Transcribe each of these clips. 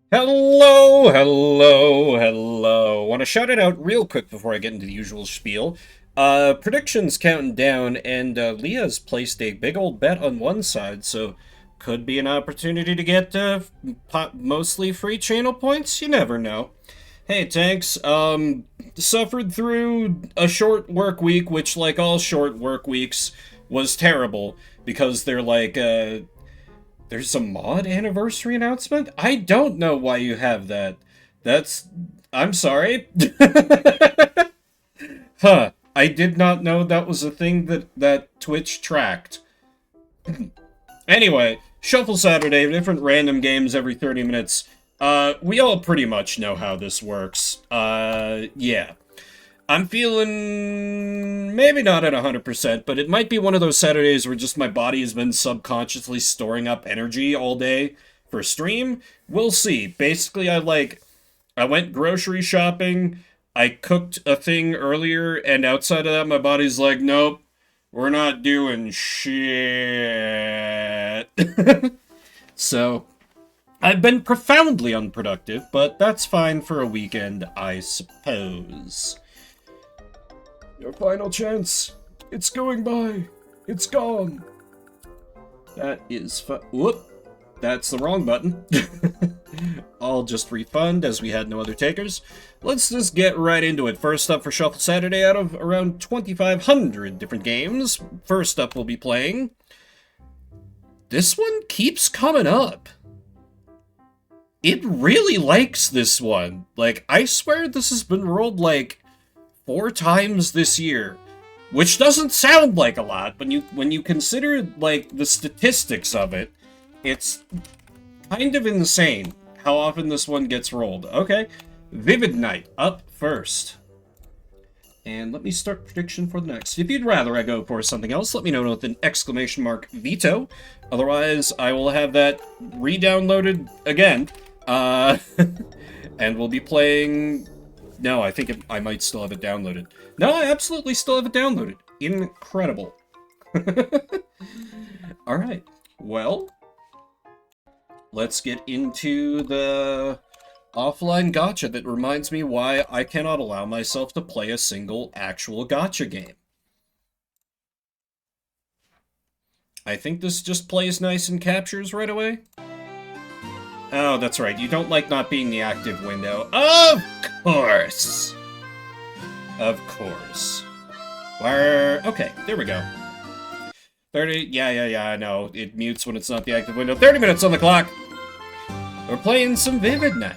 Hello, hello, hello. Want to shout it out real quick before I get into the usual spiel. Predictions counting down, and Leah's placed a big old bet on one side, so could be an opportunity to get mostly free channel points. You never know. Hey, Tanks. Suffered through a short work week, which, like all short work weeks, was terrible because they're like, there's a mod anniversary announcement? I don't know why you have that. That's... I'm sorry. Huh. I did not know that was a thing that Twitch tracked. Anyway, Shuffle Saturday, different random games every 30 minutes. We all pretty much know how this works. Yeah. I'm feeling maybe not at 100%, but it might be one of those Saturdays where just my body has been subconsciously storing up energy all day for stream. We'll see. Basically, I went grocery shopping, I cooked a thing earlier, and outside of that, my body's like, nope, we're not doing shit. So, I've been profoundly unproductive, but that's fine for a weekend, I suppose. Your final chance. It's going by. It's gone. That is whoop. That's the wrong button. I'll just refund as we had no other takers. Let's just get right into it. First up for Shuffle Saturday, out of around 2,500 different games. First up we'll be playing. This one keeps coming up. It really likes this one. Like, I swear this has been rolled like 4 times this year, which doesn't sound like a lot, but when you consider like the statistics of it, it's kind of insane how often this one gets rolled. Okay, Vivid Night up first, and let me start prediction for the next. If you'd rather I go for something else, let me know with an exclamation mark veto. Otherwise, I will have that re-downloaded again, and we'll be playing. No, I think I might still have it downloaded. No, I absolutely still have it downloaded. Incredible. Alright, well, let's get into the offline gacha that reminds me why I cannot allow myself to play a single actual gacha game. I think this just plays nice and captures right away. Oh, that's right. You don't like not being the active window. Of course. Of course. Okay, there we go. 30, yeah, I know. It mutes when it's not the active window. 30 minutes on the clock. We're playing some Vivid Night.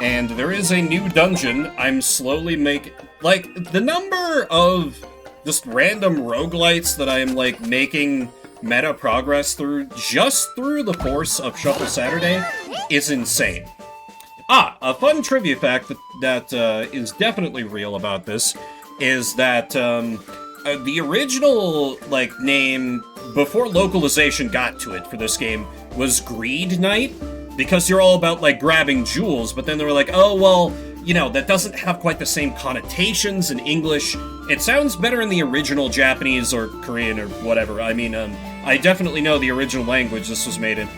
And there is a new dungeon. I'm slowly making... Like, the number of just random roguelites that I am, like, making meta progress through, just through the force of Shuffle Saturday, is insane. A fun trivia fact that is definitely real about this is that the original, like, name before localization got to it for this game was Greed Night, because you're all about, like, grabbing jewels, but then they were like, oh, well, you know, that doesn't have quite the same connotations in English. It sounds better in the original Japanese or Korean or whatever. I mean, I definitely know the original language this was made in.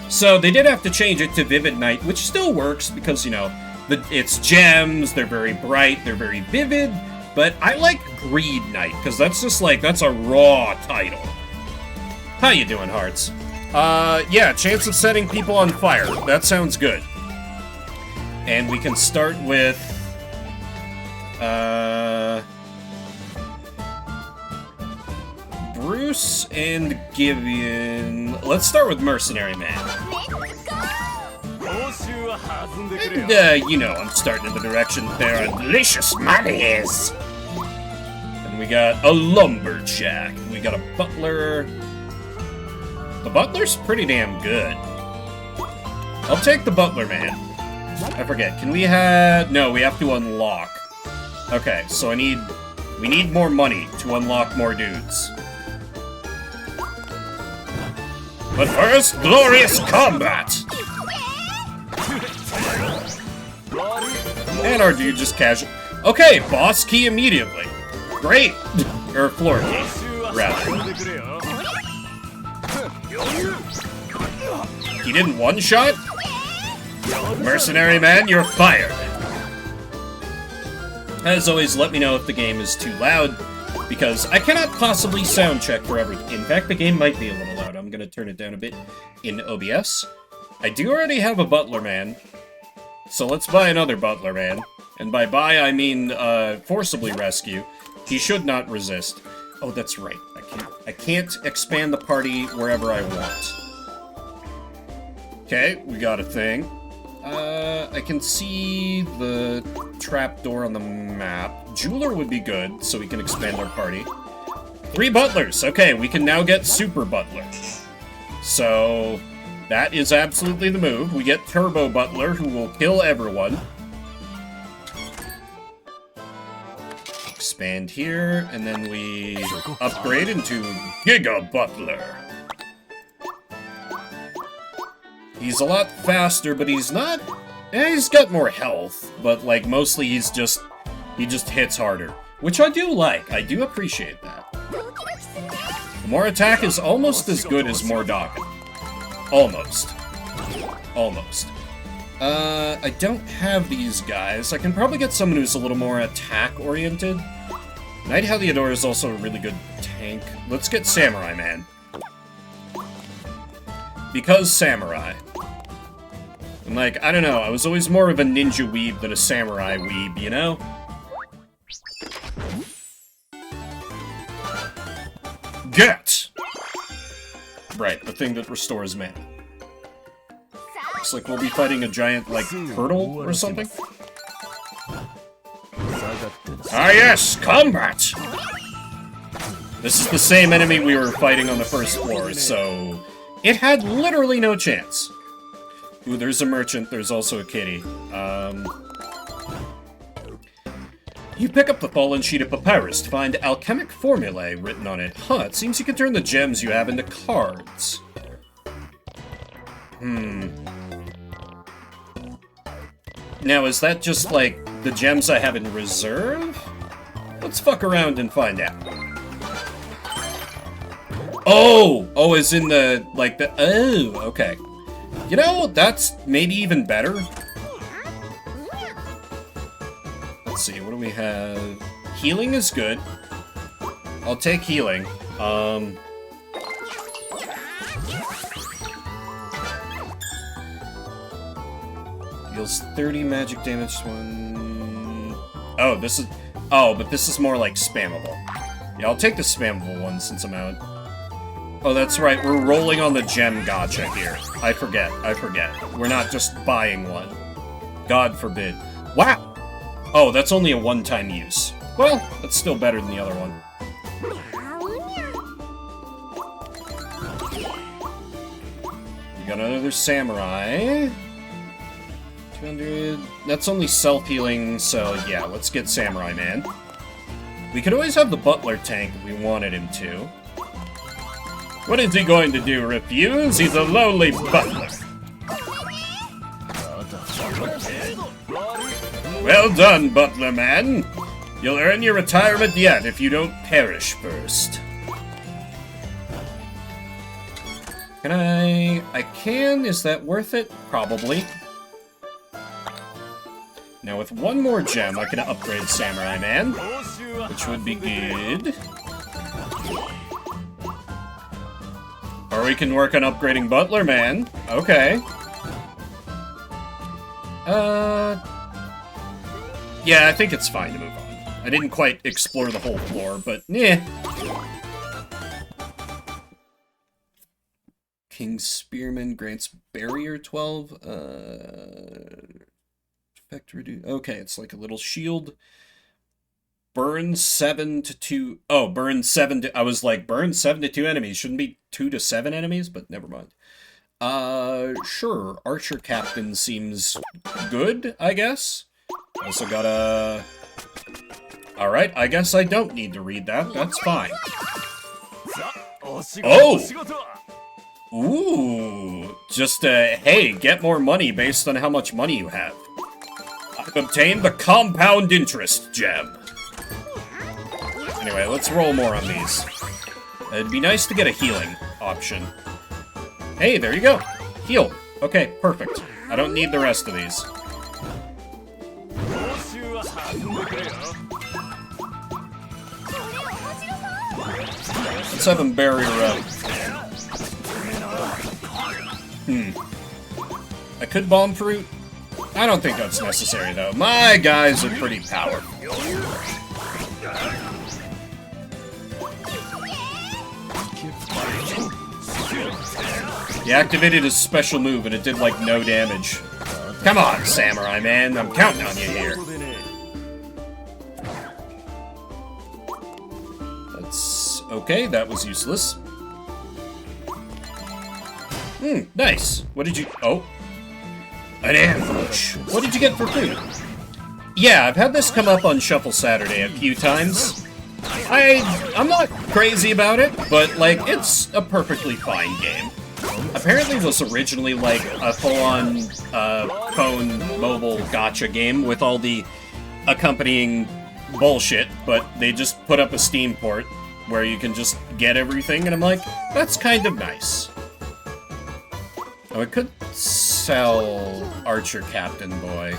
So they did have to change it to Vivid Night, which still works because, you know, it's gems, they're very bright, they're very vivid, but I like Greed Night, because that's just like, that's a raw title. How you doing, Hearts? Yeah, chance of setting people on fire. That sounds good. And we can start with, Bruce and Gideon. Let's start with Mercenary Man. And, you know, I'm starting in the direction there are delicious money is. And we got a Lumberjack. We got a Butler. The Butler's pretty damn good. I'll take the Butler Man. I forget, can we have... No, we have to unlock. Okay, so we need more money to unlock more dudes. But first, glorious combat! And our dude just casual... Okay, boss key immediately. Great! Or floor key, rather. He didn't one-shot? Mercenary man, you're fired. As always, let me know if the game is too loud, because I cannot possibly sound check for everything. In fact, the game might be a little loud. I'm gonna turn it down a bit in OBS. I do already have a butler man, so let's buy another butler man. And by buy, I mean, forcibly rescue. He should not resist. Oh, that's right. I can't expand the party wherever I want. Okay, we got a thing. I can see the trapdoor on the map. Jeweler would be good, so we can expand our party. 3 butlers! Okay, we can now get Super Butler. So, that is absolutely the move. We get Turbo Butler, who will kill everyone. Expand here, and then we upgrade into Giga Butler. He's a lot faster, but he's not... he's got more health, but, like, mostly he just hits harder. Which I do like. I do appreciate that. More attack is almost as good as more Mordaga. Almost. Almost. I don't have these guys. I can probably get someone who's a little more attack-oriented. Knight Heliodor is also a really good tank. Let's get Samurai Man. Because Samurai. And like, I don't know, I was always more of a ninja weeb than a samurai weeb, you know? Get! Right, the thing that restores mana. Looks like we'll be fighting a giant, like, turtle or something. Ah yes, combat! This is the same enemy we were fighting on the first floor, so... it had literally no chance. Ooh, there's a merchant, there's also a kitty. You pick up the fallen sheet of papyrus to find alchemic formulae written on it. Huh, it seems you can turn the gems you have into cards. Now, is that just, like, the gems I have in reserve? Let's fuck around and find out. Oh! Oh, as in the, like, the... oh, okay. You know, that's maybe even better. Let's see, what do we have? Healing is good. I'll take healing. Deals 30 magic damage to one... oh, this is... oh, but this is more like spammable. Yeah, I'll take the spammable one since I'm out. Oh, that's right, we're rolling on the gem gacha here. I forget. We're not just buying one. God forbid. Wow! Oh, that's only a one-time use. Well, that's still better than the other one. We got another samurai. 200... that's only self-healing, so yeah, let's get Samurai Man. We could always have the butler tank if we wanted him to. What is he going to do, refuse? He's a lowly butler. Well done, butler man. You'll earn your retirement yet if you don't perish first. Can I can? Is that worth it? Probably. Now with one more gem, I can upgrade Samurai Man, which would be good. Or we can work on upgrading Butler Man. Okay. Yeah, I think it's fine to move on. I didn't quite explore the whole floor, but yeah. King's Spearman grants barrier 12. Effect reduce. Okay, it's like a little shield. Burn 7 to 2. Oh, burn 7 to... I was like, burn 7 to 2 enemies. Shouldn't be 2 to 7 enemies, but never mind. Sure. Archer Captain seems good, I guess. Also got a... alright, I guess I don't need to read that. That's fine. Oh! Ooh. Just, hey, get more money based on how much money you have. I've obtained the Compound Interest Gem. Anyway, let's roll more on these. It'd be nice to get a healing option. Hey, there you go. Heal. Okay, perfect. I don't need the rest of these. Let's have him barrier up. I could bomb fruit. I don't think that's necessary, though. My guys are pretty powerful. He activated his special move, and it did, like, no damage. Come on, Samurai Man. I'm counting on you here. That's... okay, that was useless. Nice. What did you... oh. An ambush. What did you get for food? Yeah, I've had this come up on Shuffle Saturday a few times. I'm not crazy about it, but, like, it's a perfectly fine game. Apparently it was originally, like, a full-on phone mobile gacha game with all the accompanying bullshit, but they just put up a Steam port where you can just get everything, and I'm like, that's kind of nice. Oh, I could sell Archer Captain Boy.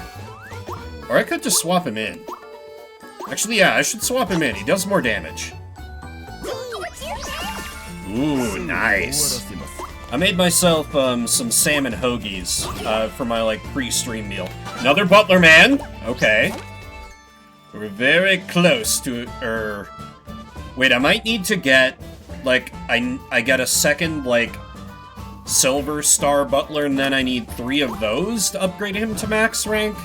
Or I could just swap him in. Actually, yeah, I should swap him in. He does more damage. Ooh, nice. I made myself some salmon hoagies for my, like, pre-stream meal. Another Butler Man. Okay. We're very close to... wait, I might need to get, like, I get a second, like, Silver Star Butler, and then I need 3 of those to upgrade him to max rank.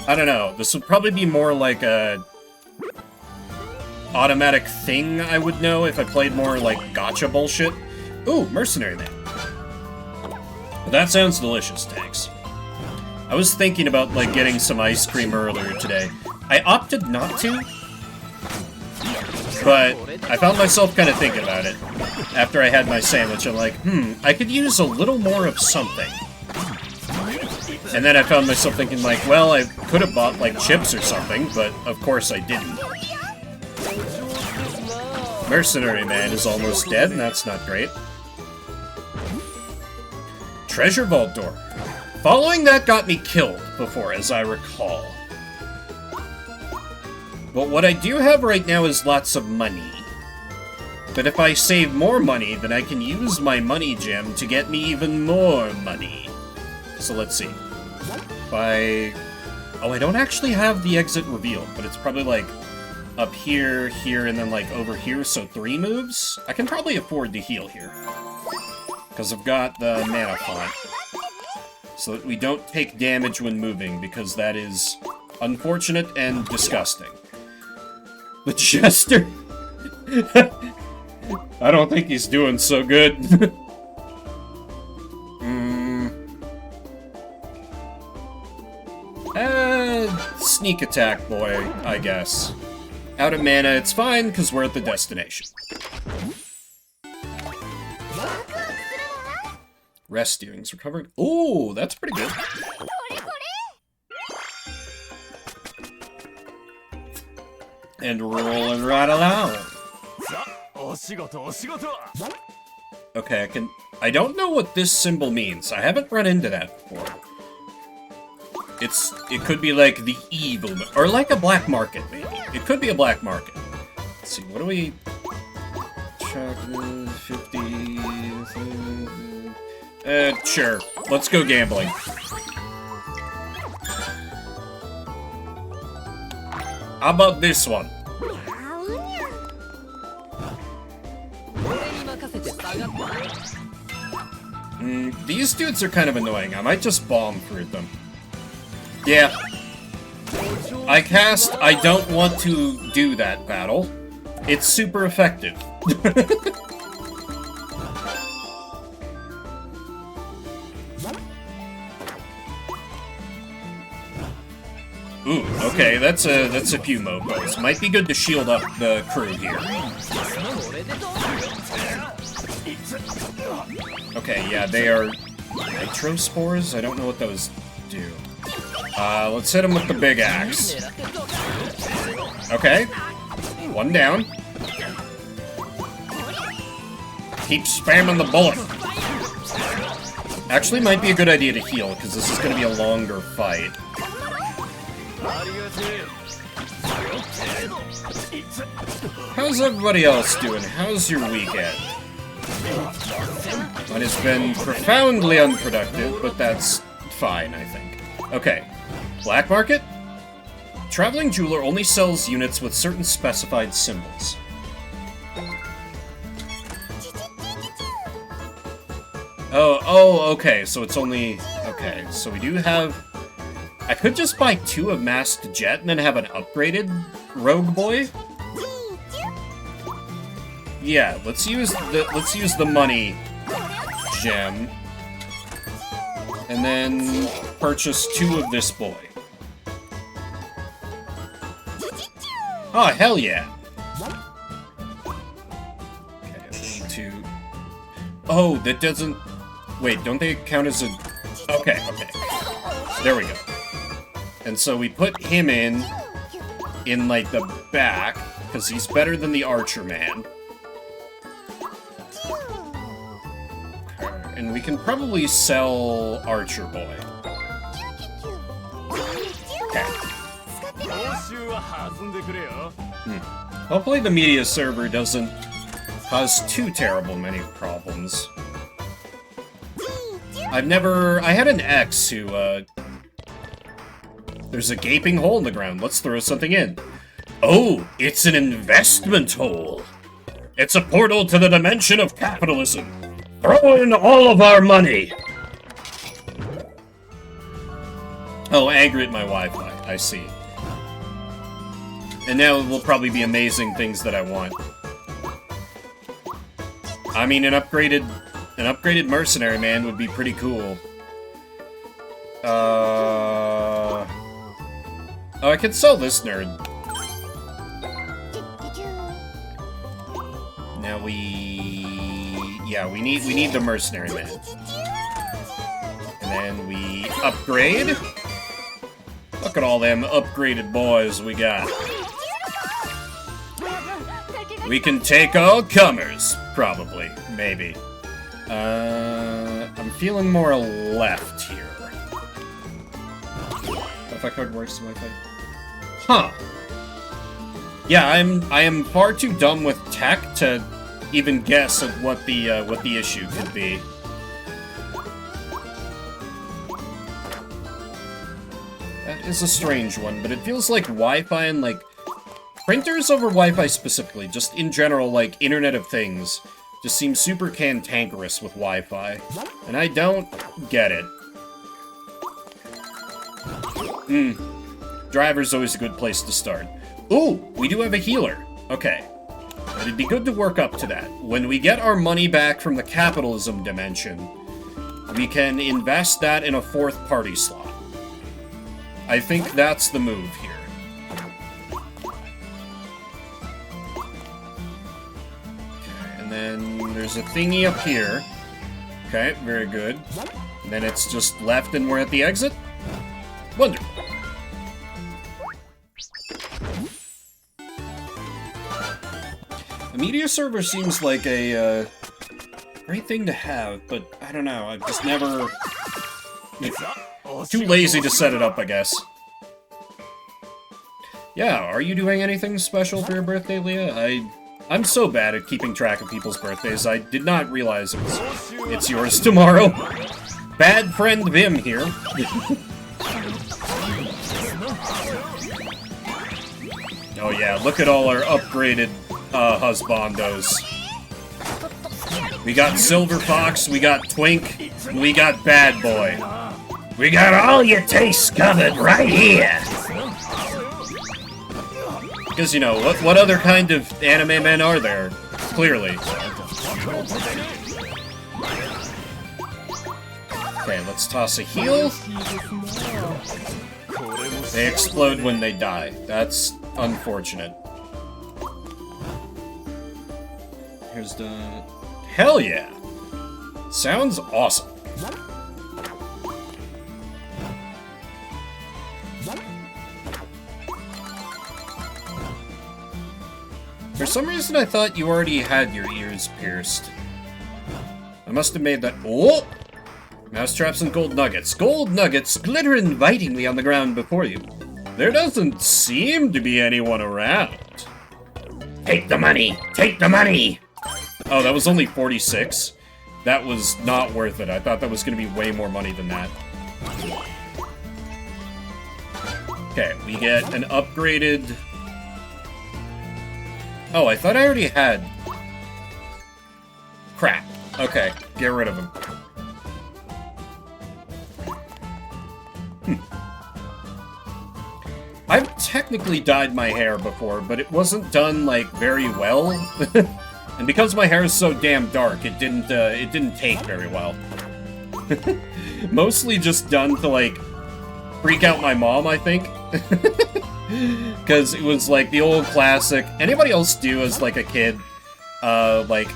I don't know. This would probably be more like a automatic thing I would know if I played more, like, gacha bullshit. Ooh, Mercenary Man. But that sounds delicious, Tanks. I was thinking about, like, getting some ice cream earlier today. I opted not to, but I found myself kind of thinking about it. After I had my sandwich, I'm like, I could use a little more of something. And then I found myself thinking, like, well, I could have bought, like, chips or something, but of course I didn't. Mercenary Man is almost dead, and that's not great. Treasure Vault door. Following that got me killed before, as I recall. But what I do have right now is lots of money. But if I save more money, then I can use my money gem to get me even more money. So let's see. If I... oh, I don't actually have the exit revealed, but it's probably, like, up here, here, and then, like, over here, so 3 moves? I can probably afford to heal here. Because I've got the mana font. So that we don't take damage when moving, because that is unfortunate and disgusting. The Jester! I don't think he's doing so good. Sneak attack boy, I guess. Out of mana, it's fine, because we're at the destination. Rest earrings recovered. Ooh, that's pretty good. And rolling right along. Okay, I don't know what this symbol means. I haven't run into that before. It could be like the evil, or like a black market, maybe. It could be a black market. Let's see, what do we... Chocolate, 50... sure. Let's go gambling. How about this one? These dudes are kind of annoying. I might just bomb through them. Yeah. I cast I don't want to do that battle. It's super effective. Ooh, okay, that's a few mopos. Might be good to shield up the crew here. Okay, yeah, they are nitro spores? I don't know what those do. Let's hit him with the big axe. Okay. One down. Keep spamming the bullet. Actually, might be a good idea to heal, because this is going to be a longer fight. How's everybody else doing? How's your weekend? Mine has been profoundly unproductive, but that's fine, I think. Okay. Black market? Traveling jeweler only sells units with certain specified symbols. Oh, okay, so it's only... Okay, so we do have... I could just buy 2 of Masked Jet and then have an upgraded Rogue Boy. Yeah, let's use the money gem. And then purchase 2 of this boy. Oh, hell yeah! Okay, I need to... Oh, that doesn't... Wait, don't they count as a... Okay. There we go. And so we put him in, like, the back, because he's better than the Archer Man. Okay, and we can probably sell Archer Boy. Okay. Hopefully the media server doesn't cause too terrible many problems. I had an ex who, there's a gaping hole in the ground. Let's throw something in. Oh, it's an investment hole. It's a portal to the dimension of capitalism. Throw in all of our money. Oh, angry at my Wi-Fi. I see. And now it will probably be amazing things that I want. I mean, an upgraded mercenary man would be pretty cool. Oh, I could sell this nerd. Now we need the mercenary man. And then we upgrade. Look at all them upgraded boys we got. We can take all comers, probably, maybe. I'm feeling more left here. If I could worse Wi-Fi. Huh. Yeah, I am far too dumb with tech to even guess at what the issue could be. That is a strange one, but it feels like Wi-Fi and, like, printers over Wi-Fi specifically, just in general, like, Internet of Things, just seems super cantankerous with Wi-Fi, and I don't get it. Driver's always a good place to start. Ooh, we do have a healer. Okay. But it'd be good to work up to that. When we get our money back from the capitalism dimension, we can invest that in a 4th party slot. I think that's the move here. Okay, and then there's a thingy up here. Okay, very good. And then it's just left and we're at the exit? Wonderful. A media server seems like a great thing to have, but I don't know, I've just never... Too lazy to set it up, I guess. Yeah, are you doing anything special for your birthday, Leah? I'm so bad at keeping track of people's birthdays, I did not realize it's yours tomorrow. Bad friend Vim here. Oh yeah, look at all our upgraded husbandos. We got Silver Fox, we got Twink, and we got Bad Boy. We got all your tastes covered right here! Because, you know, what other kind of anime men are there? Clearly. Okay, let's toss a heal. They explode when they die. That's unfortunate. Here's the... Hell yeah! Sounds awesome. For some reason, I thought you already had your ears pierced. I must have made that... Oh! Mousetraps and gold nuggets. Gold nuggets glitter invitingly on the ground before you. There doesn't seem to be anyone around. Take the money! Take the money! Oh, that was only 46? That was not worth it. I thought that was going to be way more money than that. Okay, we get an upgraded... Oh, I thought I already had... Crap. Okay, get rid of him. I've technically dyed my hair before, but it wasn't done, like, very well. And because my hair is so damn dark, it didn't take very well. Mostly just done to, like, freak out my mom, I think. Because it was, like, the old classic. Anybody else do as, like, a kid, like,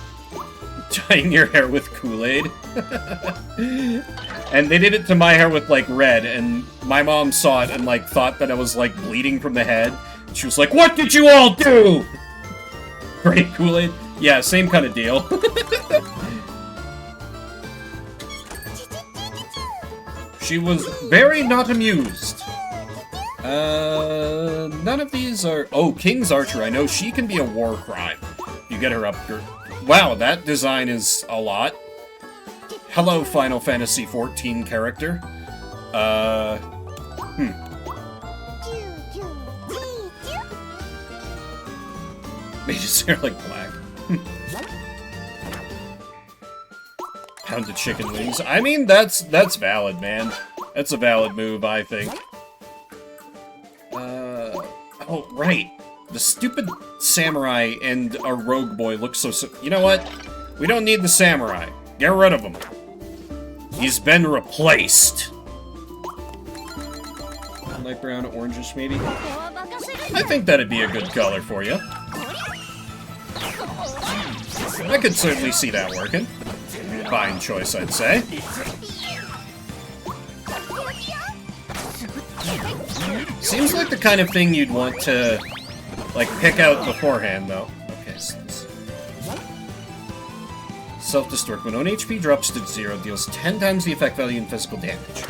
dyeing your hair with Kool-Aid? And they did it to my hair with, like, red, and my mom saw it and, like, thought that I was, like, bleeding from the head. She was like, "What did you all do?" Great Kool-Aid? Yeah, same kind of deal. She was very not amused. None of these are... Oh, King's Archer. I know she can be a war crime. You get her up here. Wow, that design is a lot. Hello, Final Fantasy XIV character. Made his hair like black. Pounded chicken wings. I mean, that's valid, man. That's a valid move, I think. Oh, right. The stupid samurai and a rogue boy look so... You know what? We don't need the samurai. Get rid of him. He's been replaced. Light brown, orangish, maybe? I think that'd be a good color for you. I could certainly see that working. Fine choice, I'd say. Seems like the kind of thing you'd want to, like, pick out beforehand, though. Okay, so self-destruct. When 1 HP drops to 0, deals 10 times the effect value in physical damage.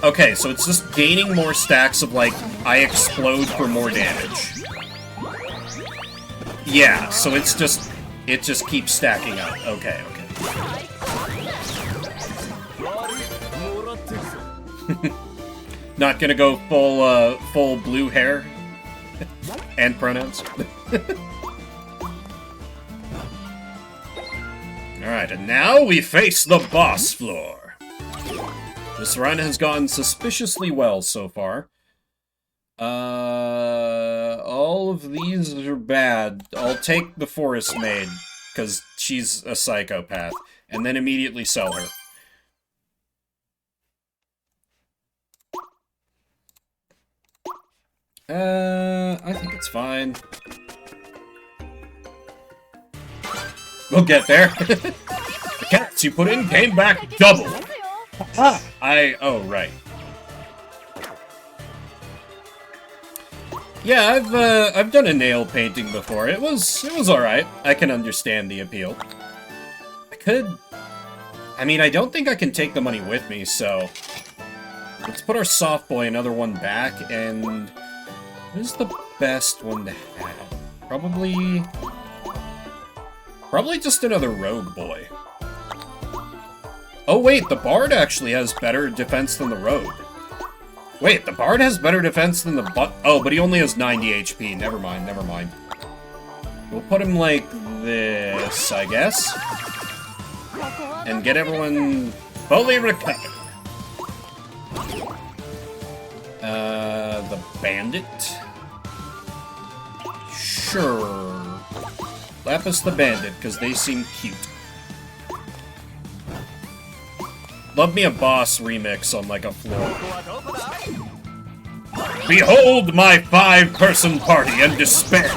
Okay, so it's just gaining more stacks of, like, I explode for more damage. Yeah, so it's just... It just keeps stacking up. Okay, okay. Not gonna go full blue hair and pronouns. Alright, and now we face the boss floor. This run has gone suspiciously well so far. All of these are bad. I'll take the forest maid, because she's a psychopath, and then immediately sell her. I think it's fine. We'll get there. The cats you put in came back double. Ah, oh, right. Yeah, I've done a nail painting before. It was alright. I can understand the appeal. I mean, I don't think I can take the money with me, so... Let's put our soft boy another one back, and... What is the best one to have? Probably just another rogue boy. Oh wait, the bard actually has better defense than the rogue. Wait, the bard has better defense than the oh, but he only has 90 HP. Never mind, never mind. We'll put him like this, I guess. And get everyone fully recovered. The bandit? Sure. Lapis the bandit, because they seem cute. Love me a boss remix on, like, a floor. Behold my 5-person party and despair!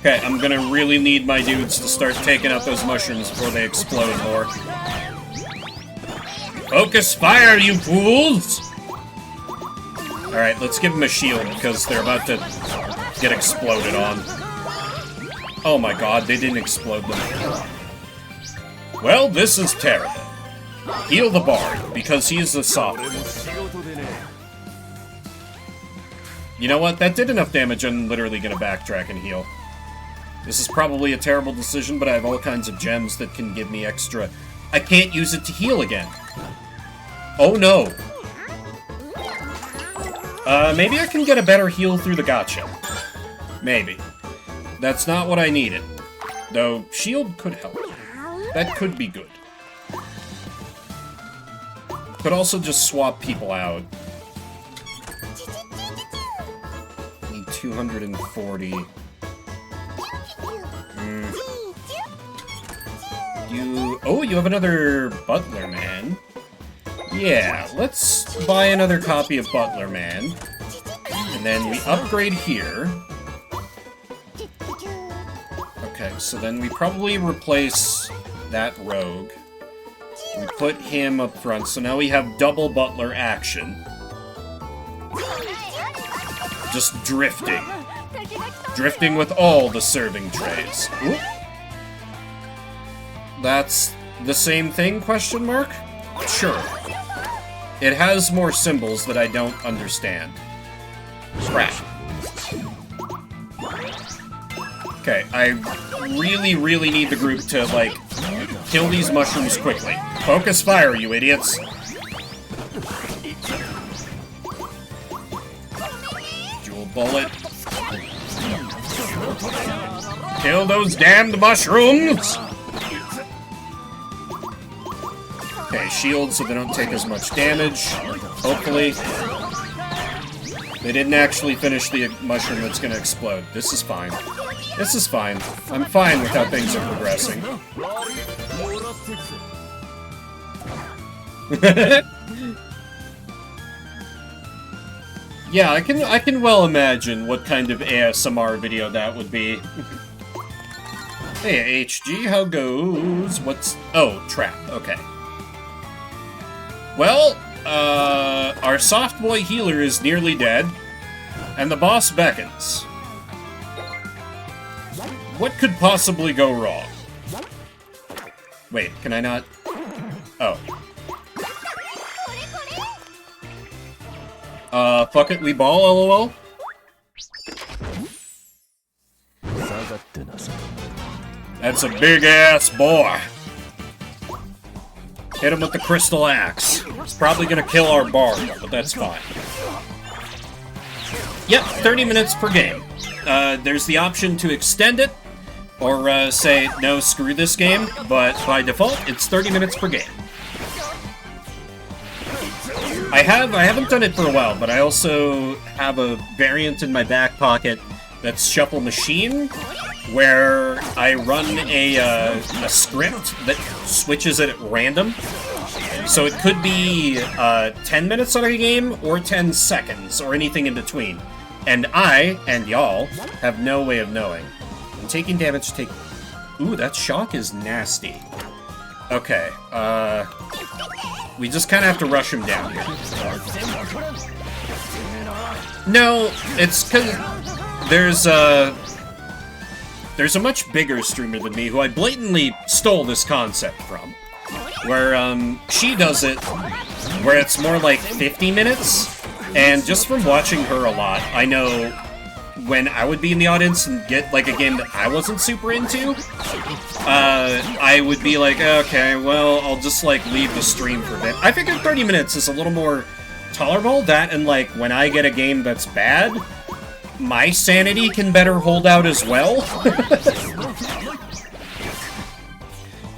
Okay, I'm gonna really need my dudes to start taking out those mushrooms before they explode more. Focus fire, you fools! Alright, let's give them a shield, because they're about to get exploded on. Oh my god, they didn't explode them. Well, this is terrible. Heal the bard, because he is the soft. You know what? That did enough damage, I'm literally gonna backtrack and heal. This is probably a terrible decision, but I have all kinds of gems that can give me extra... I can't use it to heal again. Oh no. Maybe I can get a better heal through the gacha. Maybe. That's not what I needed. Though, shield could help. That could be good. Could also just swap people out. Need 240. Oh, you have another Butler Man. Yeah, let's buy another copy of Butler Man. And then we upgrade here. Okay, so then we probably replace that rogue. We put him up front, so now we have double Butler action. Just drifting. Drifting with all the serving trays. Oop. That's the same thing, question mark? Sure. It has more symbols that I don't understand. Crap. Okay, I really need the group to, like, kill these mushrooms quickly. Focus fire, you idiots! Jewel bullet. Kill those damned mushrooms! Okay, shield so they don't take as much damage. Hopefully. They didn't actually finish the mushroom that's gonna explode. This is fine. This is fine. I'm fine with how things are progressing. Yeah, I can well imagine what kind of ASMR video that would be. Hey, HG, how goes? What's... Oh, trap. Okay. Well, our soft boy healer is nearly dead, and the boss beckons. What could possibly go wrong? Wait, can I not? Oh. Fuck it, we ball, lol? That's a big-ass boy. Hit him with the crystal axe. It's probably gonna kill our bard, but that's fine. Yep, 30 minutes per game. There's the option to extend it, or say, no, screw this game, but by default, it's 30 minutes per game. I haven't done it for a while, but I also have a variant in my back pocket that's Shuffle Machine, where I run a script that switches it at random. So it could be 10 minutes on a game, or 10 seconds, or anything in between. And I, and y'all, have no way of knowing. I'm taking damage to take... Ooh, that shock is nasty. Okay, we just kind of have to rush him down here. No, it's because there's a much bigger streamer than me who I blatantly stole this concept from. Where, she does it where it's more like 50 minutes, and just from watching her a lot, I know when I would be in the audience and get, like, a game that I wasn't super into, I would be like, okay, well, I'll just, like, leave the stream for a bit. I figured 30 minutes is a little more tolerable, that and, like, when I get a game that's bad, my sanity can better hold out as well.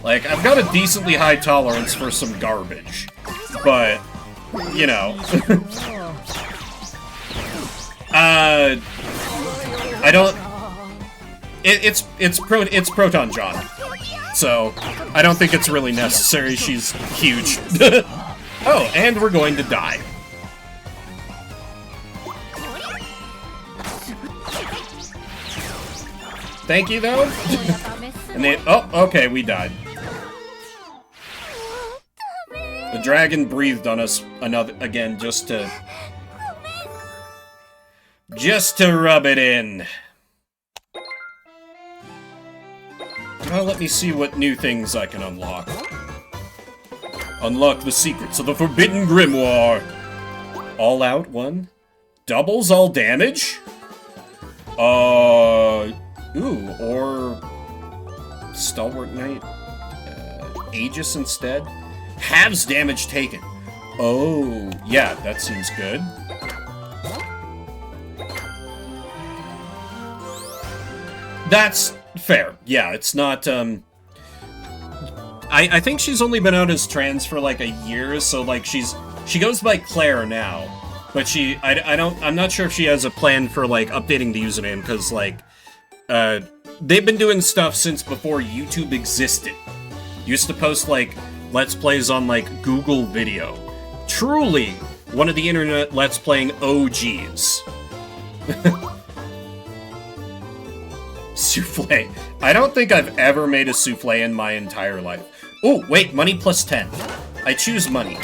Like, I've got a decently high tolerance for some garbage, but, you know. I don't... It's Proton John, so I don't think it's really necessary. She's huge. Oh, and we're going to die. Thank you, though. And they... Oh, okay, we died. The dragon breathed on us again, just to rub it in. Now let me see what new things I can unlock. Unlock the secrets of the Forbidden Grimoire. All out one. Doubles all damage? Ooh, or... Stalwart Knight. Aegis instead. Halves damage taken. Oh, yeah, that seems good. That's fair. Yeah, it's not, I think she's only been out as trans for, like, a year, so, like, she goes by Claire now. But I'm not sure if she has a plan for, like, updating the username, because, like, they've been doing stuff since before YouTube existed. Used to post, like, Let's Plays on, like, Google Video. Truly one of the internet Let's Playing OGs. Souffle. I don't think I've ever made a souffle in my entire life. Oh, wait, money plus 10. I choose money.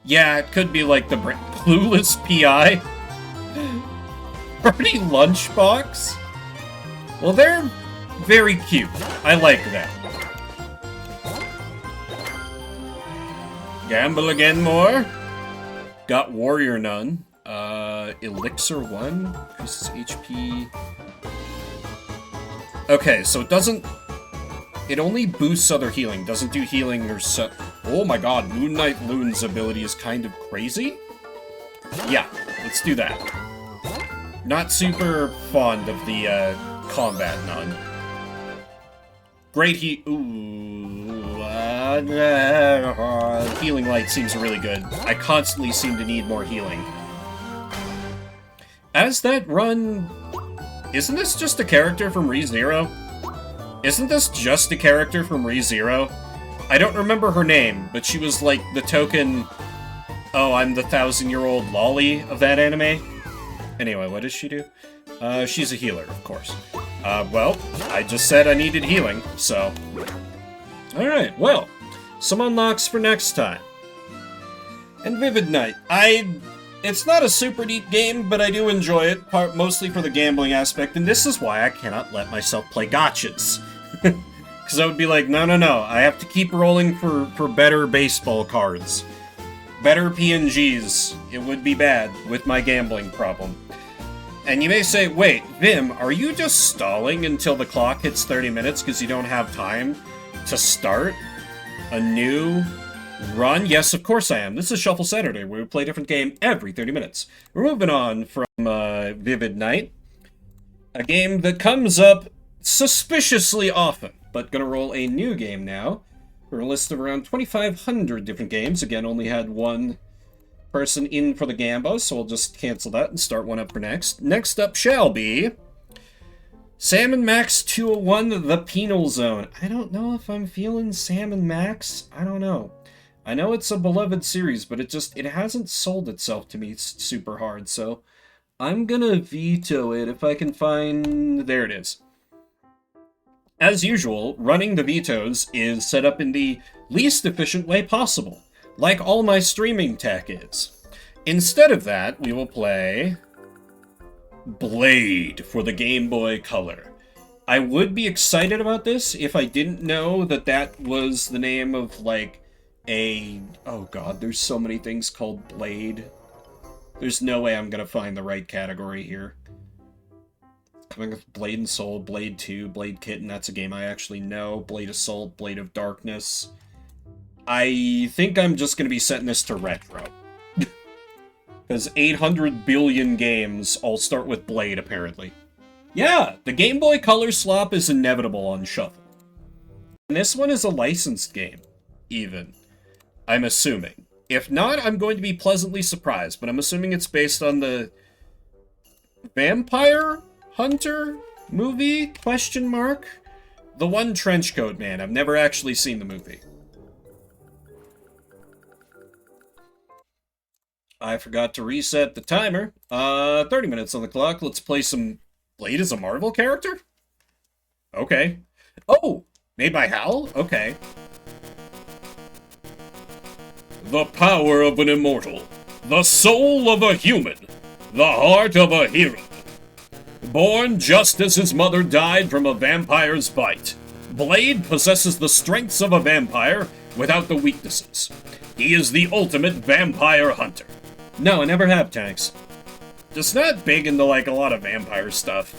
Yeah, it could be like the Clueless PI. Party Lunchbox? Well, they're very cute. I like them. Gamble again more. Got Warrior Nun. Elixir 1. Increases HP. Okay, so it doesn't... It only boosts other healing. Doesn't do healing or so... Oh my god, Moon Knight Loon's ability is kind of crazy? Yeah, let's do that. Not super fond of the, combat nun. Great healing light seems really good. I constantly seem to need more healing. As that run... Isn't this just a character from ReZero? Isn't this just a character from ReZero? I don't remember her name, but she was like the token... Oh, I'm the 1,000-year-old lolly of that anime? Anyway, what does she do? She's a healer, of course. Well, I just said I needed healing, so... Alright, well, some unlocks for next time. And Vivid Night. It's not a super deep game, but I do enjoy it, mostly for the gambling aspect, and this is why I cannot let myself play gotchas. Because I would be like, no, I have to keep rolling for better baseball cards. Better PNGs. It would be bad with my gambling problem. And you may say, wait, Vim, are you just stalling until the clock hits 30 minutes because you don't have time to start a new run? Yes, of course I am. This is Shuffle Saturday, where we play a different game every 30 minutes. We're moving on from Vivid Night, a game that comes up suspiciously often, but gonna roll a new game now for a list of around 2,500 different games. Again, only had one person in for the Gambos, so we'll just cancel that and start one up for next. Next up shall be Sam and Max 201, The Penal Zone. I don't know if I'm feeling Sam and Max. I don't know. I know it's a beloved series, but it hasn't sold itself to me super hard, so I'm gonna veto it if I can find... There it is. As usual, running the vetoes is set up in the least efficient way possible, like all my streaming tech is. Instead of that, we will play Blade for the Game Boy Color. I would be excited about this if I didn't know that that was the name of, like, oh god, there's so many things called Blade. There's no way I'm gonna find the right category here. Coming with Blade and Soul, Blade 2, Blade Kitten, that's a game I actually know. Blade Assault, Blade of Darkness. I think I'm just gonna be setting this to retro. Because 800 billion games all start with Blade, apparently. Yeah, the Game Boy Color slop is inevitable on Shuffle. And this one is a licensed game, even. I'm assuming. If not, I'm going to be pleasantly surprised, but I'm assuming it's based on the Vampire Hunter movie? Question mark? The one Trenchcoat Man. I've never actually seen the movie. I forgot to reset the timer. 30 minutes on the clock. Let's play some... Blade as a Marvel character? Okay. Oh! Made by Hal? Okay. The power of an immortal. The soul of a human. The heart of a hero. Born just as his mother died from a vampire's bite, Blade possesses the strengths of a vampire without the weaknesses. He is the ultimate vampire hunter. No, I never have, Tanks. Just not big into, like, a lot of vampire stuff.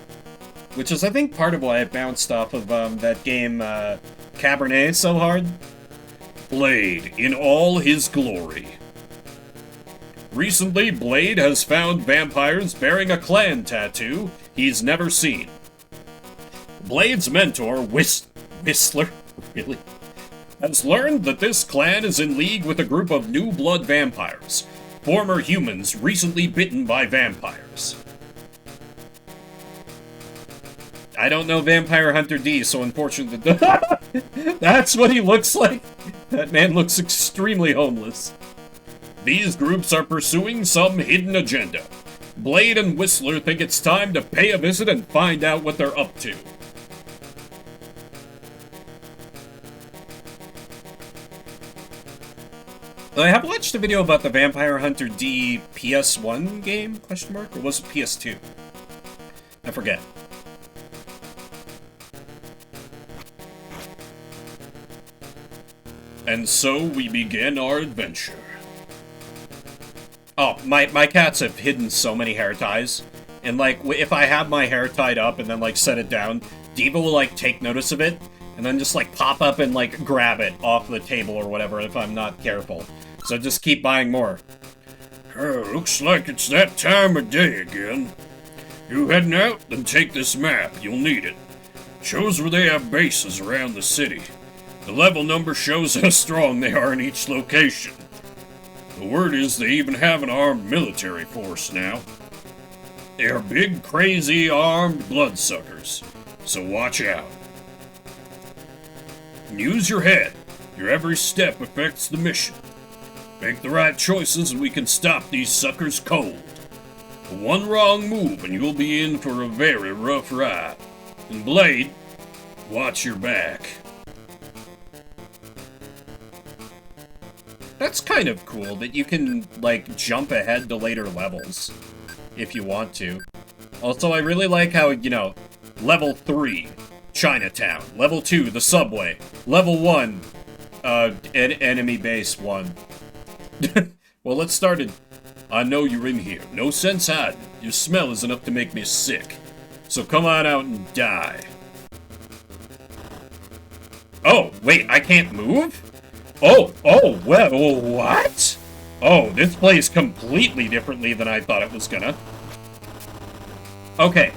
Which is, I think, part of why I bounced off of, that game, Cabernet so hard. Blade, in all his glory. Recently, Blade has found vampires bearing a clan tattoo he's never seen. Blade's mentor, Whistler, really, has learned that this clan is in league with a group of new blood vampires, former humans recently bitten by vampires. I don't know Vampire Hunter D, so unfortunately, that's what he looks like. That man looks extremely homeless. These groups are pursuing some hidden agenda. Blade and Whistler think it's time to pay a visit and find out what they're up to. I have watched a video about the Vampire Hunter D PS1 game, question mark, or was it PS2? I forget. And so we begin our adventure. Oh, my cats have hidden so many hair ties. And, like, if I have my hair tied up and then, like, set it down, Diva will, like, take notice of it, and then just, like, pop up and, like, grab it off the table or whatever if I'm not careful. So just keep buying more. Looks like it's that time of day again. You heading out? Then take this map. You'll need it. Shows where they have bases around the city. The level number shows how strong they are in each location. The word is they even have an armed military force now. They are big, crazy, armed bloodsuckers, so watch out. Use your head. Your every step affects the mission. Make the right choices and we can stop these suckers cold. One wrong move and you'll be in for a very rough ride. And Blade, watch your back. That's kind of cool that you can, like, jump ahead to later levels, if you want to. Also, I really like how, you know, level 3, Chinatown. Level 2, the subway. Level 1, enemy base 1. Well, let's start it. I know you're in here. No sense hiding. Your smell is enough to make me sick. So come on out and die. Oh, wait, I can't move? Oh, well, what? Oh, this plays completely differently than I thought it was gonna. Okay,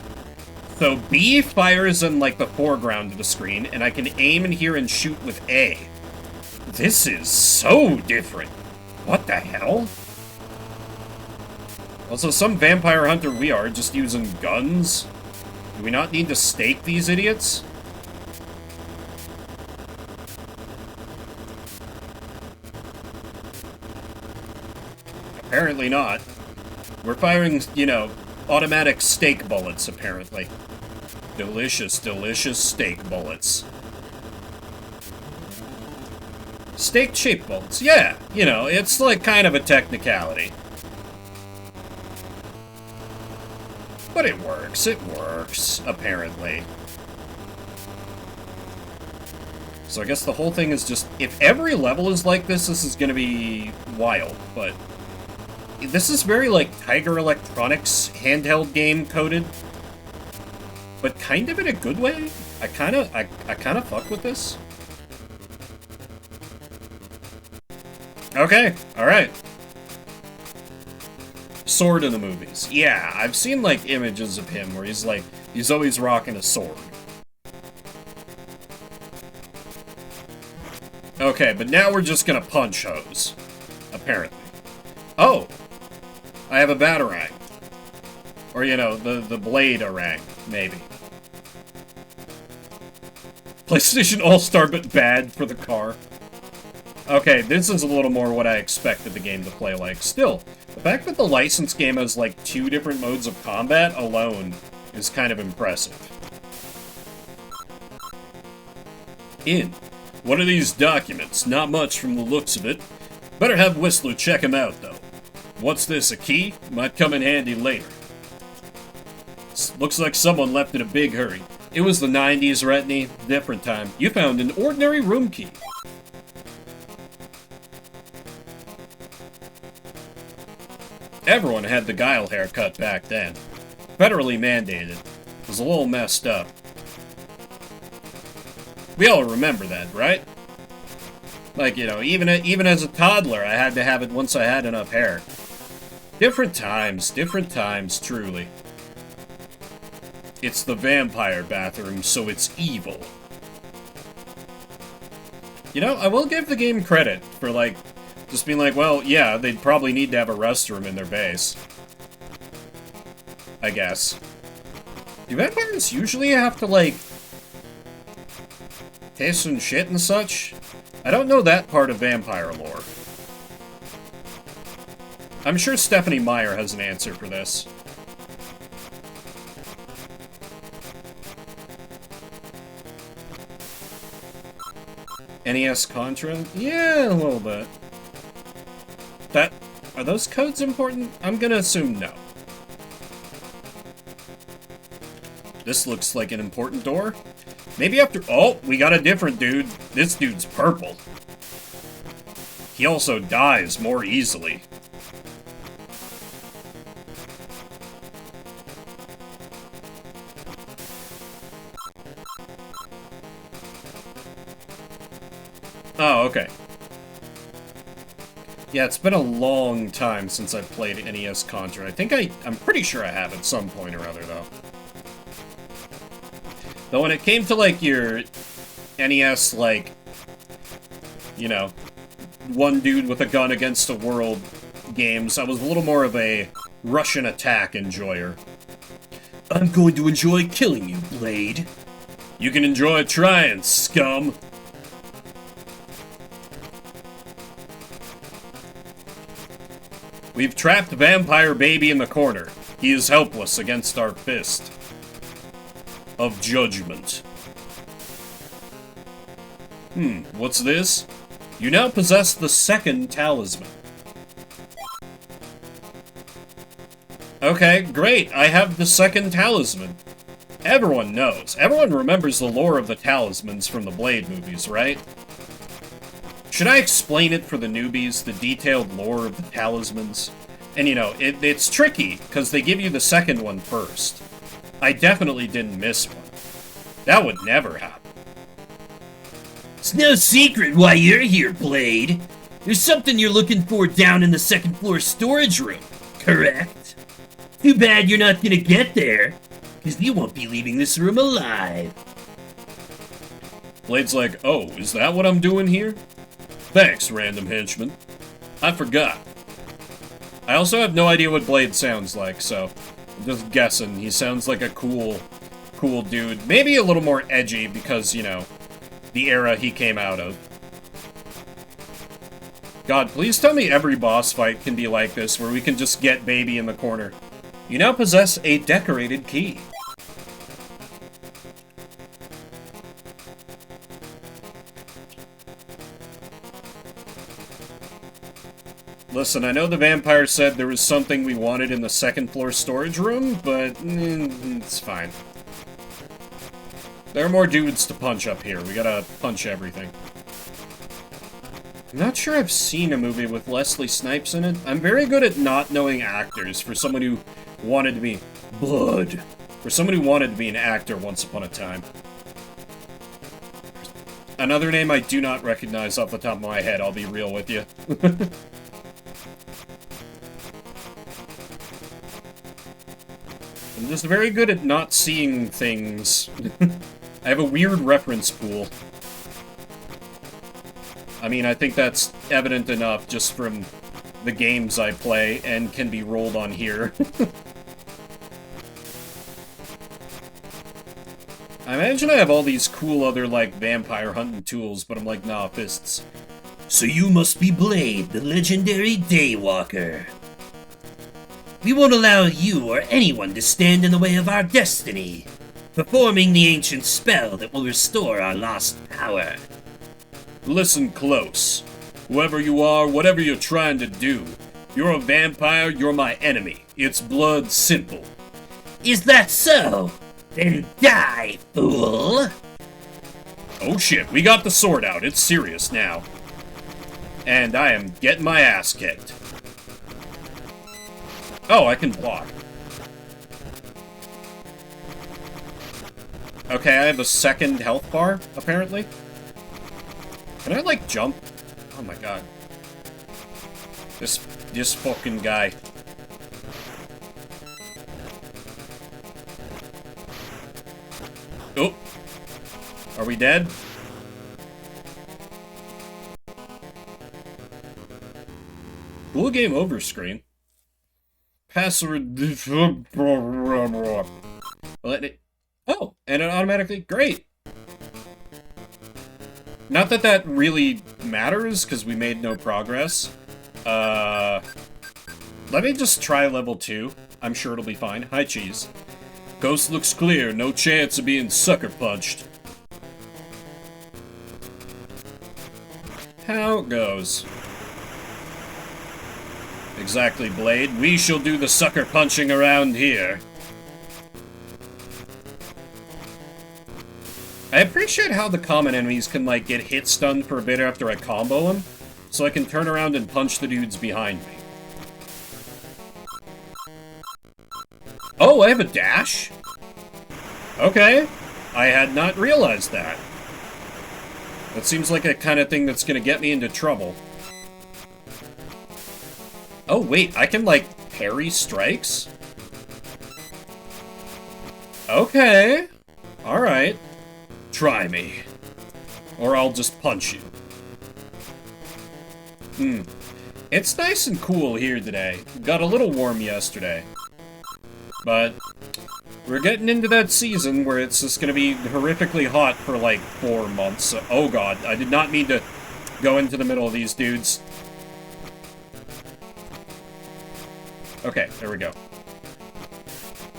so B fires in, like, the foreground of the screen, and I can aim in here and shoot with A. This is so different. What the hell? Also, some vampire hunter we are, just using guns. Do we not need to stake these idiots? Apparently not. We're firing, you know, automatic steak bullets, apparently. Delicious, delicious steak bullets. Steak-shaped bullets. Yeah, you know, it's like kind of a technicality. But it works, apparently. So I guess the whole thing is just, if every level is like this is gonna be wild, but this is very, like, Tiger Electronics handheld game coded, but kind of in a good way. I kind of fuck with this. Okay, alright. Sword in the movies. Yeah, I've seen, like, images of him where he's, like, he's always rocking a sword. Okay, but now we're just gonna punch hose. Apparently. Oh! I have a batarang. Or, you know, the blade-arang, maybe. PlayStation All-Star, but bad for the car. Okay, this is a little more what I expected the game to play like. Still, the fact that the licensed game has, like, 2 different modes of combat alone is kind of impressive. What are these documents? Not much from the looks of it. Better have Whistler check them out, though. What's this, a key? Might come in handy later. Looks like someone left in a big hurry. It was the 90s, Retney. Different time. You found an ordinary room key. Everyone had the Guile haircut back then. Federally mandated. It was a little messed up. We all remember that, right? Like, you know, even as a toddler, I had to have it once I had enough hair. Different times, truly. It's the vampire bathroom, so it's evil. You know, I will give the game credit for, like, just being like, well, yeah, they'd probably need to have a restroom in their base. I guess. Do vampires usually have to, like, piss and shit and such? I don't know that part of vampire lore. I'm sure Stephanie Meyer has an answer for this. NES Contra? Yeah, a little bit. Are those codes important? I'm gonna assume no. This looks like an important door. Maybe after... Oh, we got a different dude. This dude's purple. He also dies more easily. Oh, okay. Yeah, it's been a long time since I've played NES Contra. I'm pretty sure I have at some point or other, though. Though when it came to, like, your NES, like, you know, one dude with a gun against the world games, I was a little more of a Russian attack enjoyer. I'm going to enjoy killing you, Blade. You can enjoy trying, scum. We've trapped Vampire Baby in the corner. He is helpless against our fist of judgment. What's this? You now possess the second talisman. Okay, great. I have the second talisman. Everyone knows. Everyone remembers the lore of the talismans from the Blade movies, right? Should I explain it for the newbies, the detailed lore of the talismans? And you know, it's tricky, because they give you the second one first. I definitely didn't miss one. That would never happen. It's no secret why you're here, Blade. There's something you're looking for down in the second floor storage room, correct? Too bad you're not gonna get there, because you won't be leaving this room alive. Blade's like, oh, is that what I'm doing here? Thanks, random henchman. I forgot. I also have no idea what Blade sounds like, so I'm just guessing. He sounds like a cool dude. Maybe a little more edgy because, you know, the era he came out of. God, please tell me every boss fight can be like this, where we can just get Baby in the corner. You now possess a decorated key. Listen, I know the vampire said there was something we wanted in the second floor storage room, but it's fine. There are more dudes to punch up here. We gotta punch everything. I'm not sure I've seen a movie with Leslie Snipes in it. I'm very good at not knowing actors for someone who wanted to be... Blood. For someone who wanted to be an actor once upon a time. Another name I do not recognize off the top of my head, I'll be real with you. I'm just very good at not seeing things. I have a weird reference pool. I mean, I think that's evident enough just from the games I play and can be rolled on here. I imagine I have all these cool other, like, vampire hunting tools, but I'm like, nah, fists. So you must be Blade, the legendary Daywalker. We won't allow you or anyone to stand in the way of our destiny, performing the ancient spell that will restore our lost power. Listen close. Whoever you are, whatever you're trying to do, you're a vampire, you're my enemy. It's blood simple. Is that so? Then die, fool! Oh shit, we got the sword out. It's serious now. And I am getting my ass kicked. Oh, I can block. Okay, I have a second health bar, apparently. Can I, like, jump? Oh my god. This fucking guy. Oh. Are we dead? Cool game over screen. Password. Let it. Oh, and it automatically. Great. Not that that really matters, because we made no progress. Let me just try level 2. I'm sure it'll be fine. Hi, Cheese. Coast looks clear. No chance of being sucker punched. How it goes. Exactly, Blade. We shall do the sucker punching around here. I appreciate how the common enemies can, like, get hit stunned for a bit after I combo them, so I can turn around and punch the dudes behind me. Oh, I have a dash? Okay. I had not realized that. That seems like a kind of thing that's gonna get me into trouble. Oh, wait, I can, like, parry strikes? Okay. Alright. Try me. Or I'll just punch you. It's nice and cool here today. Got a little warm yesterday. But we're getting into that season where it's just gonna be horrifically hot for like 4 months. So, oh god, I did not mean to go into the middle of these dudes. Okay, there we go.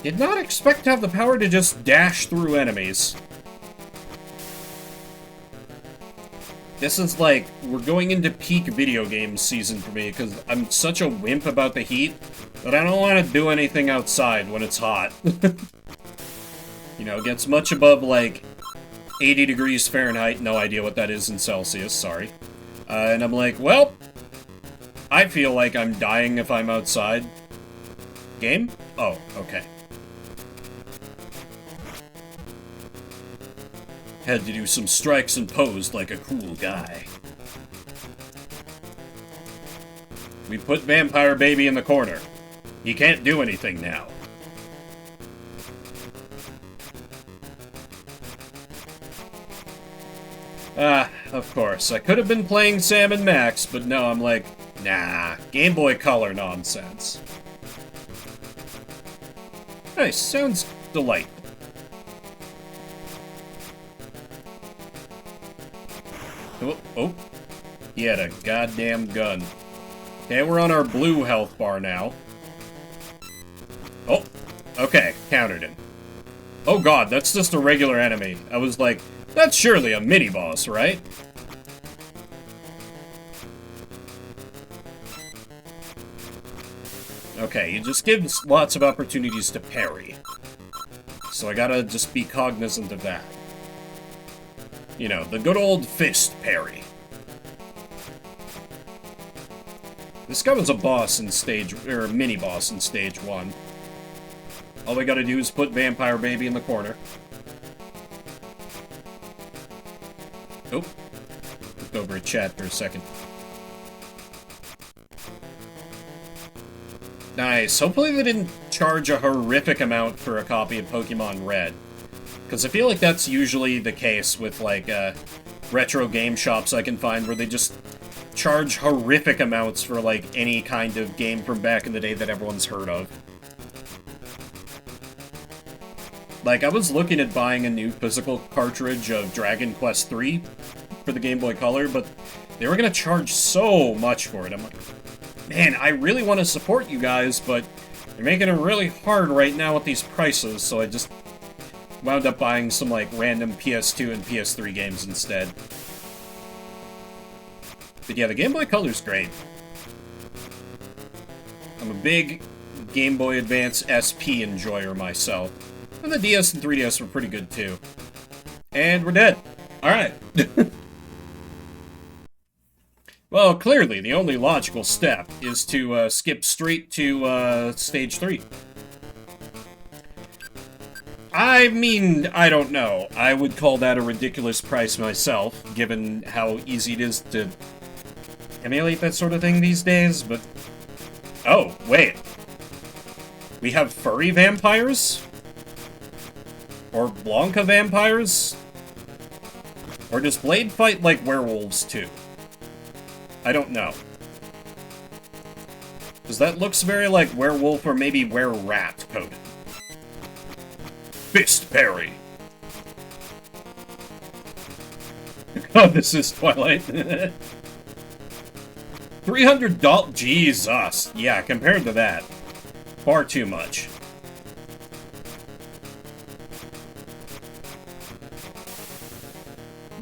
Did not expect to have the power to just dash through enemies. This is like, we're going into peak video game season for me, because I'm such a wimp about the heat that I don't want to do anything outside when it's hot. You know, it gets much above, like, 80 degrees Fahrenheit, no idea what that is in Celsius, sorry. And I'm like, well, I feel like I'm dying if I'm outside. Game? Oh, okay. Had to do some strikes and posed like a cool guy. We put Vampire Baby in the corner. He can't do anything now. Ah, of course. I could have been playing Sam and Max, but no, I'm like, nah, Game Boy Color nonsense. Nice, sounds delightful. Oh, he had a goddamn gun. Okay, we're on our blue health bar now. Oh, okay, countered him. Oh god, that's just a regular enemy. I was like, that's surely a mini-boss, right? Okay, it just gives lots of opportunities to parry. So I gotta just be cognizant of that. You know, the good old fist parry. This guy was a boss in stage, or a mini-boss in stage 1. All we gotta do is put Vampire Baby in the corner. Oh. Looked over at chat for a second. Nice. Hopefully they didn't charge a horrific amount for a copy of Pokemon Red. Because I feel like that's usually the case with, like, retro game shops I can find where they just charge horrific amounts for, like, any kind of game from back in the day that everyone's heard of. Like, I was looking at buying a new physical cartridge of Dragon Quest III for the Game Boy Color, but they were gonna charge so much for it. I'm like, man, I really want to support you guys, but they're making it really hard right now with these prices, so I just wound up buying some, like, random PS2 and PS3 games instead. But yeah, the Game Boy Color's great. I'm a big, Game Boy Advance SP enjoyer myself. And the DS and 3DS were pretty good too. And we're dead. Alright. Well, clearly, the only logical step is to skip straight to stage 3. I mean, I don't know. I would call that a ridiculous price myself, given how easy it is to emulate that sort of thing these days, but... Oh, wait. We have furry vampires? Or Blanca vampires? Or does Blade fight like werewolves, too? I don't know. Because that looks very like werewolf or maybe were-rat coded. Fist parry. Oh, this is Twilight. $300? Jesus. Yeah, compared to that. Far too much.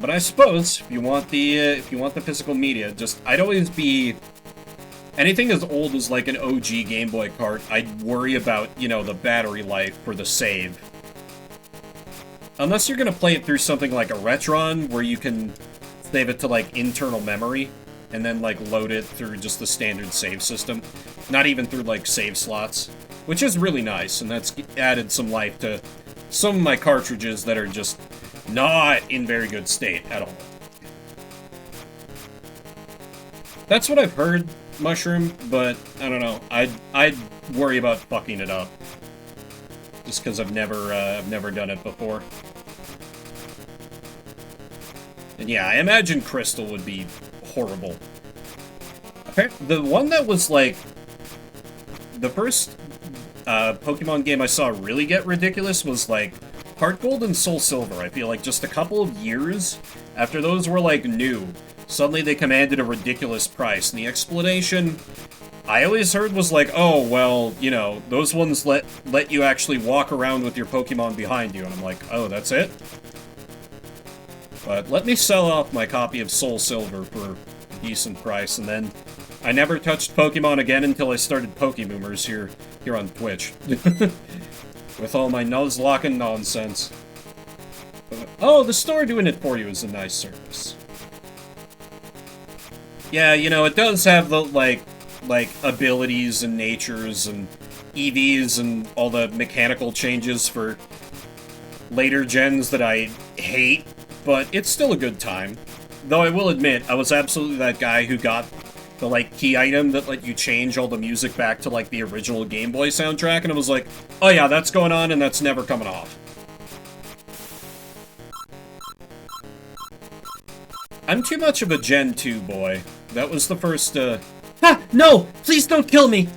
But I suppose if you want the physical media, just I'd always be anything as old as like an OG Game Boy cart. I'd worry about, you know, the battery life for the save. Unless you're gonna play it through something like a Retron, where you can save it to like internal memory and then like load it through just the standard save system, not even through like save slots, which is really nice, and that's added some life to some of my cartridges that are just not in very good state at all. That's what I've heard, Mushroom, but I don't know. I'd worry about fucking it up, just because I've never done it before. And yeah, I imagine Crystal would be horrible. The one that was like the first Pokemon game I saw really get ridiculous was like Heart Gold and Soul Silver. I feel like just a couple of years after those were like new, suddenly they commanded a ridiculous price. And the explanation I always heard was like, oh, well, you know, those ones let you actually walk around with your Pokemon behind you. And I'm like, oh, that's it? But let me sell off my copy of Soul Silver for a decent price, and then I never touched Pokemon again until I started Pokemoomers here on Twitch. With all my Nuzlocke nonsense. Oh, the store doing it for you is a nice service. Yeah, you know, it does have the, like abilities and natures and EVs and all the mechanical changes for later gens that I hate, but it's still a good time. Though I will admit, I was absolutely that guy who got the, like, key item that let you change all the music back to, like, the original Game Boy soundtrack, and I was like, oh yeah, that's going on, and that's never coming off. I'm too much of a Gen 2 boy. That was the first, Ah, no! Please don't kill me!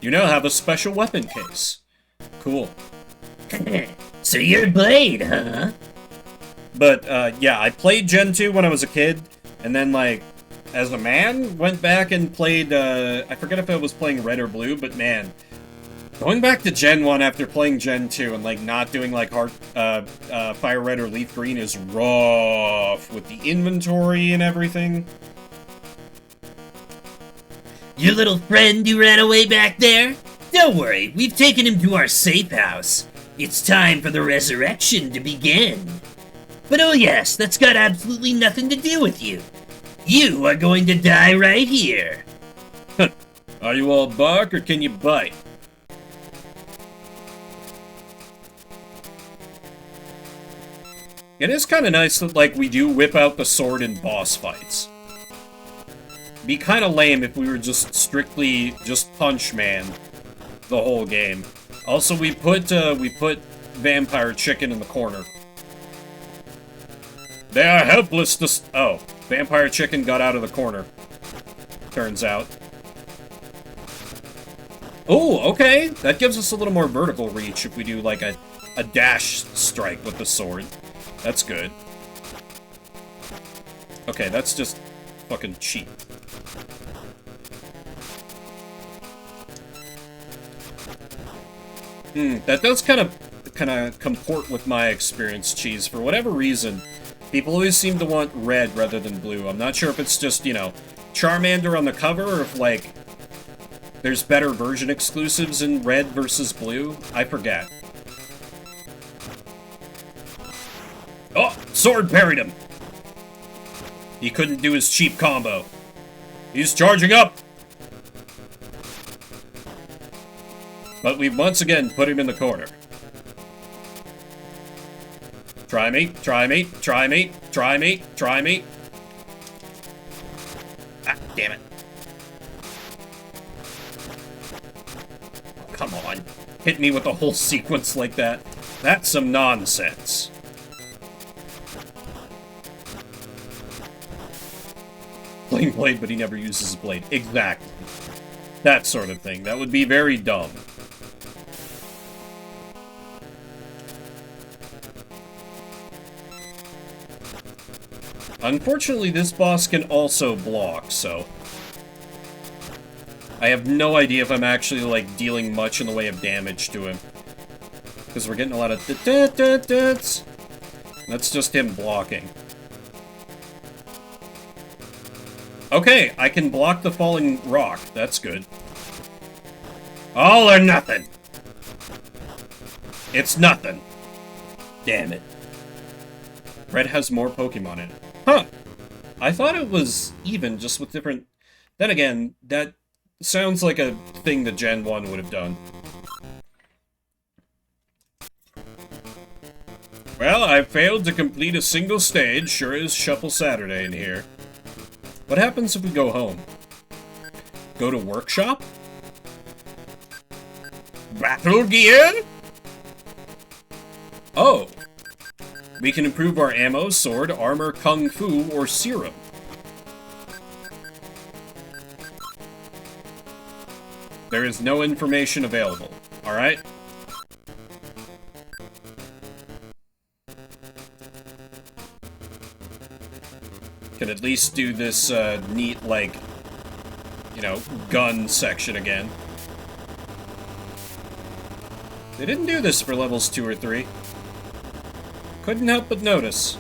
You now have a special weapon case. Cool. So you're Blade, huh? But, yeah, I played Gen 2 when I was a kid, and then, like, as a man, went back and played, I forget if I was playing Red or Blue, but man, going back to Gen 1 after playing Gen 2 and, like, not doing, like, Fire Red or Leaf Green is rough with the inventory and everything. Your little friend who ran away back there? Don't worry, we've taken him to our safe house. It's time for the resurrection to begin. But oh yes, that's got absolutely nothing to do with you. You are going to die right here. Are you all bark or can you bite? It is kind of nice that, like, we do whip out the sword in boss fights. Be kind of lame if we were just strictly just Punch Man the whole game. Also, we put Vampire Chicken in the corner. They are helpless to oh, Vampire Chicken got out of the corner. Turns out. Oh, okay. That gives us a little more vertical reach if we do, like, a dash strike with the sword. That's good. Okay, that's just fucking cheap. That does kind of comport with my experience, Cheese. For whatever reason, people always seem to want red rather than blue. I'm not sure if it's just, you know, Charmander on the cover, or if, like, there's better version exclusives in red versus blue. I forget. Oh, sword parried him. He couldn't do his cheap combo. He's charging up. But we've once again put him in the corner. Try me, try me, try me, try me, try me. Ah, damn it. Come on. Hit me with a whole sequence like that. That's some nonsense. Flame blade, but he never uses his blade. Exactly. That sort of thing. That would be very dumb. Unfortunately, this boss can also block, so... I have no idea if I'm actually, like, dealing much in the way of damage to him. Because we're getting a lot of... That's just him blocking. Okay, I can block the falling rock. That's good. All or nothing. It's nothing. Damn it. Red has more Pokemon in it. Huh. I thought it was even, just with different... Then again, that sounds like a thing that Gen 1 would have done. Well, I failed to complete a single stage. Sure is Shuffle Saturday in here. What happens if we go home? Go to workshop? Battle gear? Oh. We can improve our ammo, sword, armor, kung fu, or serum. There is no information available. Alright? Can at least do this neat, like, you know, gun section again. They didn't do this for levels 2 or 3. Couldn't help but notice.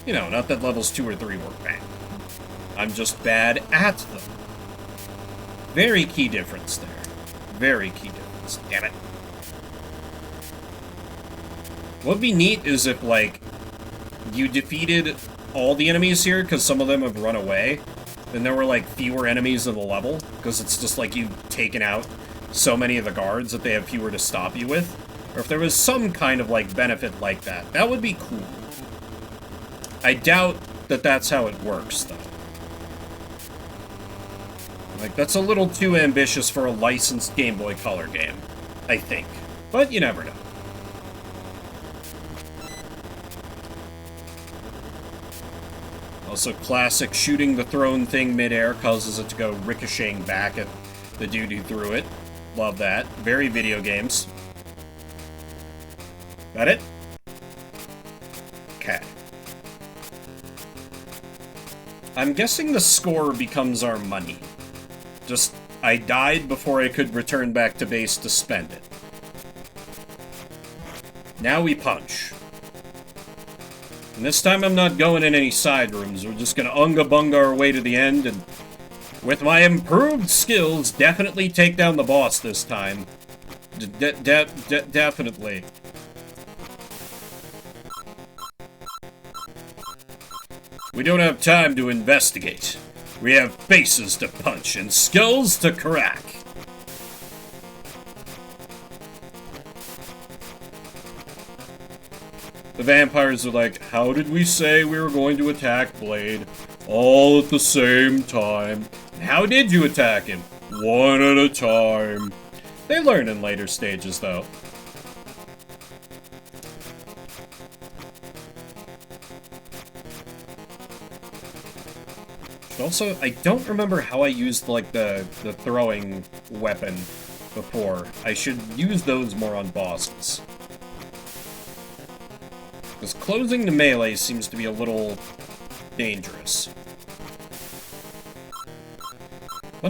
You know, not that levels 2 or 3 were bad. I'm just bad at them. Very key difference there. Very key difference. Damn it. What would be neat is if, like, you defeated all the enemies here, because some of them have run away, then there were, like, fewer enemies in the level, because it's just like you've taken out so many of the guards that they have fewer to stop you with. Or if there was some kind of, like, benefit like that. That would be cool. I doubt that that's how it works, though. Like, that's a little too ambitious for a licensed Game Boy Color game, I think. But you never know. Also, classic shooting the thrown thing midair causes it to go ricocheting back at the dude who threw it. Love that. Very video games. Got it? Okay. I'm guessing the score becomes our money. Just, I died before I could return back to base to spend it. Now we punch. And this time I'm not going in any side rooms. We're just gonna unga-bunga our way to the end, and with my improved skills, definitely take down the boss this time. Definitely. We don't have time to investigate. We have faces to punch and skulls to crack. The vampires are like, how did we say we were going to attack Blade? All at the same time. And how did you attack him? One at a time. They learn in later stages, though. Also, I don't remember how I used, like, the throwing weapon before. I should use those more on bosses. Because closing the melee seems to be a little dangerous. I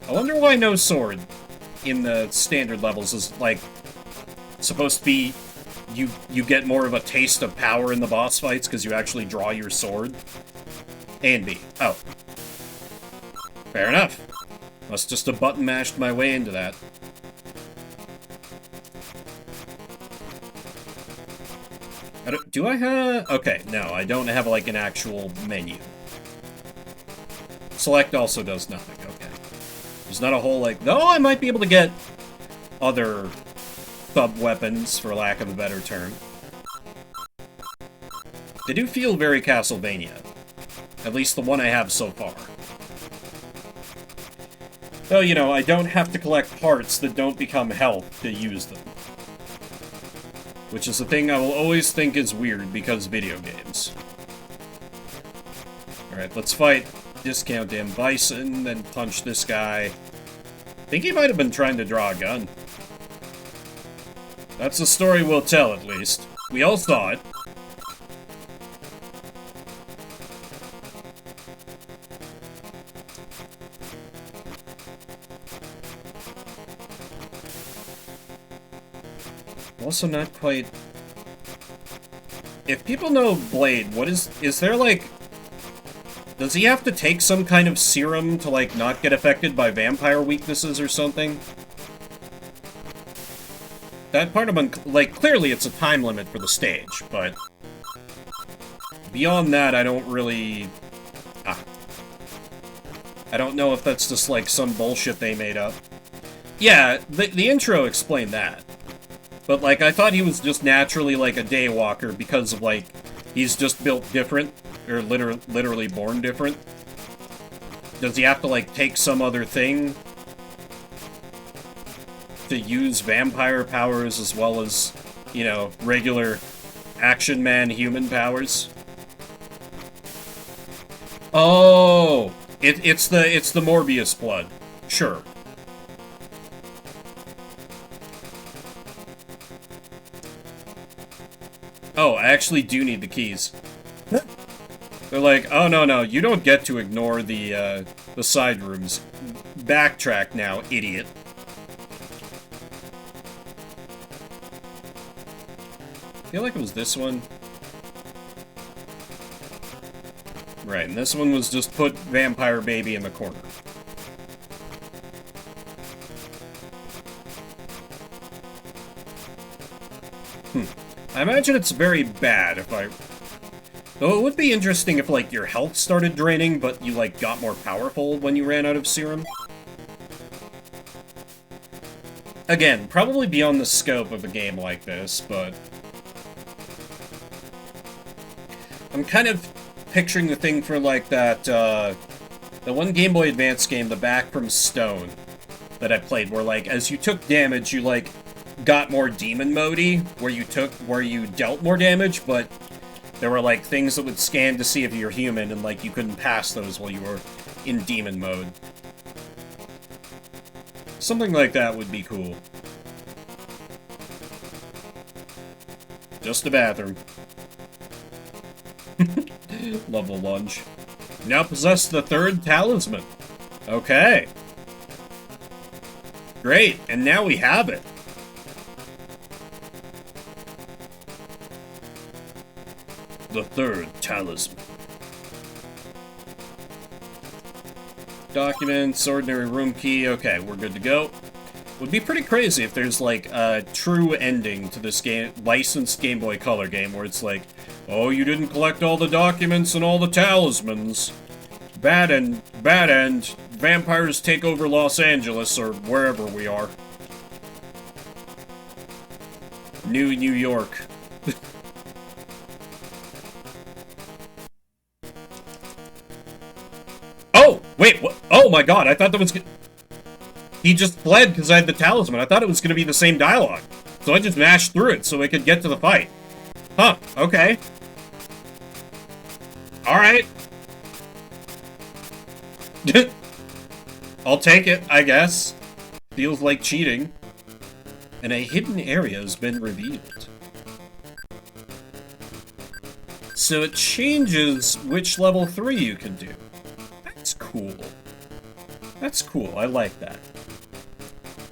wonder why no sword in the standard levels is, like, supposed to be you get more of a taste of power in the boss fights because you actually draw your sword. A and B. Oh. Fair enough. Must just have button mashed my way into that. Do I have... Okay, no, I don't have, like, an actual menu. Select also does nothing, okay. There's not a whole, like... Though I might be able to get other sub-weapons, for lack of a better term. They do feel very Castlevania. At least the one I have so far. Though, you know, I don't have to collect parts that don't become health to use them. Which is the thing I will always think is weird because video games. Alright, let's fight Discount Damn Bison, then punch this guy. I think he might have been trying to draw a gun. That's the story we'll tell, at least. We all saw it. Also not quite... If people know Blade, what is there, like... Does he have to take some kind of serum to, like, not get affected by vampire weaknesses or something? That part of like, clearly it's a time limit for the stage, but... Beyond that, I don't really... I don't know if that's just, like, some bullshit they made up. Yeah, the intro explained that. But, like, I thought he was just naturally, like, a daywalker because of, like, he's just built different, or literally born different. Does he have to, like, take some other thing to use vampire powers as well as, you know, regular action man human powers? Oh! It's the Morbius blood. Sure. Oh, I actually do need the keys. They're like, oh no, you don't get to ignore the side rooms. Backtrack now, idiot. I feel like it was this one. Right, and this one was just put Vampire Baby in the corner. I imagine it's very bad if I... Though it would be interesting if, like, your health started draining, but you, like, got more powerful when you ran out of serum. Again, probably beyond the scope of a game like this, but... I'm kind of picturing the thing for, like, that, the one Game Boy Advance game, the Back from Stone, that I played, where, like, as you took damage, you, like, got more demon mode-y, where you dealt more damage, but there were, like, things that would scan to see if you're human, and, like, you couldn't pass those while you were in demon mode. Something like that would be cool. Just a bathroom. Love the lunge. Now possess the third talisman. Okay. Great, and now we have it. The third talisman. Documents, ordinary room key. Okay, we're good to go. Would be pretty crazy if there's, like, a true ending to this game, licensed Game Boy Color game, where it's like, oh, you didn't collect all the documents and all the talismans. Bad end. Vampires take over Los Angeles, or wherever we are. New York. Oh! Wait, what? Oh my god, I thought that was... He just fled because I had the talisman. I thought it was going to be the same dialogue. So I just mashed through it so we could get to the fight. Huh, okay. Alright. I'll take it, I guess. Feels like cheating. And a hidden area has been revealed. So it changes which level 3 you can do. That's cool. That's cool, I like that.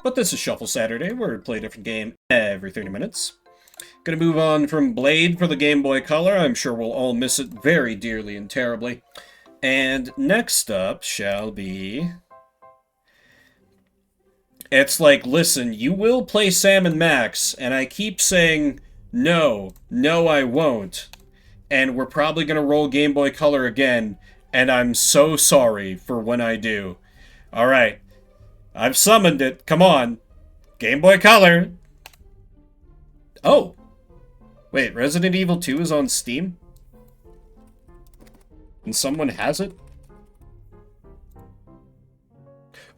But this is Shuffle Saturday, where we play a different game every 30 minutes. Gonna move on from Blade for the Game Boy Color. I'm sure we'll all miss it very dearly and terribly. And next up shall be... It's like, listen, you will play Sam and Max, and I keep saying, no, I won't. And we're probably going to roll Game Boy Color again, and I'm so sorry for when I do. Alright, I've summoned it, come on. Game Boy Color. Oh. Wait, Resident Evil 2 is on Steam? And someone has it?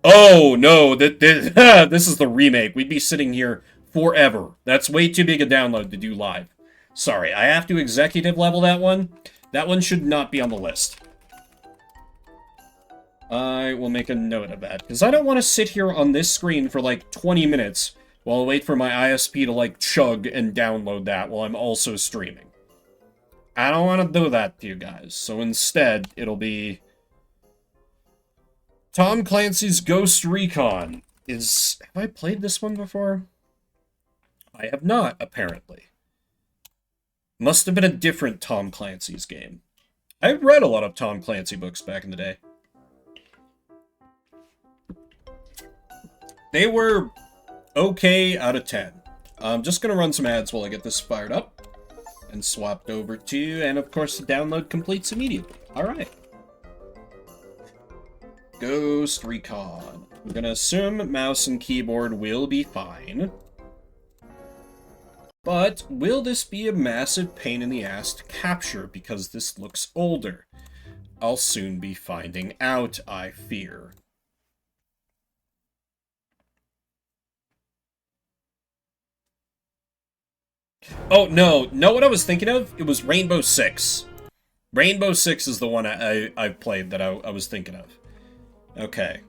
Oh, no, this is the remake. We'd be sitting here forever. That's way too big a download to do live. Sorry, I have to executive level that one. That one should not be on the list. I will make a note of that, because I don't want to sit here on this screen for like 20 minutes while I wait for my ISP to like chug and download that while I'm also streaming. I don't want to do that to you guys, so instead, it'll be... Tom Clancy's Ghost Recon is... Have I played this one before? I have not, apparently. Must have been a different Tom Clancy's game. I read a lot of Tom Clancy books back in the day. They were okay out of 10. I'm just going to run some ads while I get this fired up. And swapped over to... And of course the download completes immediately. Alright. Ghost Recon. We're gonna assume mouse and keyboard will be fine. But will this be a massive pain in the ass to capture because this looks older? I'll soon be finding out, I fear. Oh, no. Know what I was thinking of? It was Rainbow Six. Rainbow Six is the one I've played that I was thinking of. Okay.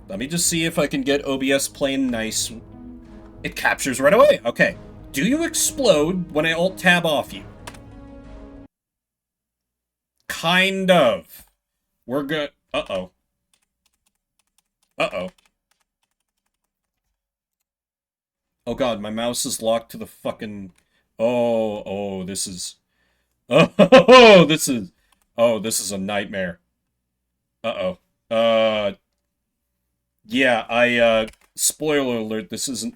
Let me just see if I can get OBS playing nice. It captures right away. Okay. Do you explode when I Alt-Tab off you? Kind of. We're good. Uh-oh. Uh-oh. Oh god, my mouse is locked to the fucking... Oh, this is... Oh, this is... Oh, this is a nightmare. Uh-oh. Yeah, spoiler alert, this isn't...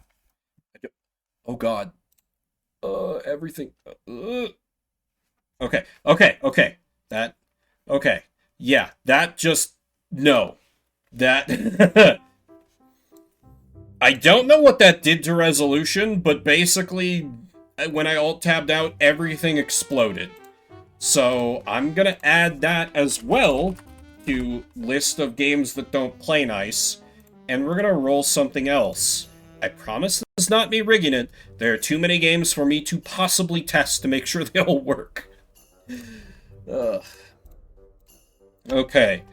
Oh god. Everything... Okay. That... Okay. Yeah, that just... No. That... I don't know what that did to resolution, but basically, when I Alt-Tabbed out, everything exploded. So, I'm gonna add that as well to list of games that don't play nice, and we're gonna roll something else. I promise this is not me rigging it. There are too many games for me to possibly test to make sure they all work. Ugh. Okay.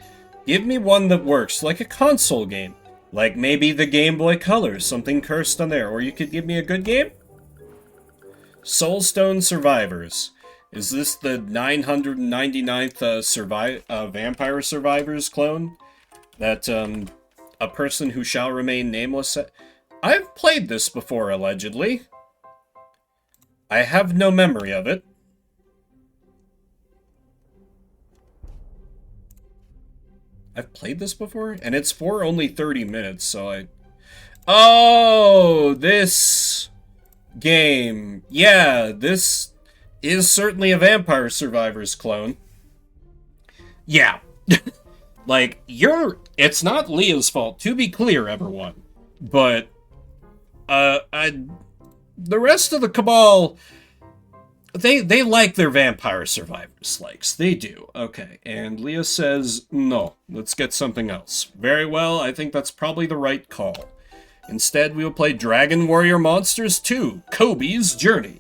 Give me one that works, like a console game. Like maybe the Game Boy Color, something cursed on there. Or you could give me a good game? Soulstone Survivors. Is this the 999th Vampire Survivors clone? That, a person who shall remain nameless... I've played this before, allegedly. I have no memory of it. I've played this before? And it's for only 30 minutes, so I... Oh, this game. Yeah, this is certainly a Vampire Survivors clone. Yeah. Like, it's not Leah's fault, to be clear, everyone. But, the rest of the Cabal... They like their Vampire Survivors likes. They do. Okay, and Leah says, no, let's get something else. Very well, I think that's probably the right call. Instead, we will play Dragon Warrior Monsters 2, Kobe's Journey.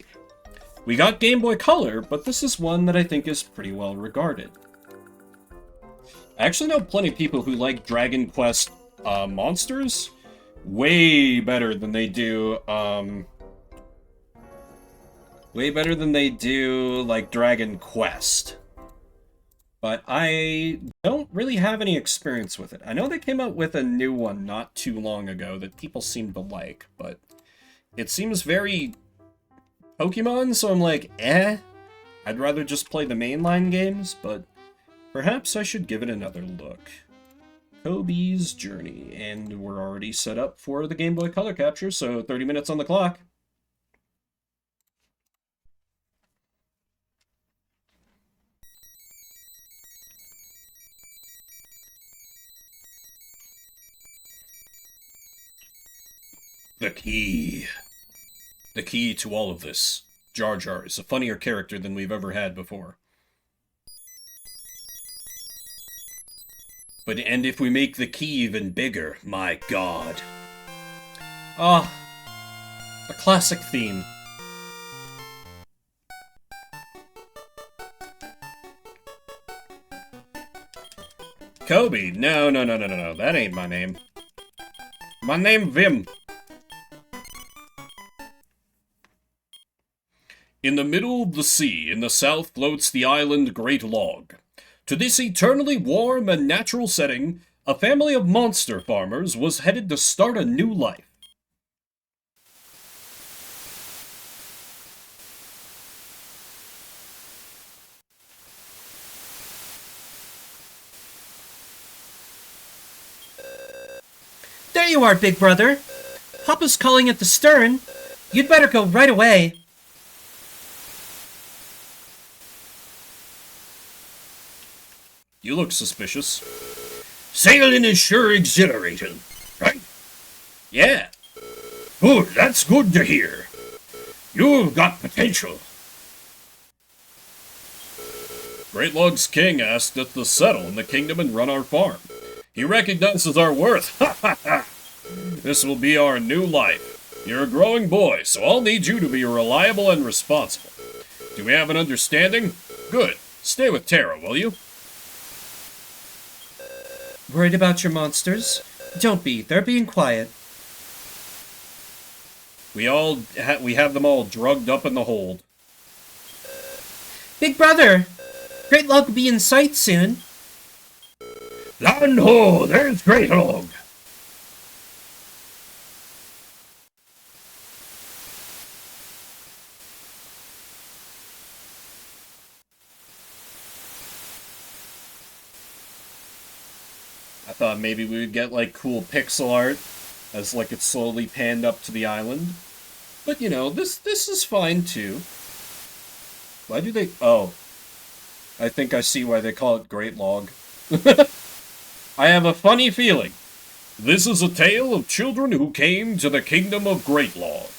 We got Game Boy Color, but this is one that I think is pretty well regarded. I actually know plenty of people who like Dragon Quest Monsters way better than they do, way better than they do, like, Dragon Quest. But I don't really have any experience with it. I know they came out with a new one not too long ago that people seem to like, but it seems very Pokemon, so I'm like, eh. I'd rather just play the mainline games, but Perhaps I should give it another look. Kobe's Journey, and we're already set up for the Game Boy Color capture, so 30 minutes on the clock. The key. The key to all of this. Jar Jar is a funnier character than we've ever had before. And if we make the key even bigger, my god. Ah, a classic theme. Kobe, no, that ain't my name. My name Vim. In the middle of the sea, in the south, floats the island Great Log. To this eternally warm and natural setting, a family of monster farmers was headed to start a new life. There you are, big brother. Papa's calling at the stern. You'd better go right away. You look suspicious. Sailing is sure exhilarating, right? Yeah. Good, that's good to hear. You've got potential. Great Log's king asked us to settle in the kingdom and run our farm. He recognizes our worth. Ha ha ha! This will be our new life. You're a growing boy, so I'll need you to be reliable and responsible. Do we have an understanding? Good. Stay with Tara, will you? Worried about your monsters? Don't be. They're being quiet. We have them all drugged up in the hold. Big brother! Great Log will be in sight soon. Land ho! There's Great Log! I thought maybe we would get, like, cool pixel art as, like, it slowly panned up to the island. But, you know, this is fine, too. Why do they... Oh. I think I see why they call it Great Log. I have a funny feeling. This is a tale of children who came to the kingdom of Great Log.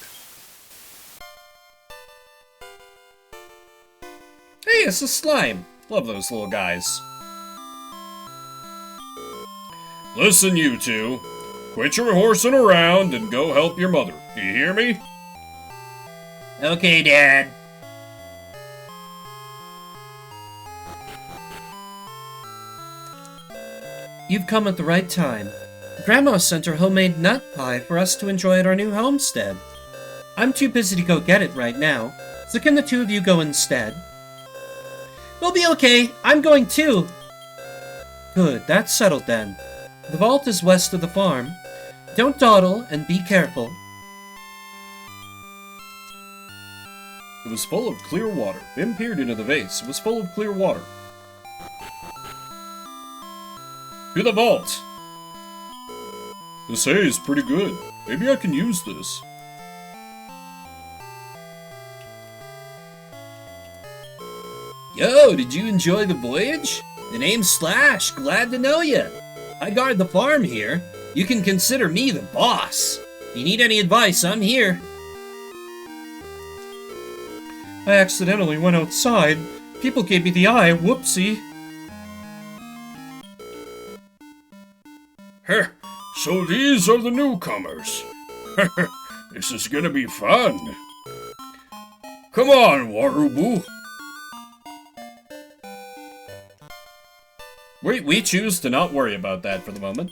Hey, it's a slime. Love those little guys. Listen, you two. Quit your horsing around and go help your mother. Do you hear me? Okay, Dad. You've come at the right time. Grandma sent her homemade nut pie for us to enjoy at our new homestead. I'm too busy to go get it right now, so can the two of you go instead? We'll be okay. I'm going too. Good, that's settled then. The vault is west of the farm. Don't dawdle and be careful. It was full of clear water. Bim peered into the vase. It was full of clear water. To the vault! This hay is pretty good. Maybe I can use this. Yo, did you enjoy the voyage? The name's Slash. Glad to know ya. I guard the farm here. You can consider me the boss. If you need any advice, I'm here. I accidentally went outside. People gave me the eye. Whoopsie. Heh, so these are the newcomers. This is gonna be fun. Come on, Warubu. We choose to not worry about that for the moment.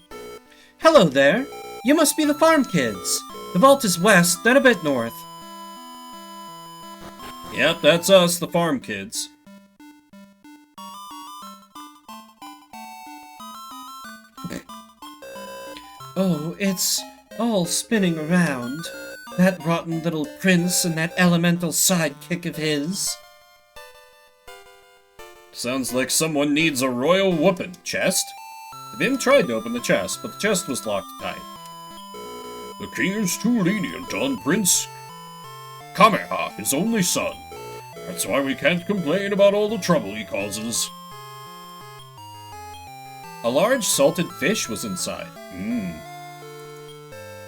Hello there. You must be the farm kids. The vault is west, then a bit north. Yep, that's us, the farm kids. Oh, it's all spinning around. That rotten little prince and that elemental sidekick of his. Sounds like someone needs a royal whooping. Chest? Vim tried to open the chest, but the chest was locked tight. The king is too lenient on Prince Kameha, his only son. That's why we can't complain about all the trouble he causes. A large salted fish was inside.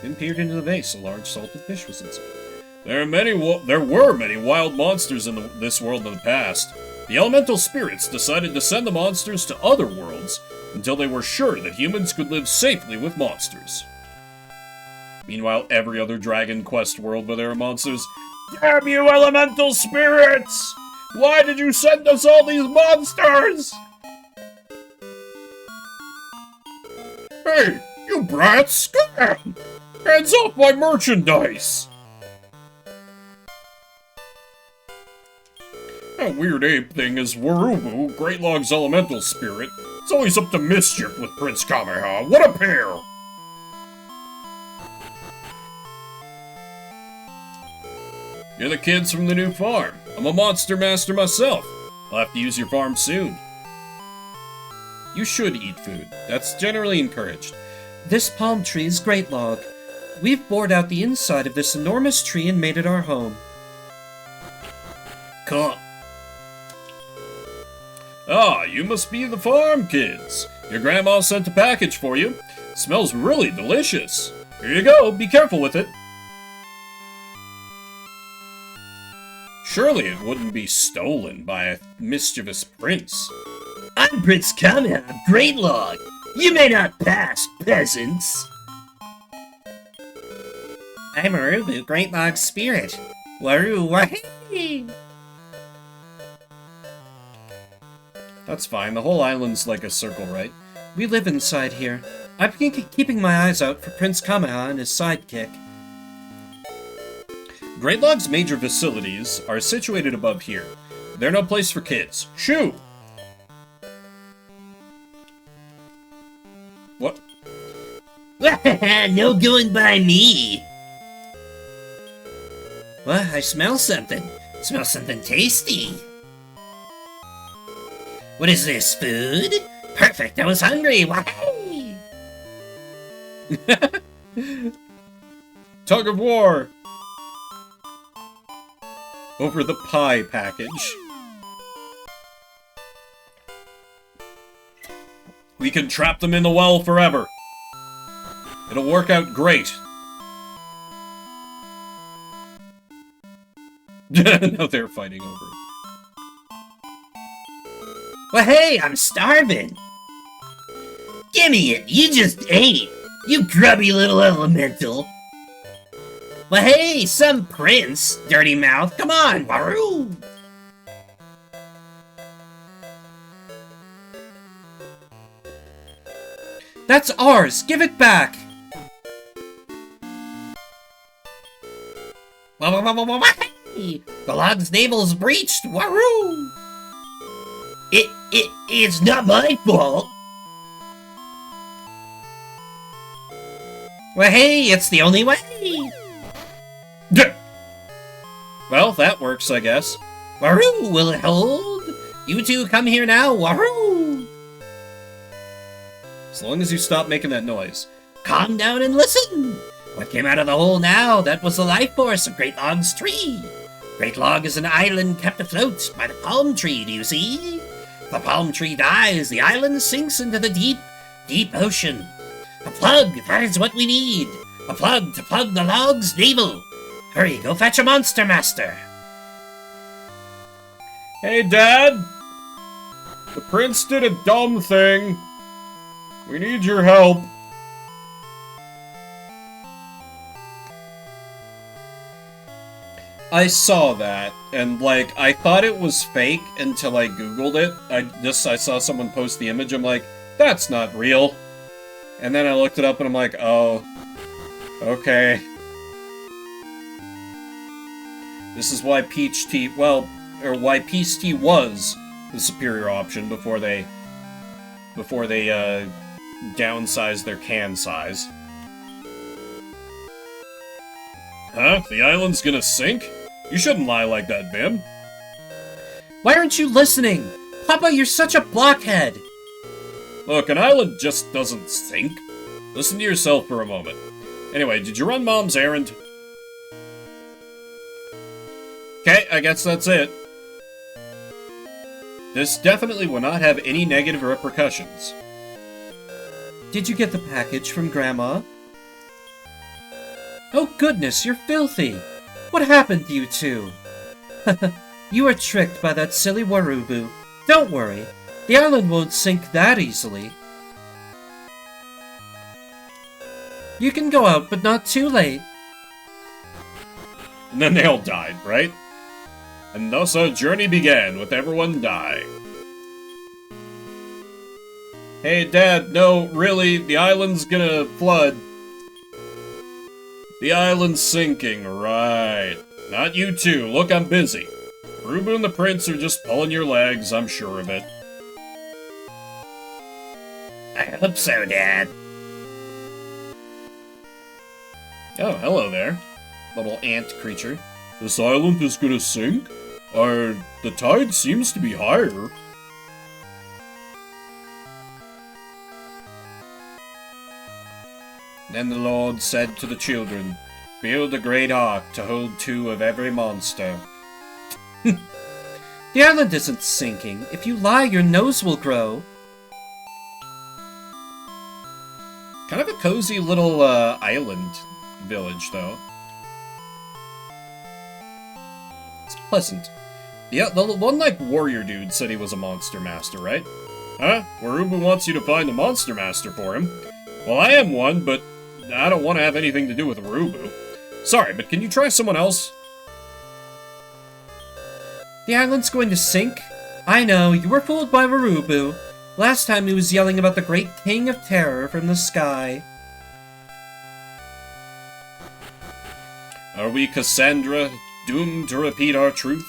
Vim peered into the vase. A large salted fish was inside. There were many wild monsters in this world in the past. The elemental spirits decided to send the monsters to other worlds until they were sure that humans could live safely with monsters. Meanwhile, every other Dragon Quest world where there are monsters, damn you, elemental spirits! Why did you send us all these monsters? Hey, you brats! Scram! Hands off my merchandise! That weird ape thing is Warubu, Greatlog's elemental spirit. It's always up to mischief with Prince Kameha. What a pair! You're the kids from the new farm. I'm a monster master myself. I'll have to use your farm soon. You should eat food. That's generally encouraged. This palm tree is Greatlog. We've bored out the inside of this enormous tree and made it our home. Cool. Ah, you must be the farm kids. Your grandma sent a package for you. It smells really delicious. Here you go, be careful with it. Surely it wouldn't be stolen by a mischievous prince. I'm Prince Kameha of Greatlog. You may not pass, peasants. I'm Arubu, Greatlog's spirit. Waru wahee! That's fine. The whole island's like a circle, right? We live inside here. I've been keeping my eyes out for Prince Kameha and his sidekick. Greatlog's major facilities are situated above here. They're no place for kids. Shoo! What? No going by me. Well, I smell something. Smell something tasty. What is this, food? Perfect, I was hungry. Wahey! Tug of war! Over the pie package. We can trap them in the well forever. It'll work out great. Now they're fighting over it. Well, hey, I'm starving. Gimme it, you just ate. You grubby little elemental. Well, hey, some prince, dirty mouth. Come on, Waru. That's ours! Give it back! The log's navel's breached, Waru. It's not my fault. Well, hey, it's the only way. Well, that works, I guess. Waru, will it hold? You two come here now, Waru. As long as you stop making that noise. Calm down and listen. What came out of the hole now? That was the life force of Greatlog's tree. Greatlog is an island kept afloat by the palm tree, do you see? If the palm tree dies, the island sinks into the deep, deep ocean. A plug, that is what we need. A plug to plug the log's navel. Hurry, go fetch a monster master. Hey, Dad! The prince did a dumb thing. We need your help. I saw that, and like, I thought it was fake until I googled it. I saw someone post the image, I'm like, that's not real. And then I looked it up and I'm like, oh, okay. This is why peach tea, well, or why peach tea was the superior option before they downsized their can size. Huh? The island's gonna sink? You shouldn't lie like that, Vim. Why aren't you listening? Papa, you're such a blockhead! Look, an island just doesn't sink. Listen to yourself for a moment. Anyway, did you run Mom's errand? Okay, I guess that's it. This definitely will not have any negative repercussions. Did you get the package from Grandma? Oh goodness, you're filthy! What happened to you two? You were tricked by that silly Warubu. Don't worry, the island won't sink that easily. You can go out, but not too late. And then they all died, right? And thus our journey began, with everyone dying. Hey, Dad, no, really, the island's gonna flood. The island's sinking, right. Not you two, look, I'm busy. Rubu and the Prince are just pulling your legs, I'm sure of it. I hope so, Dad. Oh, hello there, little ant creature. This island is gonna sink? The tide seems to be higher. Then the Lord said to the children, build a great ark to hold 2 of every monster. The island isn't sinking. If you lie, your nose will grow. Kind of a cozy little island village, though. It's pleasant. Yeah, the one, like, warrior dude said he was a monster master, right? Huh? Warubu wants you to find a monster master for him. Well, I am one, but I don't want to have anything to do with Warubu. Sorry, but can you try someone else? The island's going to sink? I know, you were fooled by Warubu. Last time he was yelling about the great king of terror from the sky. Are we, Cassandra, doomed to repeat our truth?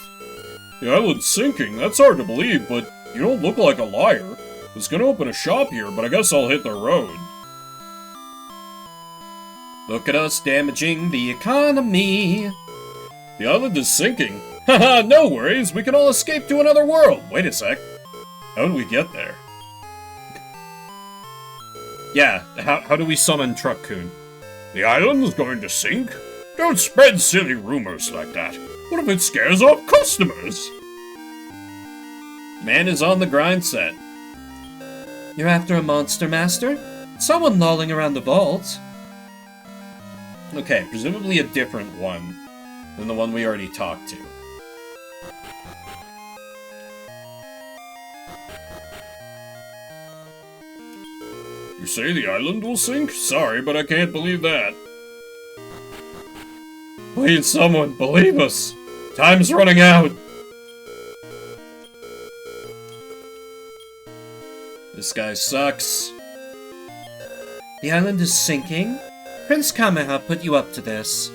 The island's sinking, that's hard to believe, but you don't look like a liar. I was gonna open a shop here, but I guess I'll hit the road. Look at us damaging the economy. The island is sinking. Haha, no worries, we can all escape to another world. Wait a sec. How do we get there? Yeah, how do we summon Truck-kun? The island is going to sink? Don't spread silly rumors like that. What if it scares off customers? Man is on the grind set. You're after a monster master? Someone lolling around the vault. Okay, presumably a different one than the one we already talked to. You say the island will sink? Sorry, but I can't believe that. Please, someone, believe us! Time's running out! This guy sucks. The island is sinking? Prince Kameha put you up to this.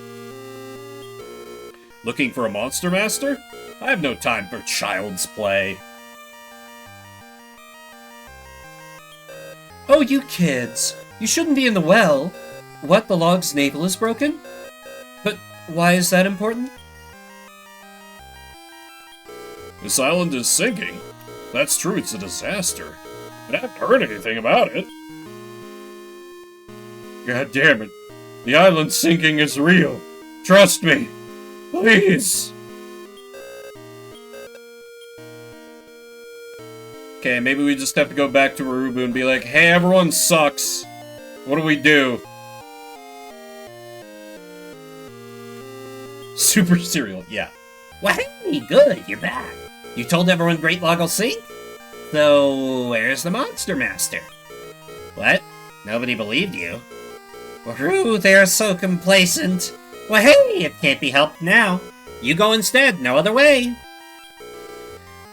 Looking for a monster master? I have no time for child's play. Oh, you kids. You shouldn't be in the well. What, the log's navel is broken? But why is that important? This island is sinking. That's true, it's a disaster. But I haven't heard anything about it. God damn it. The island sinking is real. Trust me. Please. Okay, maybe we just have to go back to Warubu and be like, hey, everyone sucks. What do we do? Super cereal, yeah. Well, hey, good, you're back. You told everyone Great Log will sink? So, where's the Monster Master? What? Nobody believed you? Wahoo, they're so complacent. Well, hey, it can't be helped now. You go instead, no other way.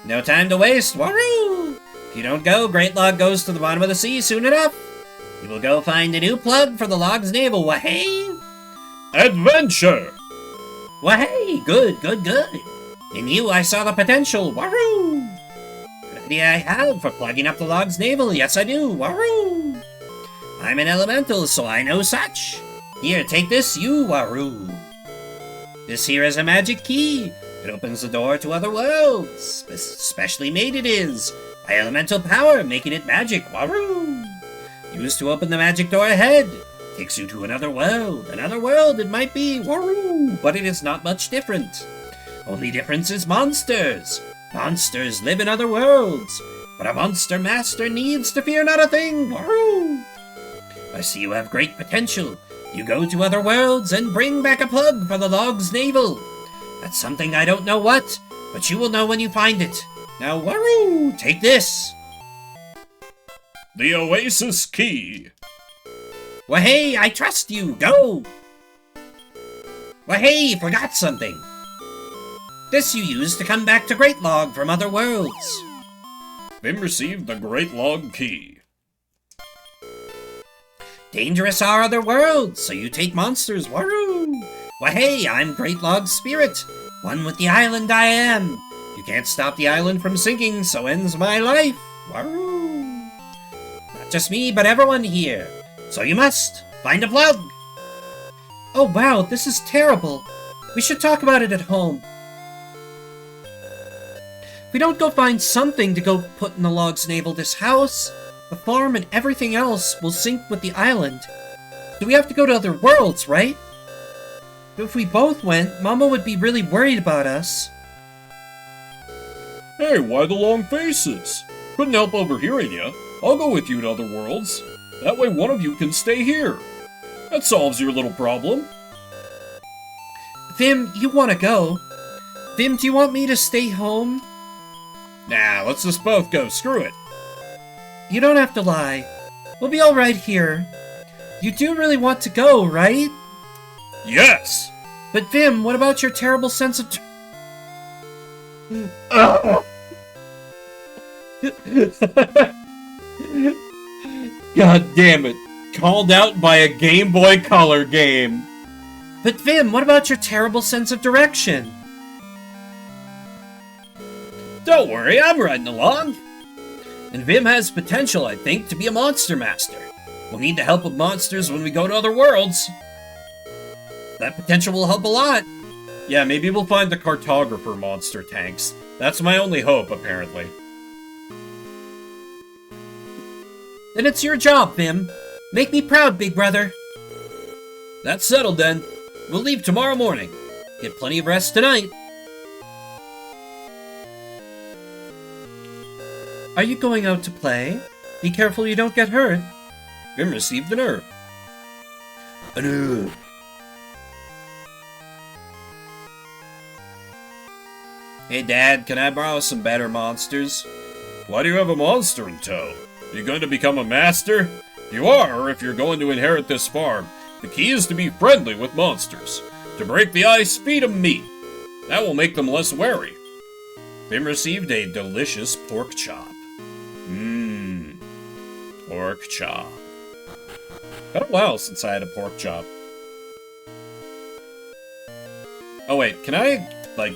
No time to waste, Wahoo! If you don't go, Great Log goes to the bottom of the sea soon enough. You will go find a new plug for the log's navel, wahey! Adventure! Wahey, good, good, good. In you, I saw the potential, wahoo! Good idea I have for plugging up the log's navel, yes I do, wahoo! I'm an elemental, so I know such. Here, take this, you Waru. This here is a magic key. It opens the door to other worlds. Specially made it is, by elemental power, making it magic. Waroo! Used to open the magic door ahead. Takes you to another world. Another world it might be. Waroo! But it is not much different. Only difference is monsters. Monsters live in other worlds. But a monster master needs to fear not a thing. Waroo! I see you have great potential. You go to other worlds and bring back a plug for the Log's navel. That's something I don't know what, but you will know when you find it. Now, waroo! Take this. The Oasis Key. Well, hey, I trust you. Go. Well, hey, forgot something. This you use to come back to Great Log from other worlds. Vim received the Great Log Key. Dangerous are other worlds, so you take monsters. Waroo! Well, hey, I'm Great Log's spirit. One with the island I am. You can't stop the island from sinking, so ends my life. Waroo! Not just me, but everyone here. So you must find a plug. Oh, wow, this is terrible. We should talk about it at home. If we don't go find something to go put in the Log's navel, this house, the farm, and everything else will sink with the island. So we have to go to other worlds, right? If we both went, Mama would be really worried about us. Hey, why the long faces? Couldn't help overhearing you. I'll go with you to other worlds. That way one of you can stay here. That solves your little problem. Vim, you want to go. Vim, do you want me to stay home? Nah, let's just both go. Screw it. You don't have to lie. We'll be alright here. You do really want to go, right? Yes! But Vim, what about your terrible sense of... God damn it. Called out by a Game Boy Color game. But Vim, what about your terrible sense of direction? Don't worry, I'm riding along. And Vim has potential, I think, to be a monster master. We'll need the help of monsters when we go to other worlds. That potential will help a lot. Yeah, maybe we'll find the cartographer monster tanks. That's my only hope, apparently. Then it's your job, Vim. Make me proud, big brother. That's settled then. We'll leave tomorrow morning. Get plenty of rest tonight. Are you going out to play? Be careful you don't get hurt. Vim received an herb. An herb. Hey Dad, can I borrow some better monsters? Why do you have a monster in tow? Are you going to become a master? You are, if you're going to inherit this farm. The key is to be friendly with monsters. To break the ice, feed them meat. That will make them less wary. Vim received a delicious pork chop. Pork chop. Been a while since I had a pork chop. Oh wait, can I,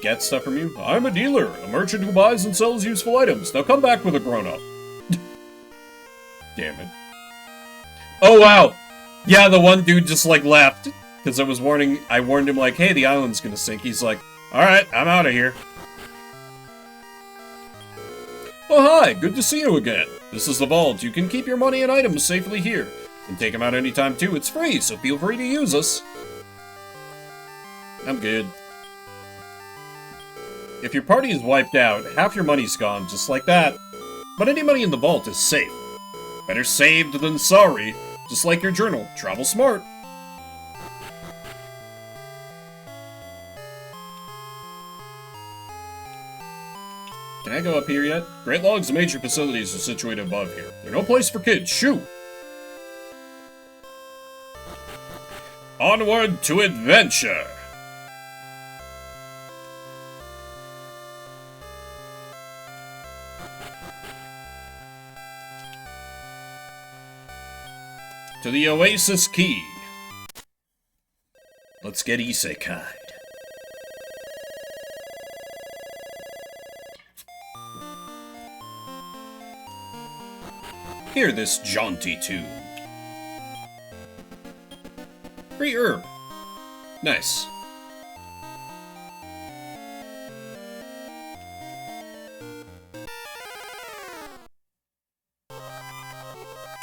get stuff from you? I'm a dealer, a merchant who buys and sells useful items. Now come back with a grown-up. Damn it. Oh wow! Yeah, the one dude just, left. Because I warned him, hey, the island's gonna sink. He's like, alright, I'm out of here. Oh hi, good to see you again. This is the vault. You can keep your money and items safely here. You can take them out anytime too. It's free, so feel free to use us. I'm good. If your party is wiped out, half your money's gone, just like that. But any money in the vault is safe. Better saved than sorry. Just like your journal. Travel smart. Can I go up here yet? Great Log's major facilities are situated above here. They're no place for kids. Shoot! Onward to adventure! To the Oasis Key. Let's get isekai. Hear this jaunty tune. Free herb. Nice.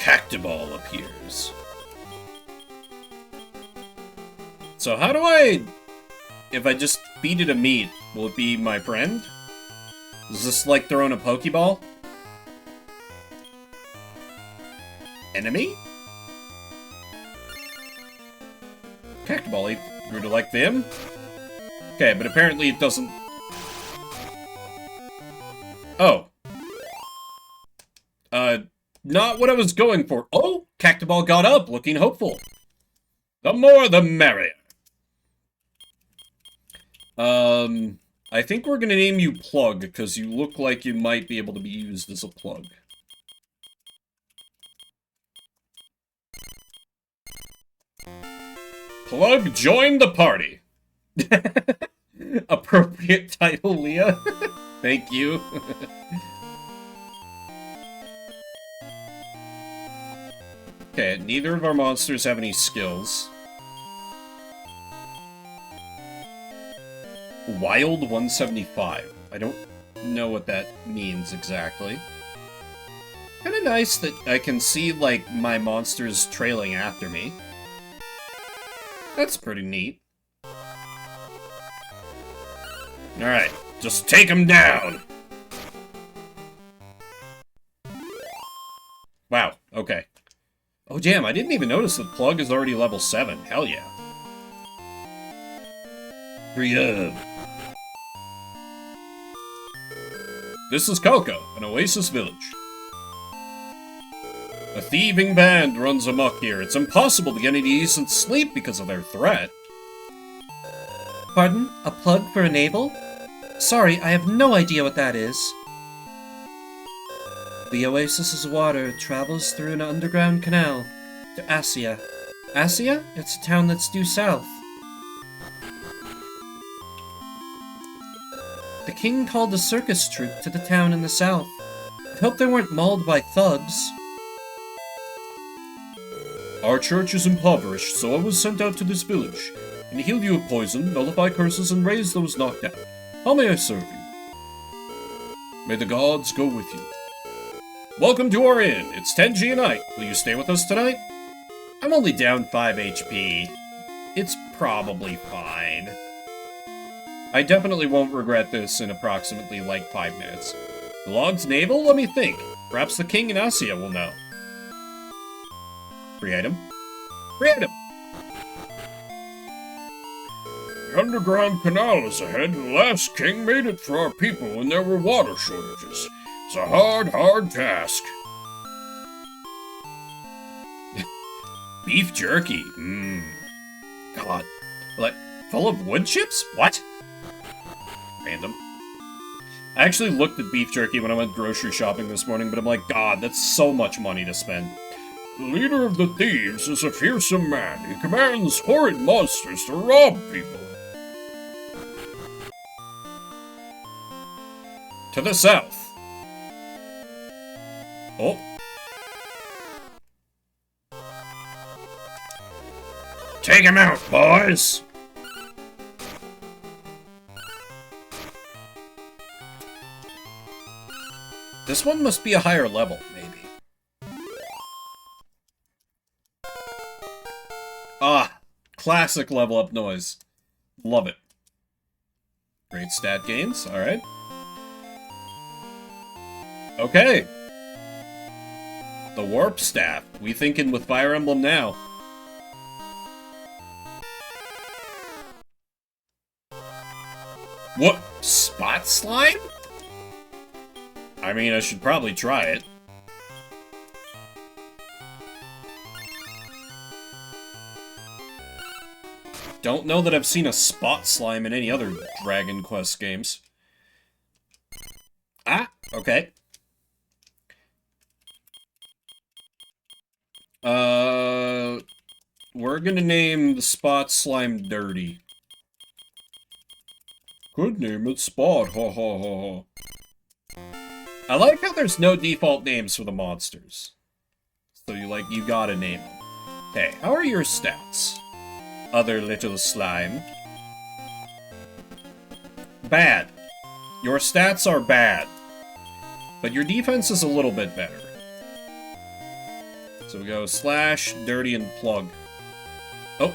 Cactoball appears. So how do I... If I just feed it a meat, will it be my friend? Is this like throwing a Pokeball? Enemy? Cactoball grew to like them? Okay, but apparently it doesn't... Oh. Not what I was going for. Oh, Cactoball got up, looking hopeful. The more the merrier. I think we're gonna name you Plug, because you look like you might be able to be used as a plug. Plug joined the party. Appropriate title, Leah. Thank you. Okay, neither of our monsters have any skills. Wild 175. I don't know what that means exactly. Kinda nice that I can see, like, my monsters trailing after me. That's pretty neat. Alright, just take him down! Wow, okay. Oh damn, I didn't even notice that Plug is already level 7. Hell yeah. Hurry up. This is Kalka, an oasis village. A thieving band runs amok here. It's impossible to get any decent sleep because of their threat. Pardon? A plug for a navel? Sorry, I have no idea what that is. The oasis's water travels through an underground canal to Assia. Assia? It's a town that's due south. The king called a circus troupe to the town in the south. I hope they weren't mauled by thugs. Our church is impoverished, so I was sent out to this village. And heal you of poison, nullify curses, and raise those knocked out. How may I serve you? May the gods go with you. Welcome to our inn. It's Tenji and I. Will you stay with us tonight? I'm only down 5 HP. It's probably fine. I definitely won't regret this in approximately, like, 5 minutes. The log's navel? Let me think. Perhaps the king in Assia will know. Free item. Free item! The underground canal is ahead, and the last king made it for our people when there were water shortages. It's a hard, hard task. Beef jerky. Mmm. God. Like, full of wood chips? What? Random. I actually looked at beef jerky when I went grocery shopping this morning, but I'm like, God, that's so much money to spend. The leader of the thieves is a fearsome man. He commands horrid monsters to rob people. To the south. Oh. Take him out, boys! This one must be a higher level, maybe. Ah, classic level up noise. Love it. Great stat gains, alright. Okay. The Warp Staff. We thinking with Fire Emblem now. What? Spot Slime? I mean, I should probably try it. Don't know that I've seen a Spot Slime in any other Dragon Quest games. Ah, okay. We're gonna name the Spot Slime Dirty. Could name it Spot, ha ha ha ha. I like how there's no default names for the monsters. So you gotta name them. Okay, how are your stats? Other little slime. Bad. Your stats are bad. But your defense is a little bit better. So we go slash, dirty, and plug. Oh.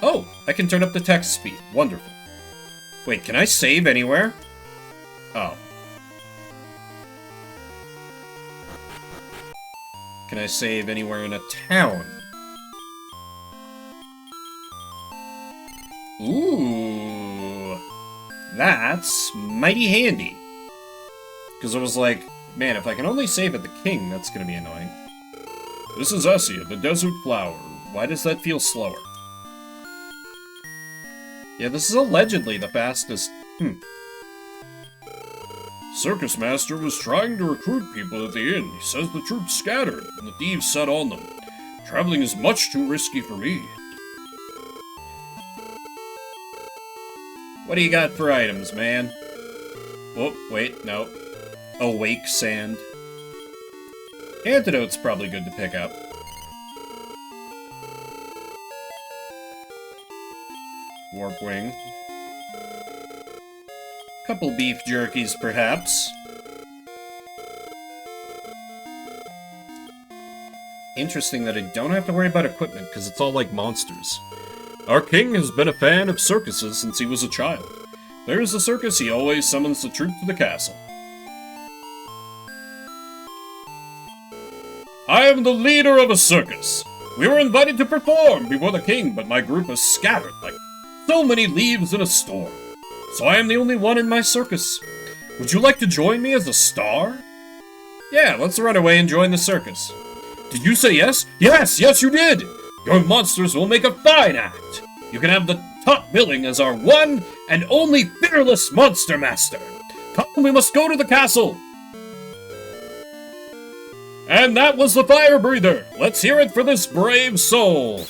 Oh, I can turn up the text speed. Wonderful. Wait, can I save anywhere? Oh. Can I save anywhere in a town? Ooh. That's mighty handy. Because I was like, man, if I can only save at the king, that's going to be annoying. This is Essia, the desert flower. Why does that feel slower? Yeah, this is allegedly the fastest. Circus Master was trying to recruit people at the inn. He says the troops scattered and the thieves set on them. Traveling is much too risky for me. What do you got for items, man? Oh, wait, no. Awake sand. Antidote's probably good to pick up. Warp wing. Couple beef jerkies, perhaps. Interesting that I don't have to worry about equipment, because it's all like monsters. Our king has been a fan of circuses since he was a child. There is a circus, he always summons the troop to the castle. I am the leader of a circus. We were invited to perform before the king, but my group is scattered like so many leaves in a storm. So I am the only one in my circus. Would you like to join me as a star? Yeah, let's run away and join the circus. Did you say yes? Yes, you did! Your monsters will make a fine act. You can have the top billing as our one and only fearless monster master. Come, we must go to the castle. And that was the fire breather. Let's hear it for this brave soul.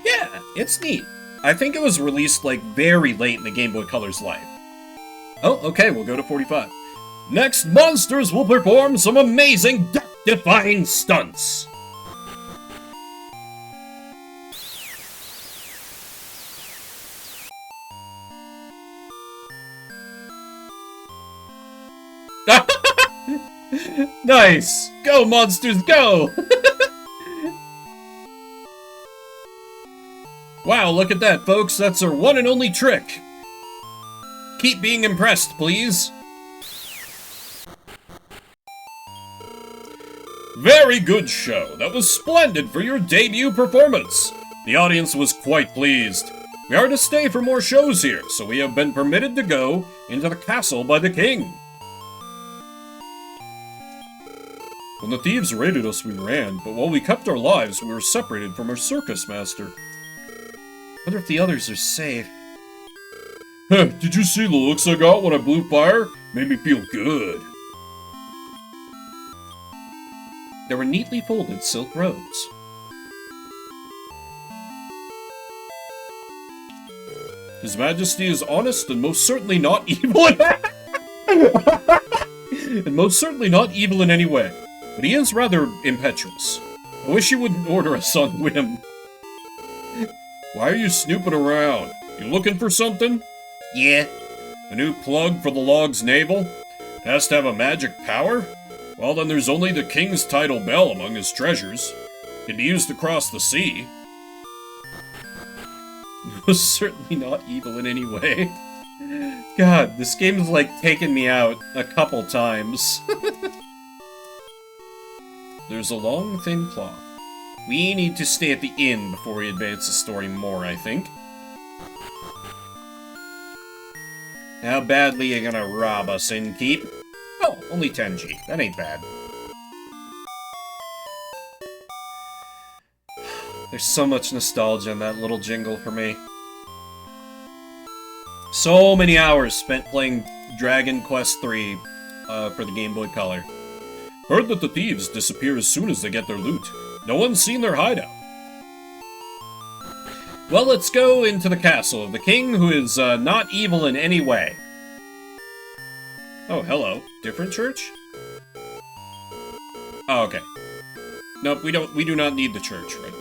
Yeah, it's neat. I think it was released like very late in the Game Boy Color's life. Oh, okay, we'll go to 45. Next, monsters will perform some amazing death-defying stunts. Nice! Go, monsters, go! Wow, look at that, folks. That's our one and only trick. Keep being impressed, please. Very good show. That was splendid for your debut performance. The audience was quite pleased. We are to stay for more shows here, so we have been permitted to go into the castle by the king. When the thieves raided us, we ran, but while we kept our lives, we were separated from our circus master. Wonder if the others are safe. Huh, did you see the looks I got when I blew fire? Made me feel good. There were neatly folded silk robes. His Majesty is honest and most certainly not evil and most certainly not evil in any way. But he is rather impetuous. I wish he wouldn't order us on whim. Why are you snooping around? You looking for something? Yeah. A new plug for the log's navel? It has to have a magic power? Well, then there's only the king's tidal bell among his treasures. It can be used to cross the sea. Was certainly not evil in any way. God, this game's like taken me out a couple times. There's a long, thin cloth. We need to stay at the inn before we advance the story more, I think. How badly are you gonna rob us, innkeep? Oh, only 10G. That ain't bad. There's so much nostalgia in that little jingle for me. So many hours spent playing Dragon Quest III for the Game Boy Color. Heard that the thieves disappear as soon as they get their loot. No one's seen their hideout. Well, let's go into the castle of the king, who is not evil in any way. Oh, hello. Different church? Oh, okay. Nope, we do not need the church right now.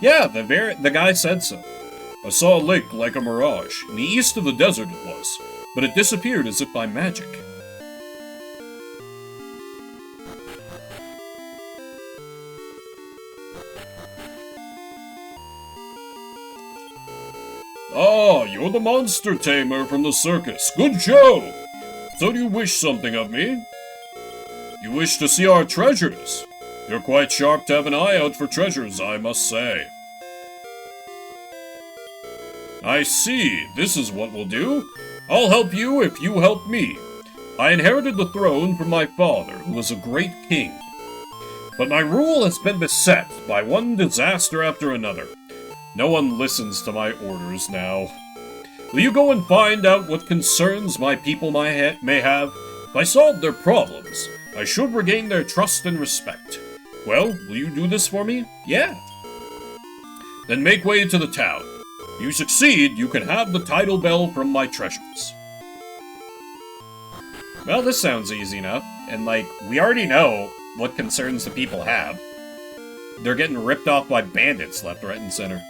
Yeah, the guy said so. I saw a lake like a mirage. In the east of the desert it was. but it disappeared as if by magic. Ah, you're the monster tamer from the circus. Good show! So do you wish something of me? You wish to see our treasures? You're quite sharp to have an eye out for treasures, I must say. I see. This is what we'll do. I'll help you if you help me. I inherited the throne from my father, who was a great king. But my rule has been beset by one disaster after another. No one listens to my orders now. Will you go and find out what concerns my people may have? If I solve their problems, I should regain their trust and respect. Well, will you do this for me? Yeah. Then make way to the town. If you succeed, you can have the title bell from my treasures. Well, this sounds easy enough. And, like, we already know what concerns the people have. They're getting ripped off by bandits left, right, and center.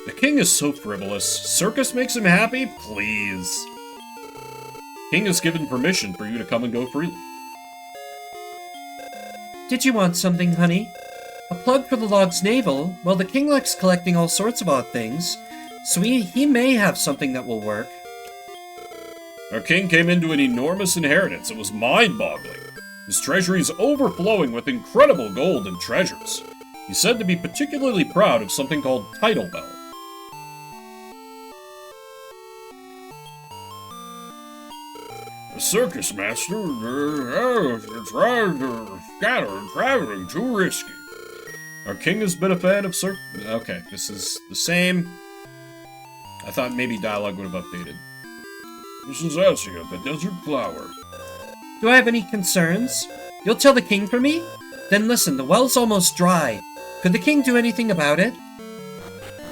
The king is so frivolous. Circus makes him happy? Please. King has given permission for you to come and go freely. Did you want something, honey? A plug for the Log's navel? Well, the king likes collecting all sorts of odd things, so he may have something that will work. Our king came into an enormous inheritance. It was mind-boggling. His treasury is overflowing with incredible gold and treasures. He's said to be particularly proud of something called Title Bell. The circus master tried to scatter traveling too risky. Our king has been a fan of Okay, this is the same. I thought maybe dialogue would have updated. This is Asia, the desert flower. Do I have any concerns? You'll tell the king for me? Then listen, the well's almost dry. Could the king do anything about it?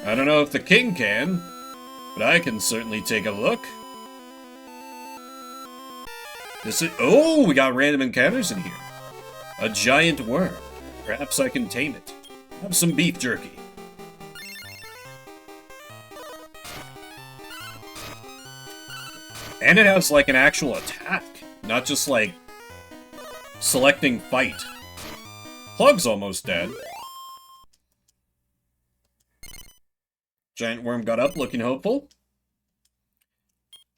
I don't know if the king can, but I can certainly take a look. Oh, we got random encounters in here. A giant worm. Perhaps I can tame it. Have some beef jerky. And it has, like, an actual attack. Not just, like, selecting fight. Plug's almost dead. Giant worm got up, looking hopeful.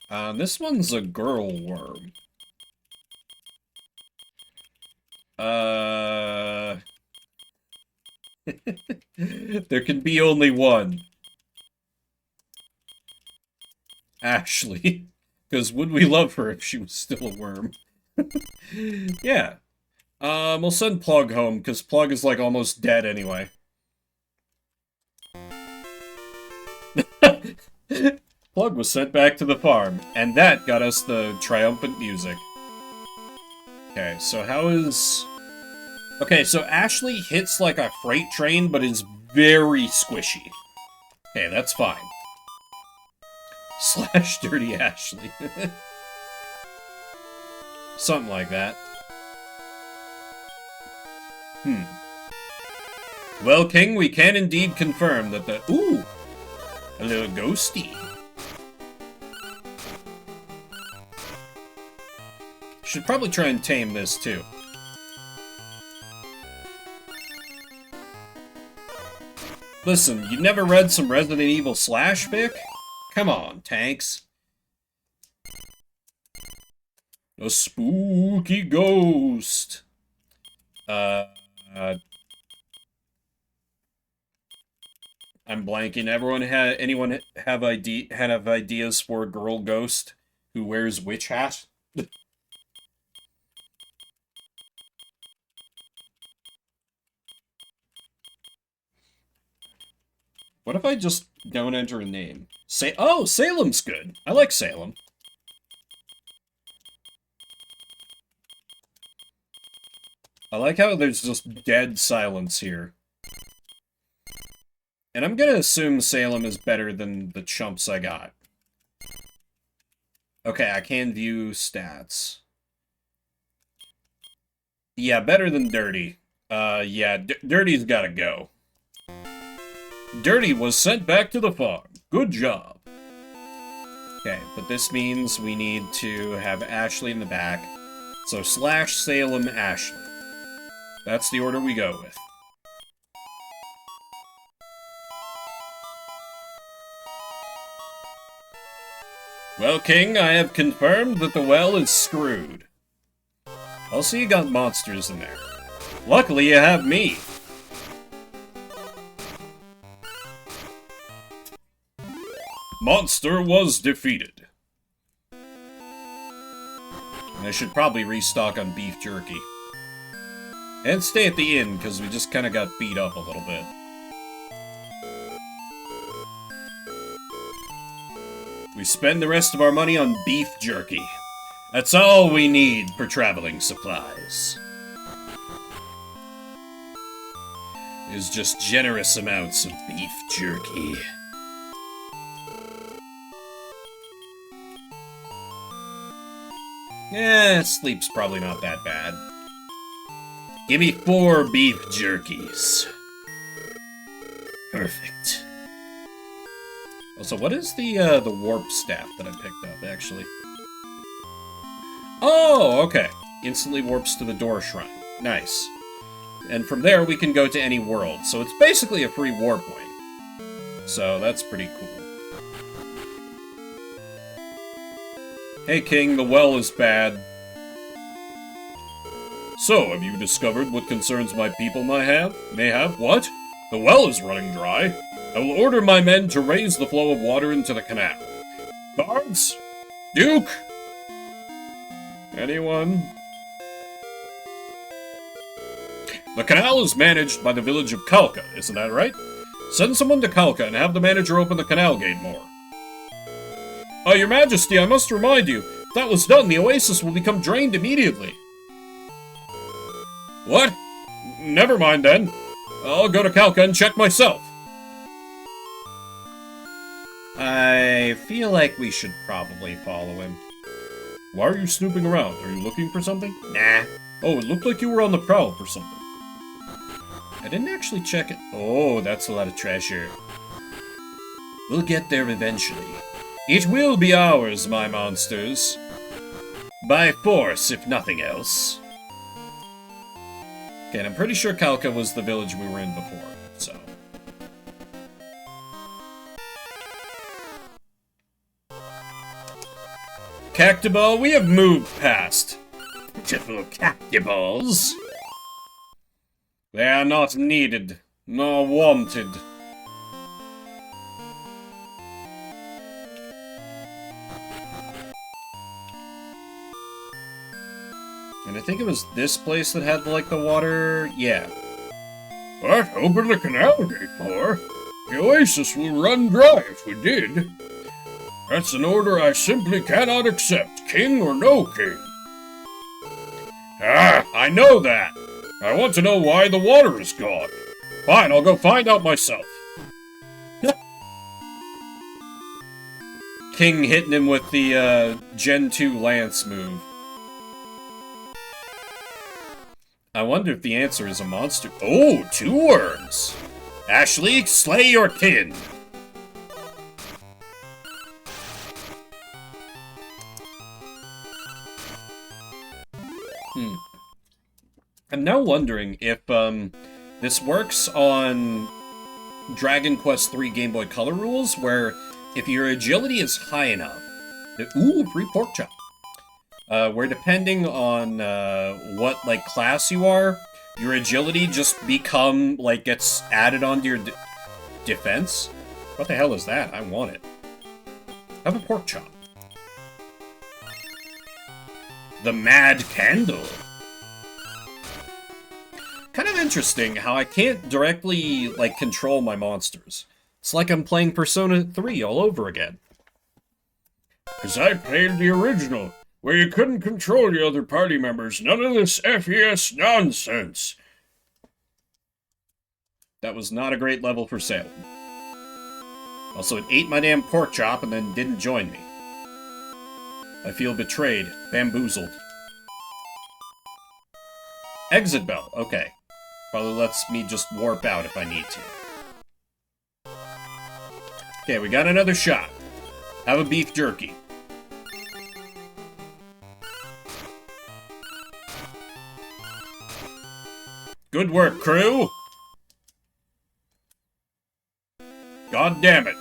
This one's a girl worm. There can be only one. Ashley. Because would we love her if she was still a worm? Yeah. We'll send Plug home, because Plug is, like, almost dead anyway. Plug was sent back to the farm, and that got us the triumphant music. Okay, so how is... Okay, so Ashley hits like a freight train, but is very squishy. Okay, that's fine. Slash Dirty Ashley. Something like that. Well, King, we can indeed confirm that the... Ooh! A little ghosty. Should probably try and tame this, too. Listen, you never read some Resident Evil Slash fic? Come on, tanks. A spooky ghost. I'm blanking. Anyone have ideas for a girl ghost who wears witch hat? What if I just don't enter a name? Oh, Salem's good. I like Salem. I like how there's just dead silence here. And I'm gonna assume Salem is better than the chumps I got. Okay, I can view stats. Yeah, better than Dirty. Yeah, Dirty's gotta go. Dirty was sent back to the farm. Good job. Okay, but this means we need to have Ashley in the back. So / Salem Ashley. That's the order we go with. Well, King, I have confirmed that the well is screwed. Also, you got monsters in there. Luckily, you have me. Monster was defeated. I should probably restock on beef jerky. And stay at the inn, because we just kind of got beat up a little bit. We spend the rest of our money on beef jerky. That's all we need for traveling supplies. Is just generous amounts of beef jerky. Sleep's probably not that bad. Give me 4 beef jerkies. Perfect. Also, what is the warp staff that I picked up, actually? Oh, okay. Instantly warps to the door shrine. Nice. And from there, we can go to any world. So it's basically a free warp wing. So that's pretty cool. Hey, King, the well is bad. So, have you discovered what concerns my people may have? What? The well is running dry. I will order my men to raise the flow of water into the canal. Guards? Duke? Anyone? The canal is managed by the village of Kalka, isn't that right? Send someone to Kalka and have the manager open the canal gate more. Your Majesty, I must remind you, if that was done, the oasis will become drained immediately. What? Never mind then. I'll go to Kalka and check myself. I feel like we should probably follow him. Why are you snooping around? Are you looking for something? Nah. Oh, it looked like you were on the prowl for something. I didn't actually check it. Oh, that's a lot of treasure. We'll get there eventually. It will be ours, my monsters. By force, if nothing else. Okay, and I'm pretty sure Kalka was the village we were in before, so... Cactiball, we have moved past. Pitiful cactiballs. They are not needed, nor wanted. And I think it was this place that had, like, the water... Yeah. What? Open the canal gate more? The oasis will run dry if we did. That's an order I simply cannot accept, king or no king. I know that. I want to know why the water is gone. Fine, I'll go find out myself. King hitting him with the, Gen 2 Lance move. I wonder if the answer is a monster. Oh, 2 worms. Ashley, slay your kin. I'm now wondering if, this works on Dragon Quest III Game Boy Color rules, where if your agility is high enough... Ooh, free pork chop. Where depending on, what, like, class you are, your agility just gets added onto your defense? What the hell is that? I want it. Have a pork chop. The Mad Candle. Kind of interesting how I can't directly, like, control my monsters. It's like I'm playing Persona 3 all over again. 'Cause I played the original, where you couldn't control your other party members. None of this FES nonsense. That was not a great level for Salem. Also, it ate my damn pork chop and then didn't join me. I feel betrayed, bamboozled. Exit bell, okay. Probably lets me just warp out if I need to. Okay, we got another shot. Have a beef jerky. Good work, crew! God damn it.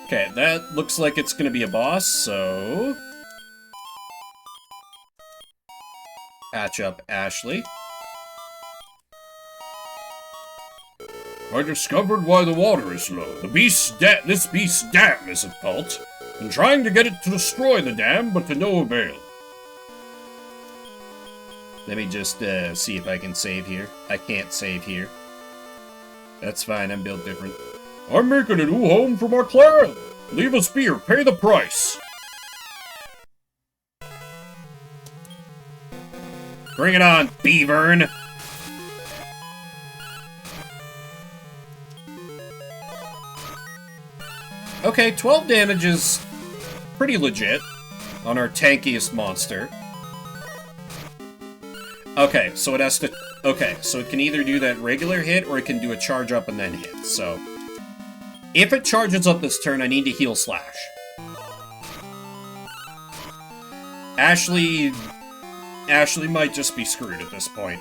Okay, that looks like it's gonna be a boss, so... patch up Ashley. I discovered why the water is low. This beast's dam is at fault. I'm trying to get it to destroy the dam, but to no avail. Let me just see if I can save here. I can't save here. That's fine, I'm built different. I'm making a new home for my clan. Leave us be or pay the price. Bring it on, Beavern! Okay, 12 damage is pretty legit on our tankiest monster. Okay, so it has to... okay, so it can either do that regular hit, or it can do a charge up and then hit, so... if it charges up this turn, I need to heal Slash. Ashley might just be screwed at this point.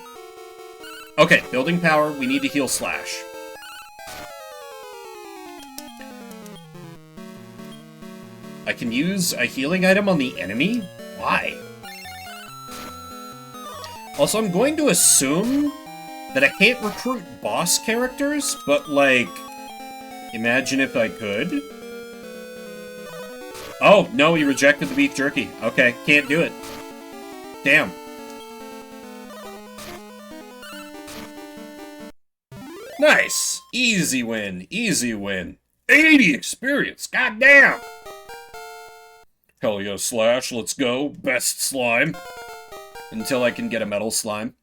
Okay, building power, we need to heal Slash. I can use a healing item on the enemy? Why? Also, I'm going to assume that I can't recruit boss characters, but, like, imagine if I could. Oh, no, he rejected the beef jerky. Okay, can't do it. Damn. Nice! Easy win, easy win. 80 experience, goddamn! Hell yeah, Slash, let's go. Best slime. Until I can get a metal slime.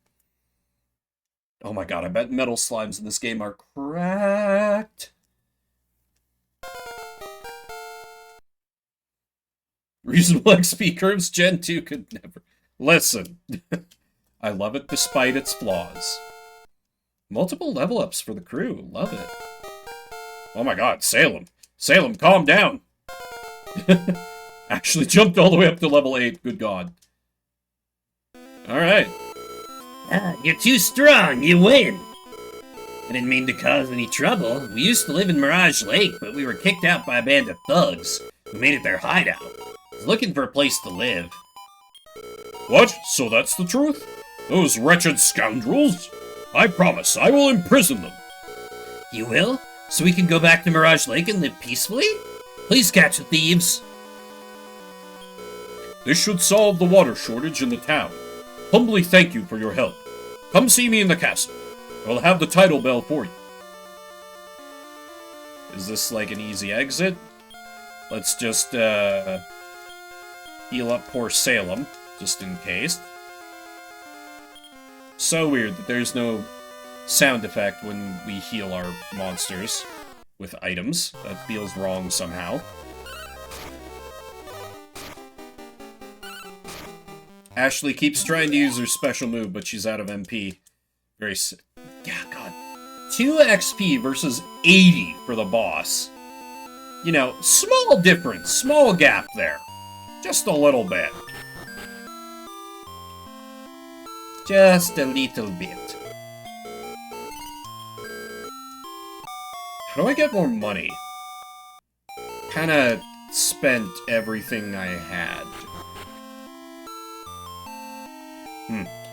Oh my god, I bet metal slimes in this game are cracked. Reasonable XP curves, Gen 2 could never... Listen. I love it despite its flaws. Multiple level ups for the crew. Love it. Oh my god, Salem. Salem, calm down. Actually jumped all the way up to level 8. Good god. Alright. You're too strong. You win. I didn't mean to cause any trouble. We used to live in Mirage Lake, but we were kicked out by a band of thugs who made it their hideout. I was looking for a place to live. What? So that's the truth? Those wretched scoundrels? I promise I will imprison them. You will? So we can go back to Mirage Lake and live peacefully? Please catch the thieves. This should solve the water shortage in the town. Humbly thank you for your help. Come see me in the castle. I'll have the title bell for you. Is this like an easy exit? Let's just heal up poor Salem, just in case. So weird that there's no sound effect when we heal our monsters with items. That feels wrong somehow. Ashley keeps trying to use her special move, but she's out of MP. Yeah, god. 2 XP versus 80 for the boss. You know, small difference, small gap there. Just a little bit. Just a little bit. How do I get more money? Kinda spent everything I had.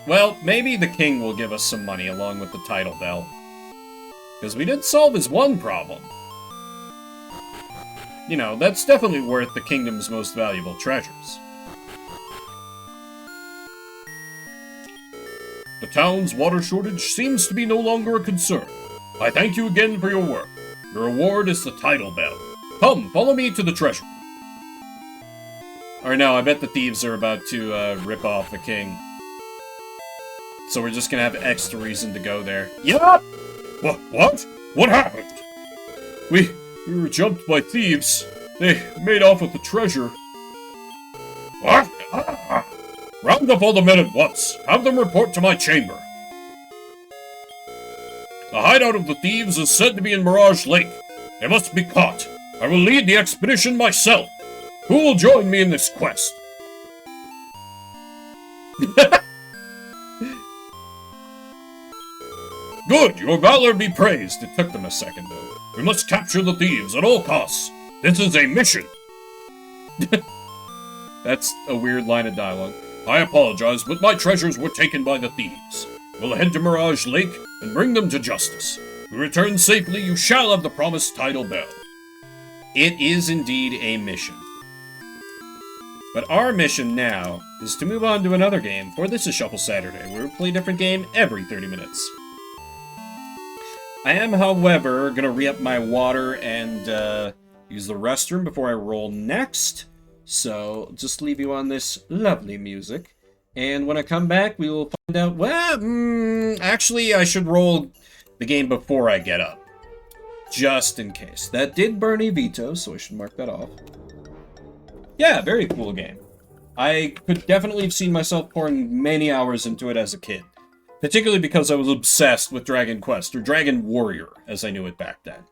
Well, maybe the king will give us some money along with the title bell. Because we did solve his one problem. You know, that's definitely worth the kingdom's most valuable treasures. The town's water shortage seems to be no longer a concern. I thank you again for your work. Your reward is the title bell. Come, follow me to the treasury. Or no, I bet the thieves are about to rip off the king. So we're just gonna have extra reason to go there. Yup! What? What happened? We were jumped by thieves. They made off with the treasure. What? Round up all the men at once. Have them report to my chamber. The hideout of the thieves is said to be in Mirage Lake, They must be caught. I will lead the expedition myself. Who will join me in this quest? Good, your valor be praised. It took them a second, though. We must capture the thieves at all costs. This is a mission. That's a weird line of dialogue. I apologize, but my treasures were taken by the thieves. We'll head to Mirage Lake and bring them to justice. If we return safely, you shall have the promised tidal bell. It is indeed a mission. But our mission now is to move on to another game, for this is Shuffle Saturday, where we play a different game every 30 minutes. I am, however, going to re-up my water and use the restroom before I roll next. So, just leave you on this lovely music. And when I come back, we will find out... Well, actually, I should roll the game before I get up. Just in case. That did burn a veto, so I should mark that off. Yeah, very cool game. I could definitely have seen myself pouring many hours into it as a kid. Particularly because I was obsessed with Dragon Quest, or Dragon Warrior, as I knew it back then.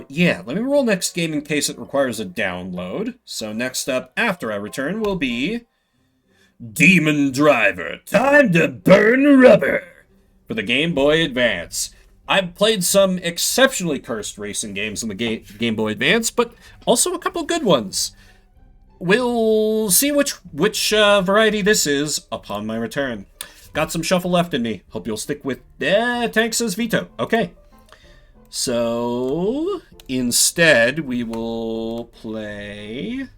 Yeah, let me roll next game in case it requires a download. So next up, after I return, will be... Demon Driver, time to burn rubber! For the Game Boy Advance. I've played some exceptionally cursed racing games on the Game Boy Advance, but also a couple good ones. We'll see which variety this is upon my return. Got some shuffle left in me. Hope you'll stick with... Tank says veto. Okay. So, instead, we will play...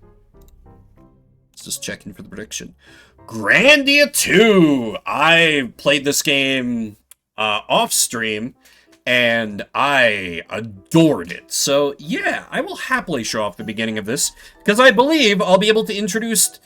Let's just check in for the prediction. Grandia 2! I played this game off-stream, and I adored it. So, yeah, I will happily show off the beginning of this, because I believe I'll be able to introduce...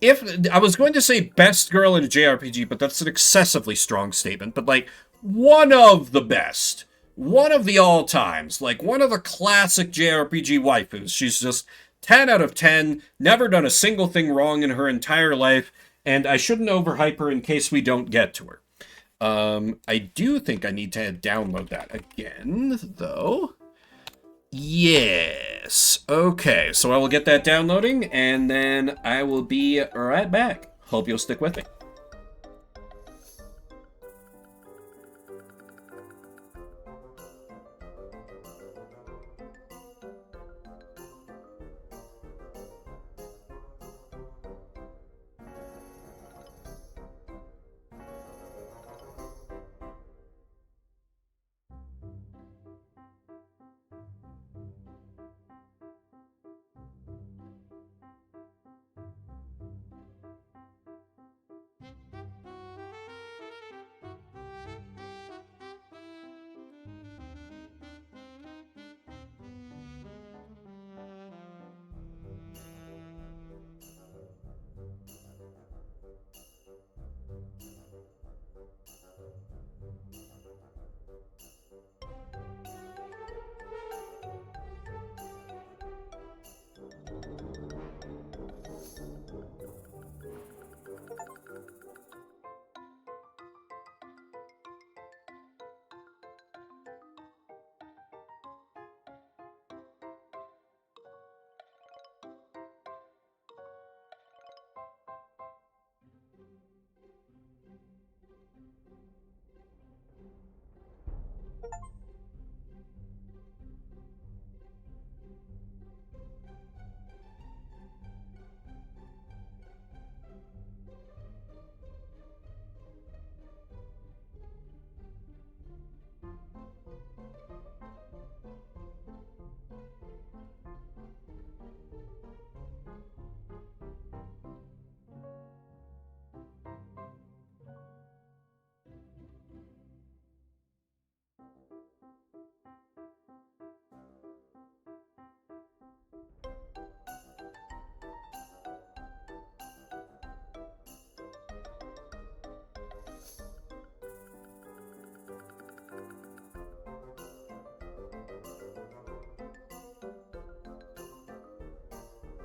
If I was going to say best girl in a JRPG, but that's an excessively strong statement, but like one of the best, one of the all times, like one of the classic JRPG waifus. She's just 10 out of 10, never done a single thing wrong in her entire life, and I shouldn't overhype her in case we don't get to her. I do think I need to download that again, though. Yes. Okay, so I will get that downloading, and then I will be right back. Hope you'll stick with me.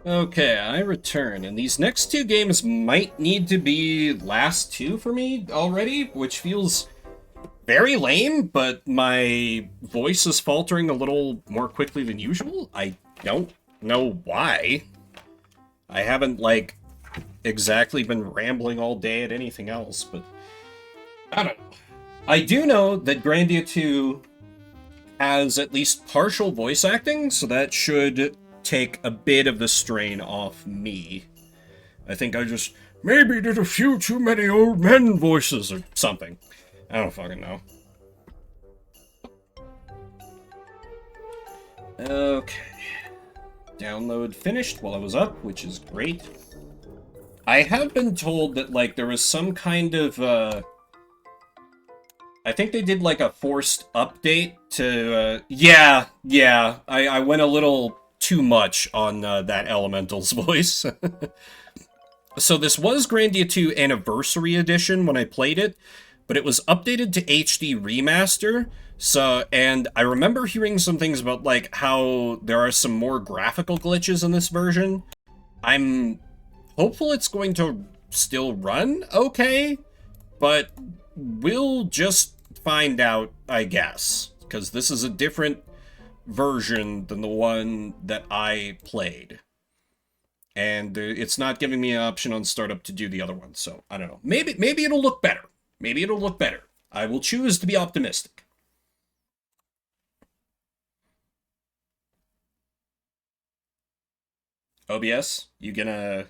Okay, I return, and these next two games might need to be last two for me already, which feels very lame, but my voice is faltering a little more quickly than usual. I don't know why. I haven't, like, exactly been rambling all day at anything else, but I don't know. I do know that Grandia 2 has at least partial voice acting, so that should take a bit of the strain off me. I think I just maybe did a few too many old men voices or something. I don't fucking know. Okay. Download finished while I was up, which is great. I have been told that, like, there was some kind of, I think they did, like, a forced update to, yeah, I went a little too much on, that Elemental's voice. So this was Grandia 2 Anniversary Edition when I played it, but it was updated to HD Remaster, and I remember hearing some things about, like, how there are some more graphical glitches in this version. I'm hopeful it's going to still run okay, but we'll just find out, I guess, because this is a different version than the one that I played. And it's not giving me an option on startup to do the other one, so I don't know. Maybe it'll look better. Maybe it'll look better. I will choose to be optimistic. OBS, you gonna...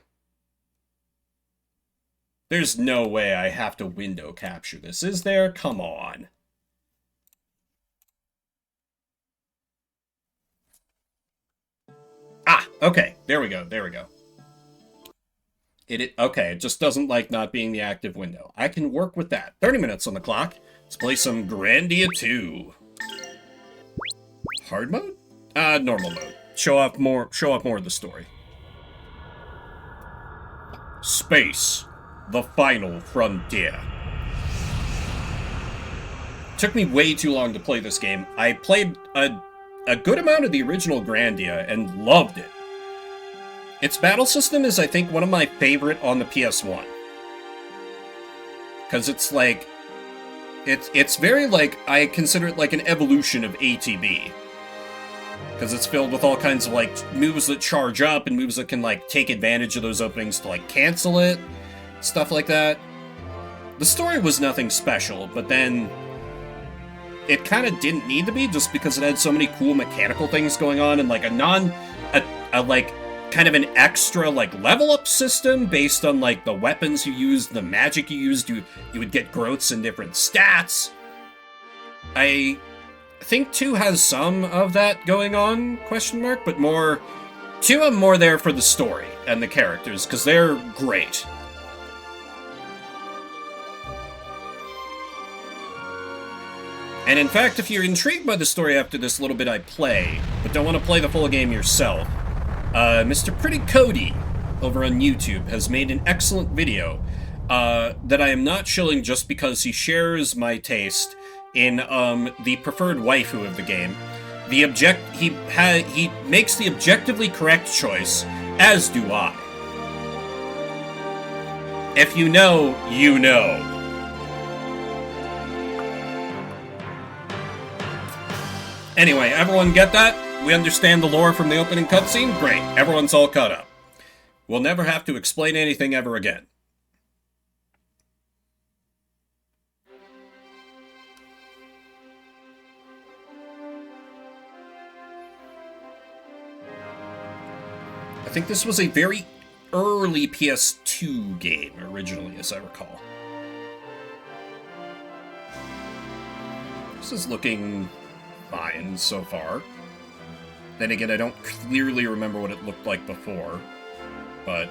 There's no way I have to window capture this, is there? Come on. Ah, okay. There we go. Okay, it just doesn't like not being the active window. I can work with that. 30 minutes on the clock. Let's play some Grandia 2. Hard mode? Normal mode. Show off more of the story. Space. The final frontier. Took me way too long to play this game. I played a good amount of the original Grandia and loved it. Its battle system is, I think, one of my favorite on the PS1. Because it's like... It's very, like, I consider it like an evolution of ATB. Because it's filled with all kinds of, like, moves that charge up and moves that can, like, take advantage of those openings to, like, cancel it. Stuff like that. The story was nothing special, but then... it kind of didn't need to be, just because it had so many cool mechanical things going on, and, like, like, kind of an extra, like, level-up system based on, like, the weapons you used, the magic you used. You would get growths in different stats. I think 2 has some of that going on, question mark, but more... 2 I'm more there for the story and the characters, because they're great. And in fact, if you're intrigued by the story after this little bit I play, but don't want to play the full game yourself, Mr. Pretty Cody over on YouTube has made an excellent video that I am not shilling just because he shares my taste in the preferred waifu of the game. He makes the objectively correct choice, as do I. If you know, you know. Anyway, everyone get that? We understand the lore from the opening cutscene? Great, everyone's all caught up. We'll never have to explain anything ever again. I think this was a very early PS2 game, originally, as I recall. This is looking fine so far. Then again, I don't clearly remember what it looked like before, but...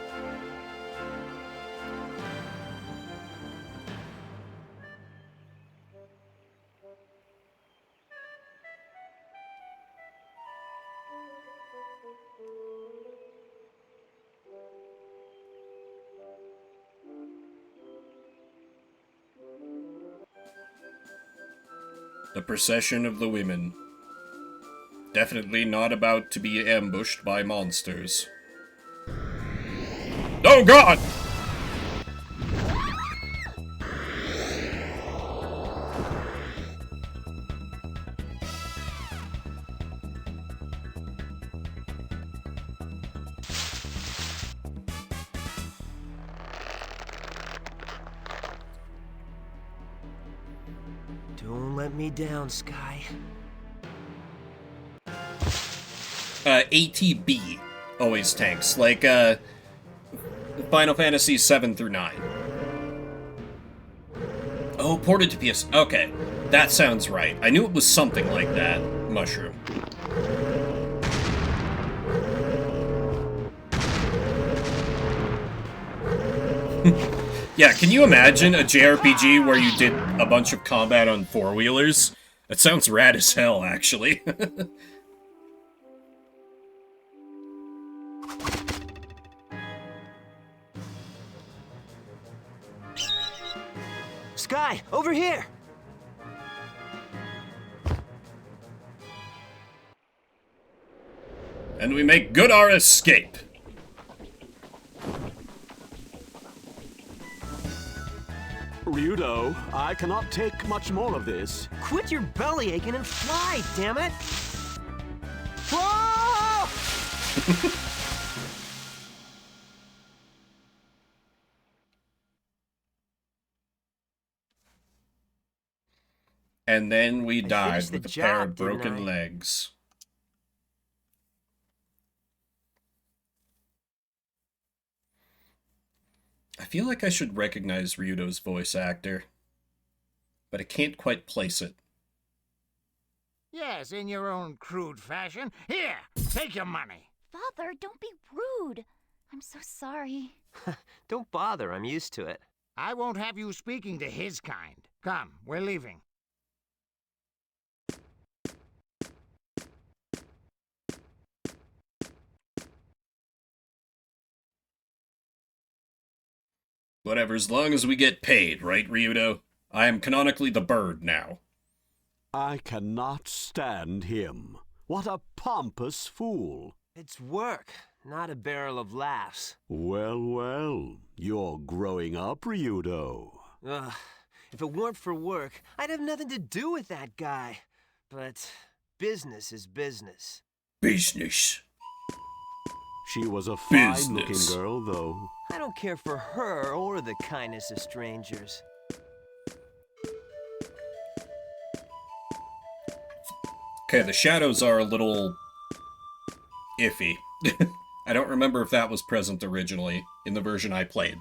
The procession of the women. Definitely not about to be ambushed by monsters. Oh god! Don't let me down, Sky. ATB always tanks, like Final Fantasy 7 through 9. Oh, ported to PS. Okay, that sounds right. I knew it was something like that. Mushroom. Yeah, can you imagine a JRPG where you did a bunch of combat on four-wheelers? That sounds rad as hell, actually. Sky, over here! And we make good our escape. Ryudo, I cannot take much more of this. Quit your belly aching and fly, damn it! Whoa! And then we died finished the with a pair of job, didn't broken I? legs. I feel like I should recognize Ryudo's voice actor, but I can't quite place it. Yes, in your own crude fashion. Here, take your money. Father, don't be rude. I'm so sorry. Don't bother, I'm used to it. I won't have you speaking to his kind. Come, we're leaving. Whatever, as long as we get paid, right, Ryudo? I am canonically the bird now. I cannot stand him. What a pompous fool. It's work, not a barrel of laughs. Well, well, you're growing up, Ryudo. Ugh, if it weren't for work, I'd have nothing to do with that guy. But business is business. Business. She was a fine-looking Business. girl, though. I don't care for her or the kindness of strangers. Okay, the shadows are a little iffy. I don't remember if that was present originally in the version I played.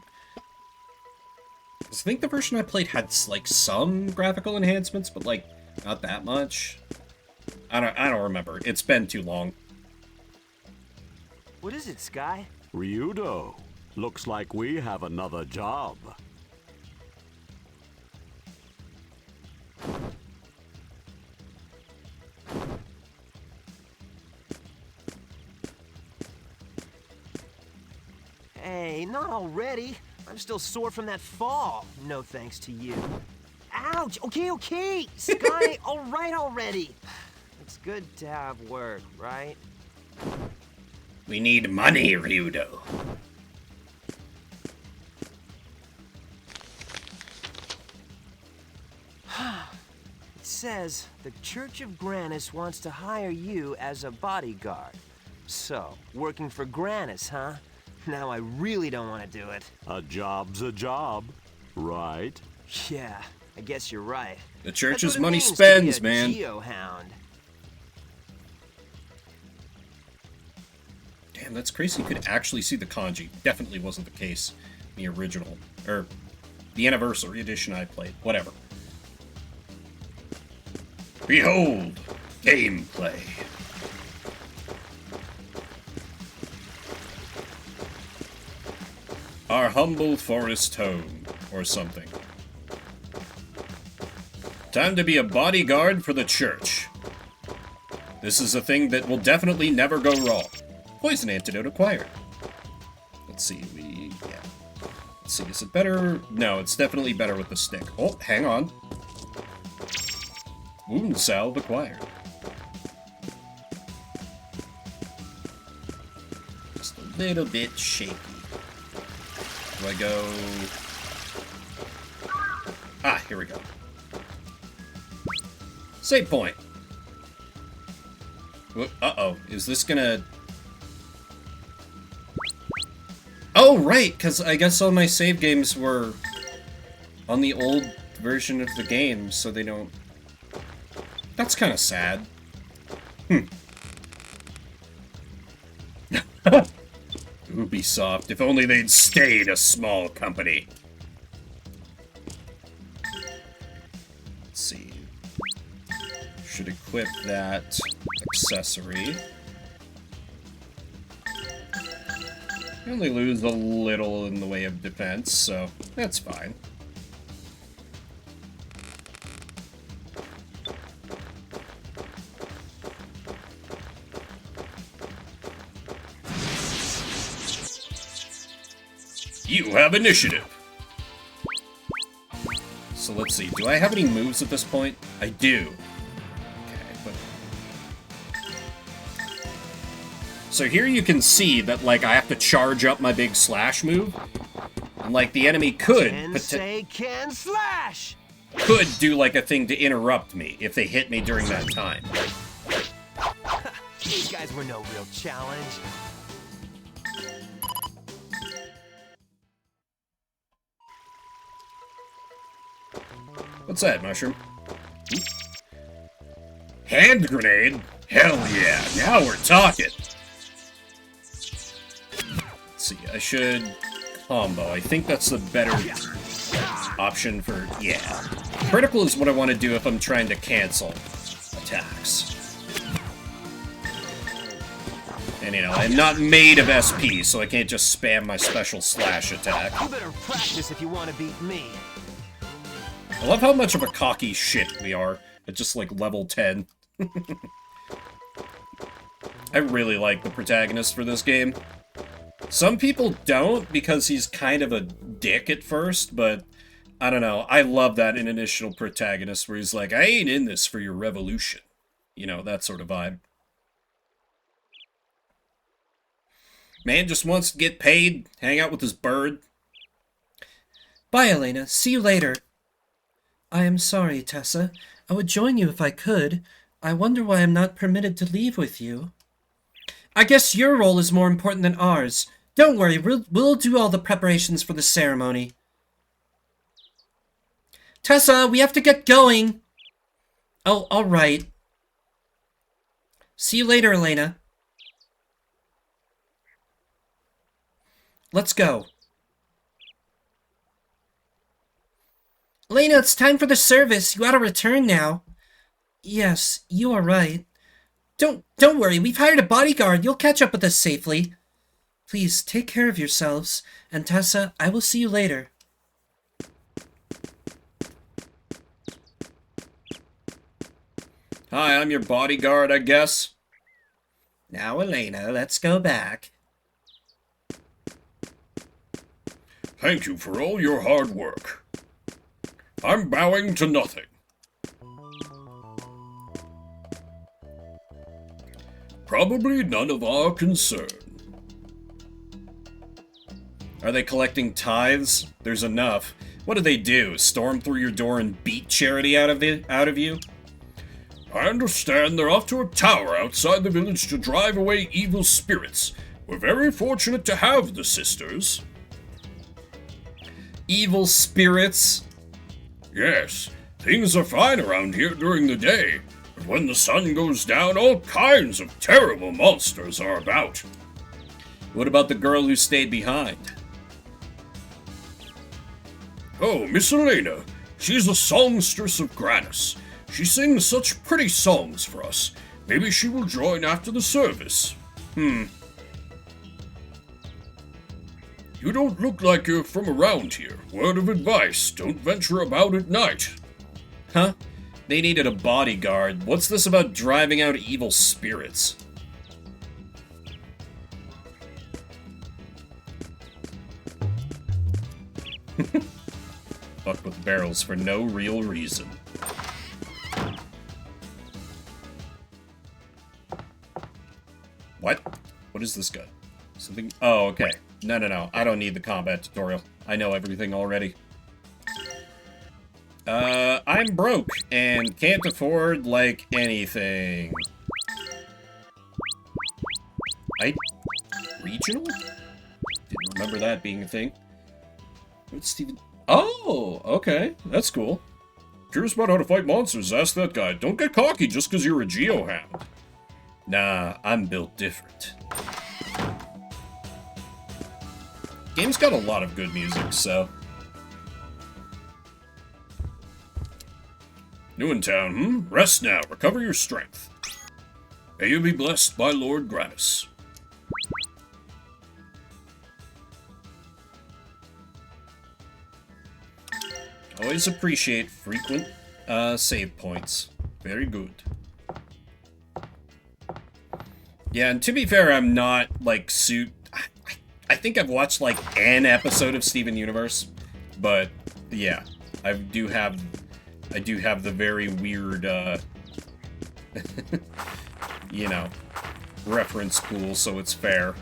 'Cause I think the version I played had like some graphical enhancements, but like not that much. I don't remember. It's been too long. What is it, Sky? Ryudo, looks like we have another job. Hey, not already. I'm still sore from that fall. No thanks to you. Ouch! Okay. Sky, all right already. It's good to have work, right? We need money, Ryudo. It says the Church of Granis wants to hire you as a bodyguard. So, working for Granis, huh? Now I really don't want to do it. A job's a job, right? Yeah, I guess you're right. The That's church's what it money means to be spends, a man. Geohound. Damn, that's crazy. You could actually see the kanji. Definitely wasn't the case in the original, or the anniversary edition I played. Whatever. Behold, gameplay. Our humble forest home, or something. Time to be a bodyguard for the church. This is a thing that will definitely never go wrong. Poison antidote acquired. Let's see, Let's see, is it better? No, it's definitely better with the stick. Oh, hang on. Wound salve acquired. Just a little bit shaky. Do I go... Ah, here we go. Save point. Uh-oh, is this gonna... Oh, right, because I guess all my save games were on the old version of the game, so they don't That's kind of sad. Ubisoft, if only they'd stayed a small company. Let's see. Should equip that accessory. You only lose a little in the way of defense, so that's fine. You have initiative. So let's see. Do I have any moves at this point? I do. Okay, but... So here you can see that, like, I have to charge up my big slash move. And, like, the enemy could... Can slash! Could do, like, a thing to interrupt me if they hit me during that time. These guys were no real challenge. What's that, Mushroom? Hand grenade? Hell yeah, now we're talking! Let's see, I should combo. I think that's the better option for... yeah. Critical is what I want to do if I'm trying to cancel attacks. And, you know, I'm not made of SP, so I can't just spam my special slash attack. You better practice if you want to beat me. I love how much of a cocky shit we are at just, like, level 10. I really like the protagonist for this game. Some people don't, because he's kind of a dick at first, but I don't know. I love that in initial protagonist where he's like, I ain't in this for your revolution. You know, that sort of vibe. Man just wants to get paid, hang out with his bird. Bye, Elena. See you later. I am sorry, Tessa. I would join you if I could. I wonder why I'm not permitted to leave with you. I guess your role is more important than ours. Don't worry, we'll do all the preparations for the ceremony. Tessa, we have to get going. Oh, all right. See you later, Elena. Let's go. Elena, it's time for the service. You ought to return now. Yes, you are right. Don't worry. We've hired a bodyguard. You'll catch up with us safely. Please, take care of yourselves. And Tessa, I will see you later. Hi, I'm your bodyguard, I guess. Now, Elena, let's go back. Thank you for all your hard work. I'm bowing to nothing. Probably none of our concern. Are they collecting tithes? There's enough. What do they do? Storm through your door and beat charity out of you? I understand they're off to a tower outside the village to drive away evil spirits. We're very fortunate to have the sisters. Evil spirits? Yes, things are fine around here during the day, but when the sun goes down, all kinds of terrible monsters are about. What about the girl who stayed behind? Oh, Miss Elena. She's a songstress of Granus. She sings such pretty songs for us. Maybe she will join after the service. You don't look like you're from around here. Word of advice, don't venture about at night. Huh? They needed a bodyguard. What's this about driving out evil spirits? Fuck with barrels for no real reason. What? What is this gun? Something... Oh, okay. No. I don't need the combat tutorial. I know everything already. I'm broke and can't afford, like, anything. Regional? Didn't remember that being a thing. What's Steven... Oh, okay. That's cool. Curious about how to fight monsters, ask that guy. Don't get cocky just because you're a geohound. Nah, I'm built different. Game's got a lot of good music, so... New in town, Rest now, recover your strength. May you be blessed by Lord Gratis. Always appreciate frequent save points. Very good. Yeah, and to be fair, I'm not, like, I think I've watched, like, an episode of Steven Universe, but, yeah, I do have the very weird, you know, reference pool, so it's fair.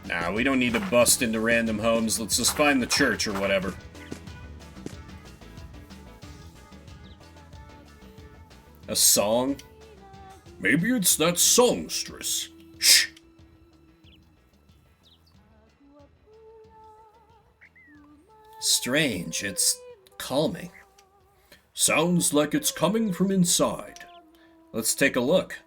Nah, we don't need to bust into random homes. Let's just find the church or whatever. A song? Maybe it's that songstress. Shh! Strange, it's calming. Sounds like it's coming from inside. Let's take a look.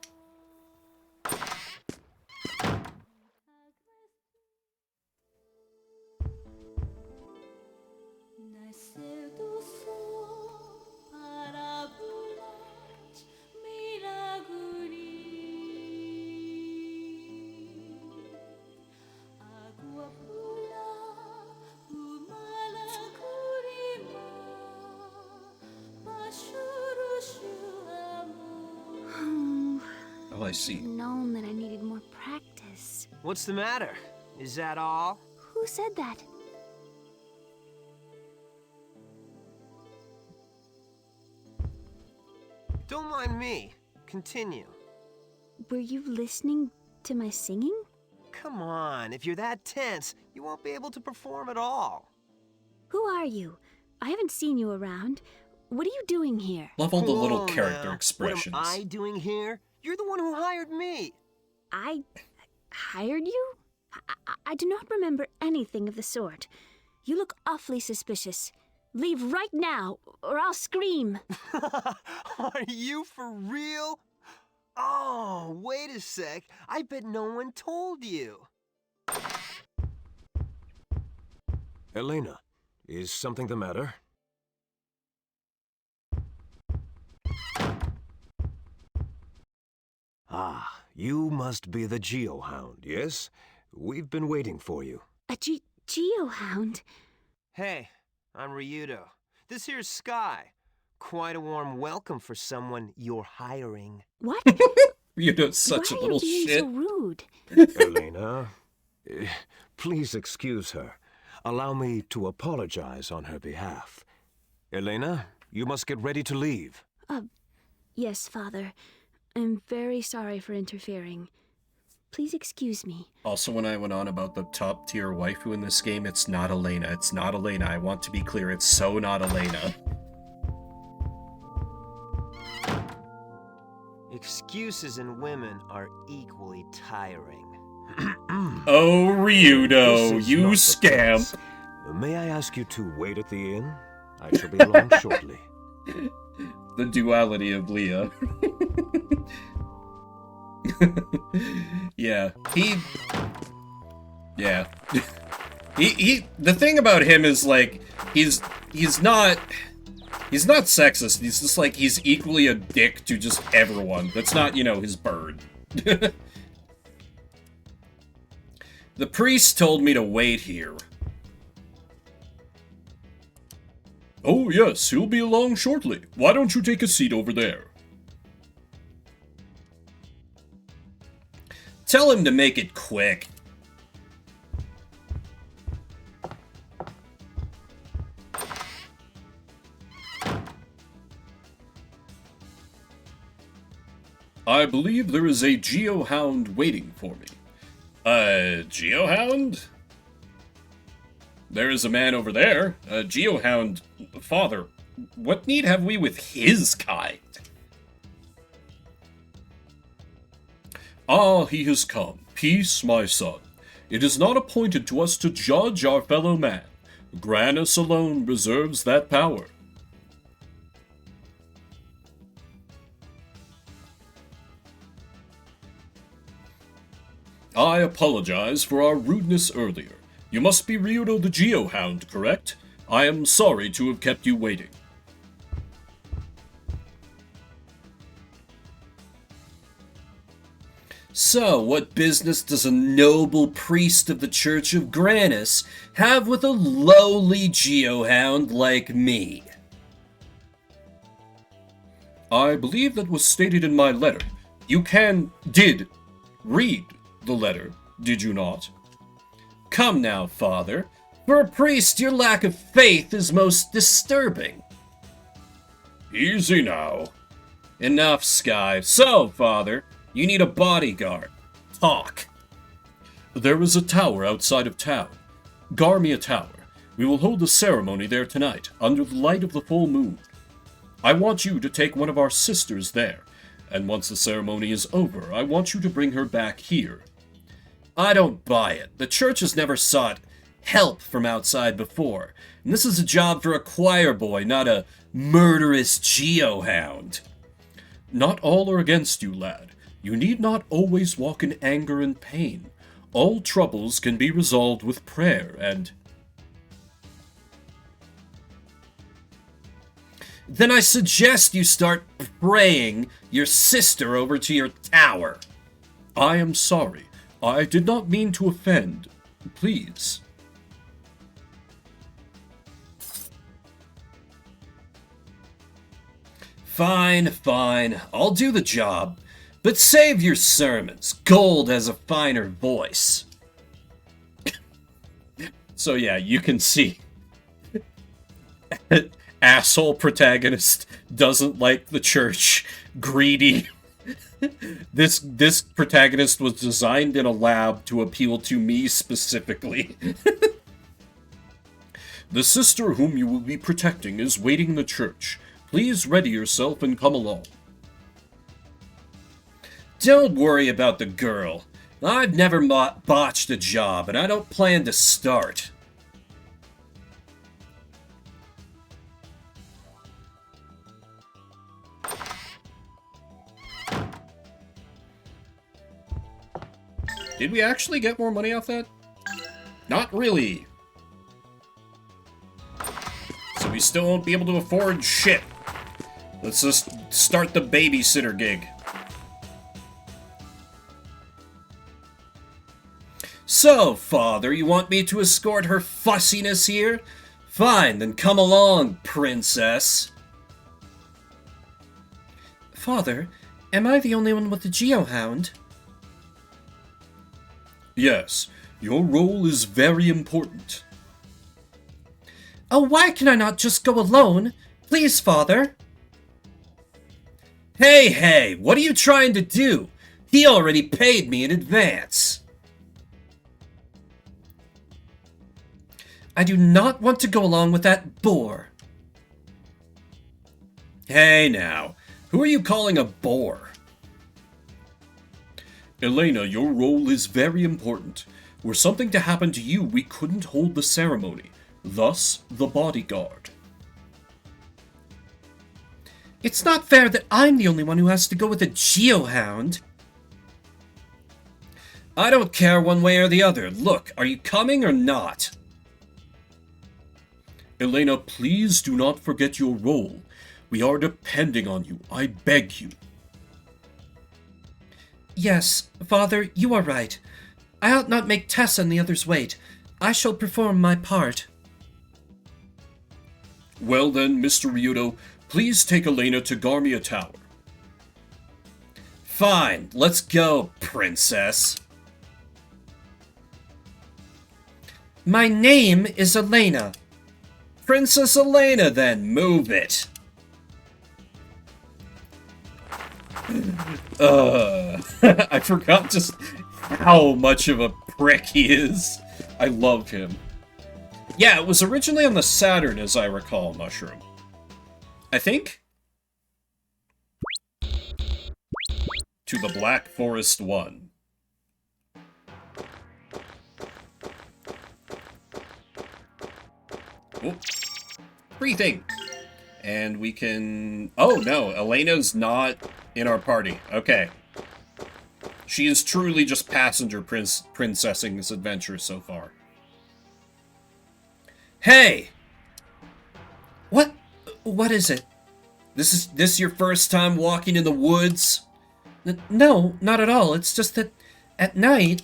Oh, I see. Known that I needed more practice. What's the matter? Is that all? Who said that? Don't mind me. Continue. Were you listening to my singing? Come on, if you're that tense, you won't be able to perform at all. Who are you? I haven't seen you around. What are you doing here? Love all the little Whoa, character now. expressions. What am I doing here? You're the one who hired me. I hired you? I do not remember anything of the sort. You look awfully suspicious. Leave right now, or I'll scream. Are you for real? Oh, wait a sec. I bet no one told you. Elena, is something the matter? Ah, you must be the Geohound, yes? We've been waiting for you. A geohound? Hey, I'm Ryudo. This here's Sky. Quite a warm welcome for someone you're hiring. What? You're doing such Why a little are you being shit. so rude? Elena, please excuse her. Allow me to apologize on her behalf. Elena, you must get ready to leave. Yes, Father. I'm very sorry for interfering. Please excuse me. Also, when I went on about the top tier waifu in this game, it's not Elena. It's not Elena. I want to be clear. It's so not Elena. Excuses in women are equally tiring. Oh, Ryudo, This is you not the scamp. place. May I ask you to wait at the inn? I shall be along shortly. The duality of Leah. Yeah. Yeah. The thing about him is, like, he's not sexist. He's just, like, he's equally a dick to just everyone. That's not, you know, his bird. The priest told me to wait here. Oh yes, he'll be along shortly. Why don't you take a seat over there? Tell him to make it quick. I believe there is a Geohound waiting for me. Geohound? There is a man over there. A Geohound. Father, What need have we with his kind? ah, he has come. Peace, my son. It is not appointed to us to judge our fellow man. Granus alone reserves that power. I apologize for our rudeness earlier. You must be Ryudo the Geohound, correct? I am sorry to have kept you waiting. So, what business does a noble priest of the Church of Granus have with a lowly geohound like me? I believe that was stated in my letter. You did read the letter, did you not? Come now, Father. For a priest, your lack of faith is most disturbing. Easy now. Enough, Sky. So, Father, you need a bodyguard. Talk. There is a tower outside of town. Garmia Tower. We will hold a ceremony there tonight, under the light of the full moon. I want you to take one of our sisters there, and once the ceremony is over, I want you to bring her back here. I don't buy it. The church has never sought help from outside before, and this is a job for a choir boy, not a murderous geohound. Not all are against you, lad. You need not always walk in anger and pain. All troubles can be resolved with prayer and... Then I suggest you start praying your sister over to your tower. I am sorry. I did not mean to offend. Please. Fine, fine. I'll do the job. But save your sermons. Gold has a finer voice. So yeah, you can see. Asshole protagonist doesn't like the church. Greedy. This protagonist was designed in a lab to appeal to me specifically. The sister whom you will be protecting is waiting in the church. Please ready yourself and come along. Don't worry about the girl. I've never botched a job, and I don't plan to start. Did we actually get more money off that? Not really. So we still won't be able to afford shit. Let's just start the babysitter gig. So, Father, you want me to escort her fussiness here? Fine, then come along, Princess. Father, am I the only one with the geohound? Yes, your role is very important. Oh, why can I not just go alone? Please, Father. Hey, what are you trying to do? He already paid me in advance. I do not want to go along with that bore. Hey now, who are you calling a bore? Elena, your role is very important. Were something to happen to you, we couldn't hold the ceremony. Thus, the bodyguard. It's not fair that I'm the only one who has to go with a geohound. I don't care one way or the other. Look, are you coming or not? Elena, please do not forget your role. We are depending on you. I beg you. Yes, Father, you are right. I ought not make Tessa and the others wait. I shall perform my part. Well then, Mr. Ryudo, please take Elena to Garmia Tower. Fine, let's go, Princess. My name is Elena. Princess Elena, then, move it. I forgot just how much of a prick he is. I love him. Yeah, it was originally on the Saturn, as I recall, Mushroom. I think? To the Black Forest 1. Oh, free thing. And we can... Oh, no. Elena's not in our party. Okay. She is truly just passenger princessing this adventure so far. Hey! What is it? This your first time walking in the woods? No, not at all. It's just that at night...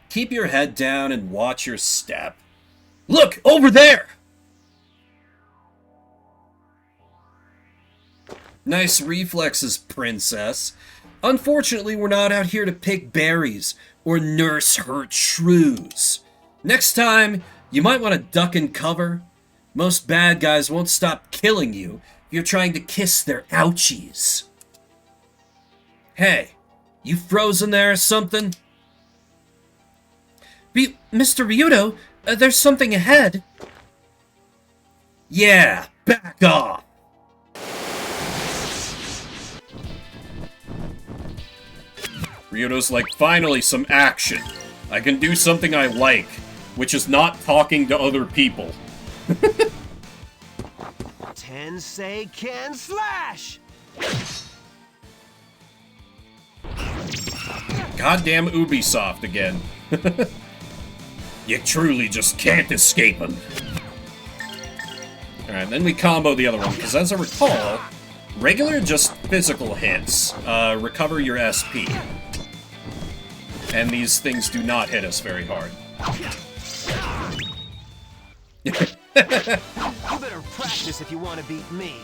Keep your head down and watch your step. Look! Over there! Nice reflexes, princess. Unfortunately, we're not out here to pick berries or nurse hurt shrews. Next time, you might want to duck and cover. Most bad guys won't stop killing you if you're trying to kiss their ouchies. Hey, you frozen there or something? Mr. Ryudo, there's something ahead. Yeah, back off! Ryudo's like, finally some action. I can do something I like, which is not talking to other people. Tensei can slash! Goddamn Ubisoft again. You truly just can't escape him. Alright, then we combo the other one, because as I recall, regular just physical hits recover your SP. And these things do not hit us very hard. You better practice if you want to beat me.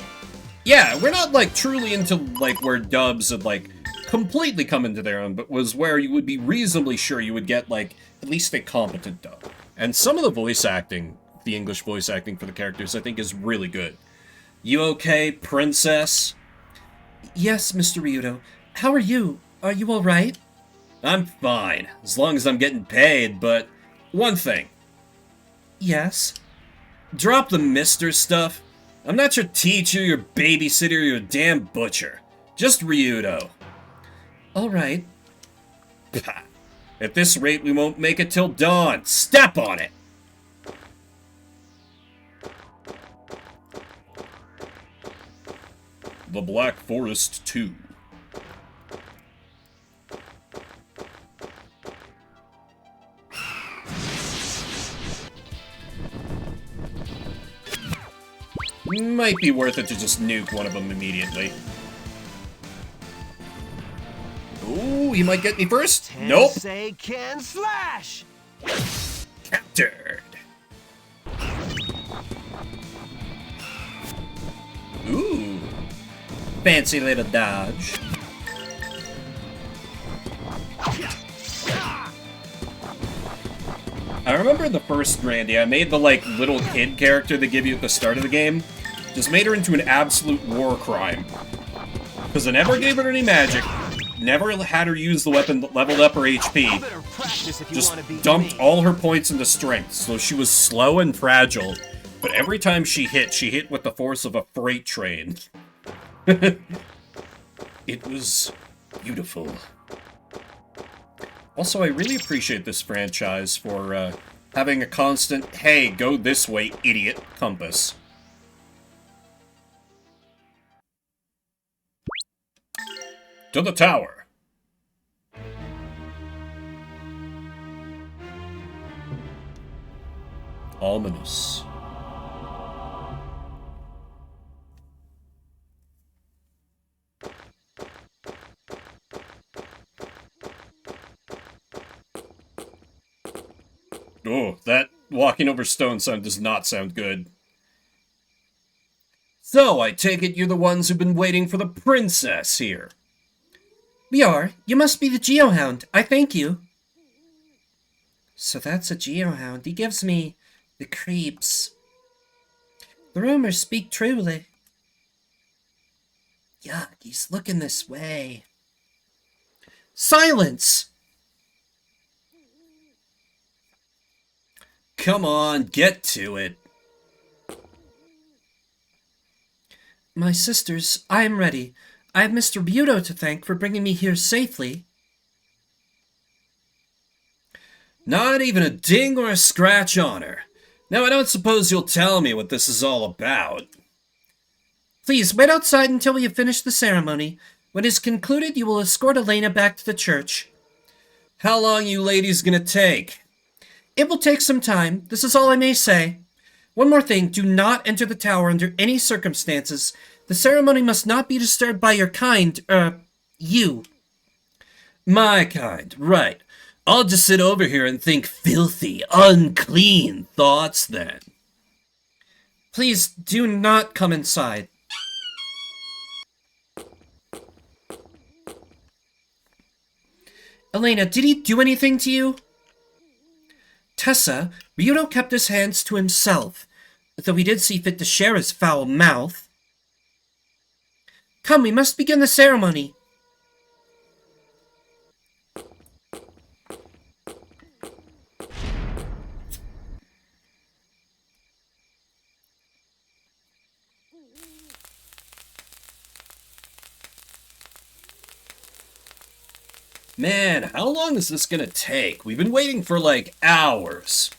Yeah, we're not, like, truly into, like, where dubs had, like, completely come into their own, but was where you would be reasonably sure you would get, like, at least a competent dub. And some of the voice acting, the English voice acting for the characters, I think is really good. You okay, princess? Yes, Mr. Ryudo. How are you? Are you alright? I'm fine, as long as I'm getting paid, but one thing. Yes? Drop the mister stuff. I'm not your teacher, your babysitter, or your damn butcher. Just Ryudo. Alright. At this rate, we won't make it till dawn. Step on it! The Black Forest 2. Might be worth it to just nuke one of them immediately. Ooh, he might get me first. Nope. Tensei can slash! Captured. Ooh. Fancy little dodge. I remember the first Randy, I made the, like, little kid character they give you at the start of the game. Just made her into an absolute war crime. Because I never gave her any magic, never had her use the weapon that leveled up her HP. Just dumped all her points into strength, so she was slow and fragile. But every time she hit with the force of a freight train. It was beautiful. Also, I really appreciate this franchise for having a constant, hey, go this way, idiot, compass. To the tower. Ominous. Oh, that walking over stone sound does not sound good. So, I take it you're the ones who've been waiting for the princess here. We are. You must be the Geohound. I thank you. So that's a Geohound. He gives me the creeps. The rumors speak truly. Yuck, he's looking this way. Silence! Come on, get to it. My sisters, I am ready. I have Mr. Ryudo to thank for bringing me here safely. Not even a ding or a scratch on her. Now, I don't suppose you'll tell me what this is all about. Please, wait outside until we have finished the ceremony. When it is concluded, you will escort Elena back to the church. How long you ladies gonna take? It will take some time. This is all I may say. One more thing, do not enter the tower under any circumstances. The ceremony must not be disturbed by your kind, you. My kind, right. I'll just sit over here and think filthy, unclean thoughts then. Please do not come inside. Elena, did he do anything to you? Tessa, Ryudo kept his hands to himself, though he did see fit to share his foul mouth. Come, we must begin the ceremony. Man, how long is this gonna take? We've been waiting for like hours.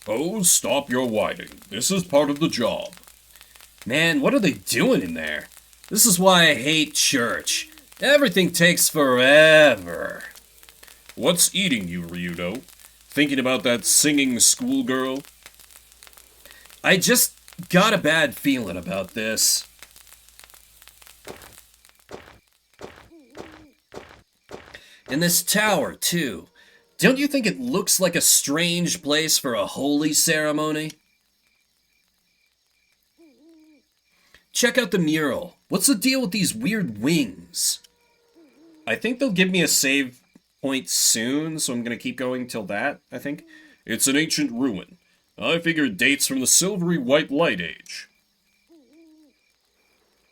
Oh, stop your whining. This is part of the job. Man, what are they doing in there? This is why I hate church. Everything takes forever. What's eating you, Ryudo? Thinking about that singing schoolgirl? I just got a bad feeling about this. And this tower, too. Don't you think it looks like a strange place for a holy ceremony? Check out the mural. What's the deal with these weird wings? I think they'll give me a save point soon, so I'm going to keep going till that, I think. It's an ancient ruin. I figure it dates from the silvery white light age.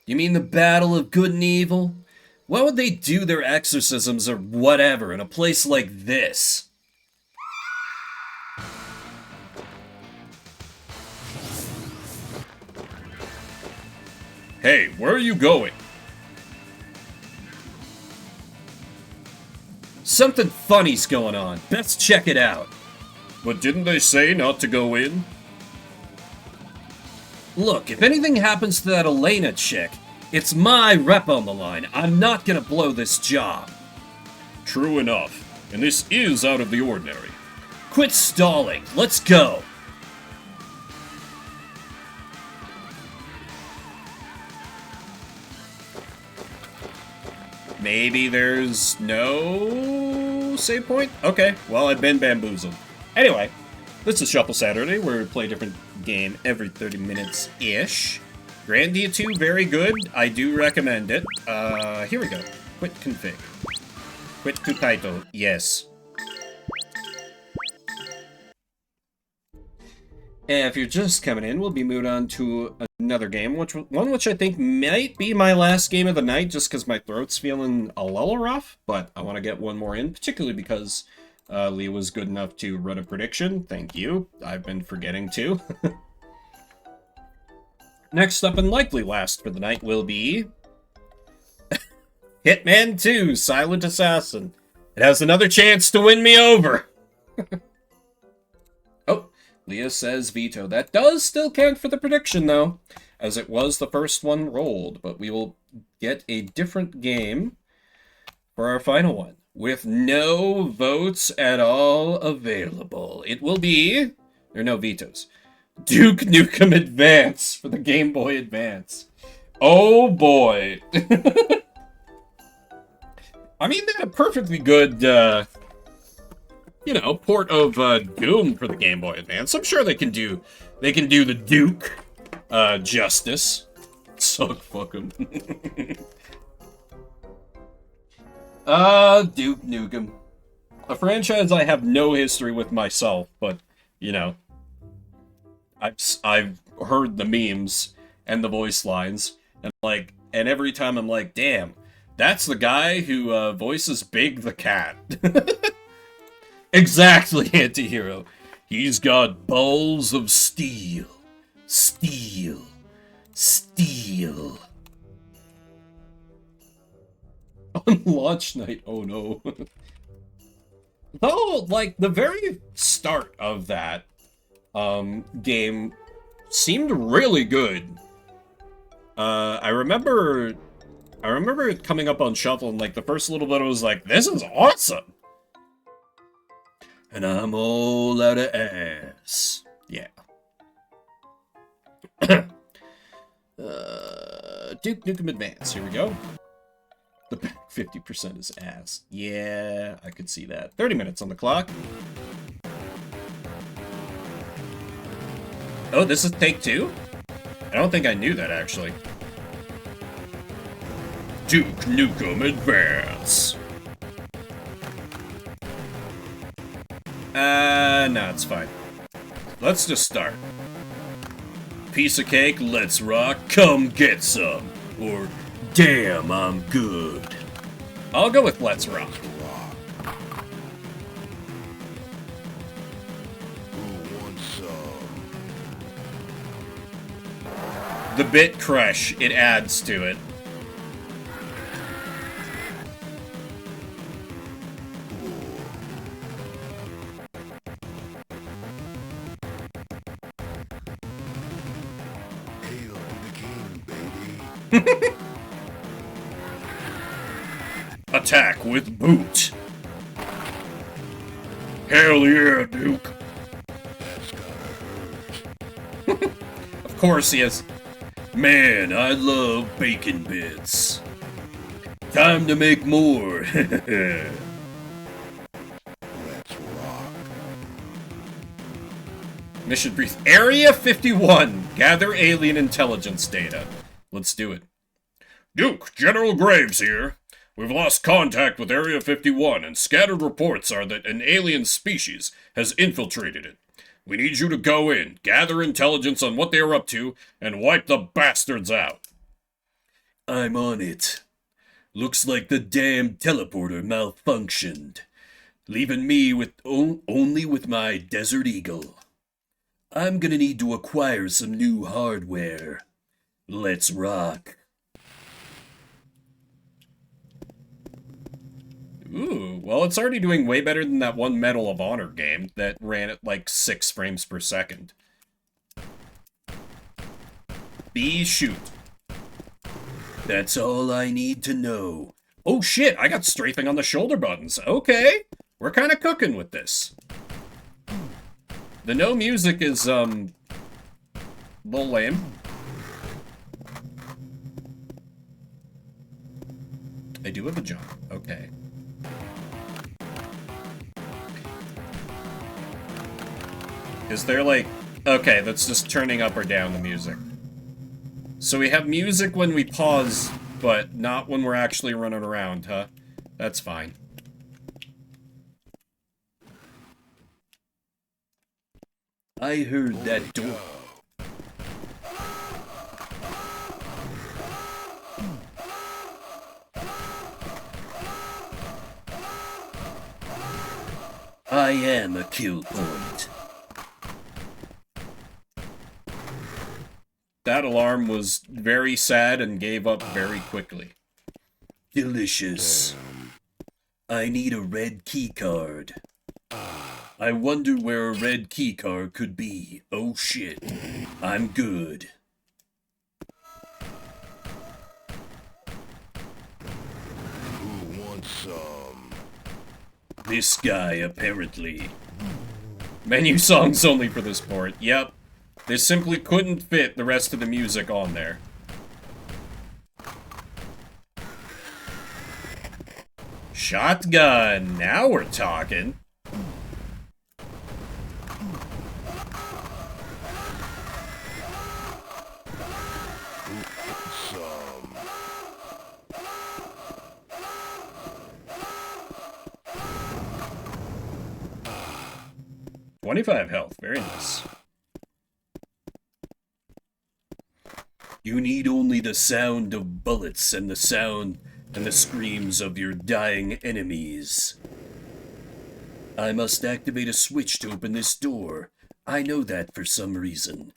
You mean the battle of good and evil? Why would they do their exorcisms or whatever in a place like this? Hey, where are you going? Something funny's going on. Best check it out. But didn't they say not to go in? Look, if anything happens to that Elena chick, it's my rep on the line. I'm not gonna blow this job. True enough. And this is out of the ordinary. Quit stalling. Let's go. Maybe there's no save point? Okay, well, I've been bamboozled. Anyway, this is Shuffle Saturday, where we play a different game every 30 minutes-ish. Grandia 2, very good. I do recommend it. Here we go. Quit config. Quit to title. Yes. And if you're just coming in, we'll be moving on to another game, one which I think might be my last game of the night, just because my throat's feeling a little rough, but I want to get one more in, particularly because Lee was good enough to run a prediction. Thank you. I've been forgetting to. Next up, and likely last for the night, will be Hitman 2, Silent Assassin. It has another chance to win me over. Oh, Leah says veto. That does still count for the prediction, though, as it was the first one rolled. But we will get a different game for our final one, with no votes at all available. It will be... There are no vetoes. Duke Nukem Advance for the Game Boy Advance. Oh boy. I mean, they had a perfectly good, port of Doom for the Game Boy Advance. I'm sure they can do the Duke justice. Suck fuck 'em. Duke Nukem. A franchise I have no history with myself, but, I've heard the memes and the voice lines, and every time I'm like, damn, that's the guy who voices Big the Cat. Exactly, Antihero. He's got balls of steel. Steel. Steel. On launch night, oh no. Though, the very start of that, game seemed really good. I remember it coming up on Shuffle, and like the first little bit, I was like, "This is awesome," and I'm all out of ass. Yeah. Duke Nukem Advance. Here we go. The back 50% is ass. Yeah, I could see that. 30 minutes on the clock. Oh, this is take 2? I don't think I knew that, actually. Duke Nukem Advance. No, it's fine. Let's just start. Piece of cake, let's rock, come get some. Or, damn, I'm good. I'll go with let's rock. The bit crush, it adds to it. Attack with boot. Hell yeah, Duke. Of course he is. Man, I love bacon bits. Time to make more. Let's rock. Mission brief. Area 51. Gather alien intelligence data. Let's do it. Duke, General Graves here. We've lost contact with Area 51, and scattered reports are that an alien species has infiltrated it. We need you to go in, gather intelligence on what they are up to, and wipe the bastards out. I'm on it. Looks like the damn teleporter malfunctioned, leaving me with only with my Desert Eagle. I'm gonna need to acquire some new hardware. Let's rock. Ooh, well, it's already doing way better than that one Medal of Honor game that ran at like 6 frames per second. B shoot. That's all I need to know. Oh shit, I got strafing on the shoulder buttons. Okay, we're kind of cooking with this. The no music is, a little lame. I do have a jump. Okay. Is there like... Okay, that's just turning up or down the music. So we have music when we pause, but not when we're actually running around, huh? That's fine. I heard that door. I am a kill point. That alarm was very sad and gave up very quickly. Delicious. I need a red key card. I wonder where a red key card could be. Oh shit. I'm good. Who wants some? This guy, apparently. Menu songs only for this port. Yep. This simply couldn't fit the rest of the music on there. Shotgun. Now we're talking. Some. 25 health. Very nice. You need only the sound of bullets and the sound and the screams of your dying enemies. I must activate a switch to open this door. I know that for some reason.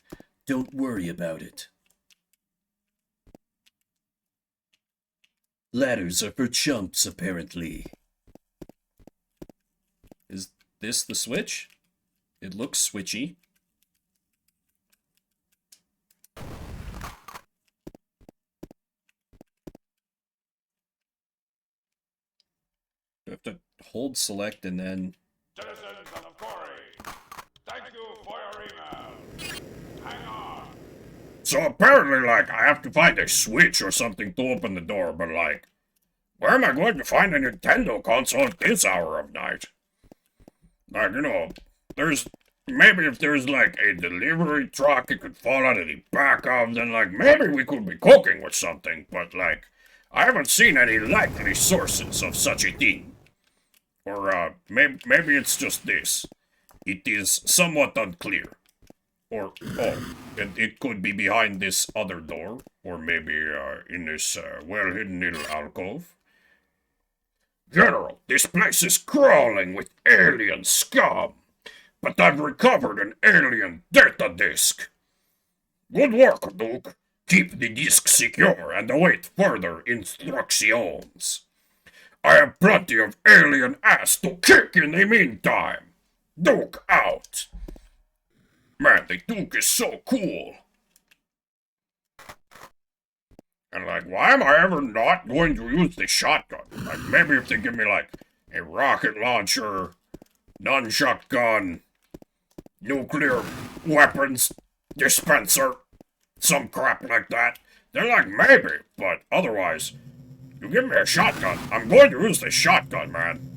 Don't worry about it. Ladders are for chumps, apparently. Is this the switch? It looks switchy. hold select and then... Citizens of Corey, thank you for your email. Hang on. So apparently, like, I have to find a switch or something to open the door, but like, where am I going to find a Nintendo console at this hour of night? Like, you know, maybe if there's like a delivery truck it could fall out of the back of, then like, maybe we could be cooking with something, but like, I haven't seen any likely sources of such a thing. Or, maybe it's just this. It is somewhat unclear. Or, oh, it could be behind this other door, or maybe, in this, well-hidden little alcove. General, this place is crawling with alien scum, but I've recovered an alien data disk. Good work, Duke. Keep the disk secure and await further instructions. I have plenty of alien ass to kick in the meantime. Duke out. Man, the Duke is so cool. And like, why am I ever not going to use the shotgun? Like, maybe if they give me like a rocket launcher, nunchuck gun, nuclear weapons dispenser, some crap like that, then like maybe, but otherwise, you give me a shotgun, I'm going to use the shotgun, man.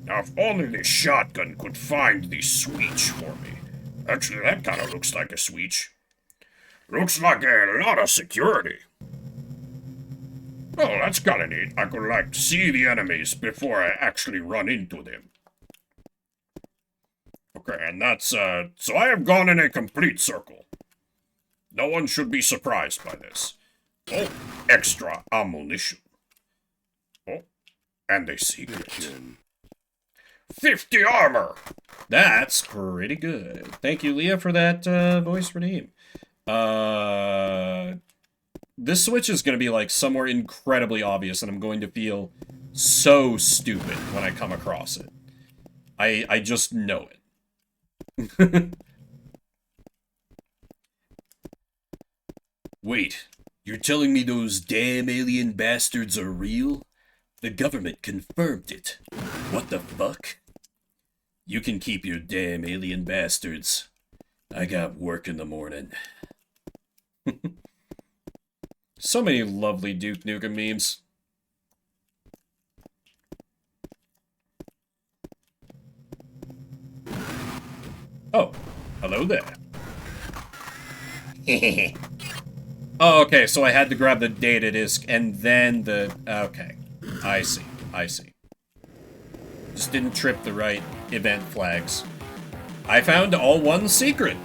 Now, if only the shotgun could find the switch for me. Actually, that kind of looks like a switch. Looks like a lot of security. Oh, that's kind of neat. I could, like, see the enemies before I actually run into them. Okay, and that's, so I have gone in a complete circle. No one should be surprised by this. Oh, extra ammunition. Oh, and a secret. 50 armor! That's pretty good. Thank you, Leah, for that voice redeem. This switch is going to be like somewhere incredibly obvious, and I'm going to feel so stupid when I come across it. I just know it. Wait, you're telling me those damn alien bastards are real? The government confirmed it. What the fuck? You can keep your damn alien bastards. I got work in the morning. So many lovely Duke Nukem memes. Oh, hello there. Oh, okay, so I had to grab the data disk and then the... Okay, I see. Just didn't trip the right event flags. I found all one secret.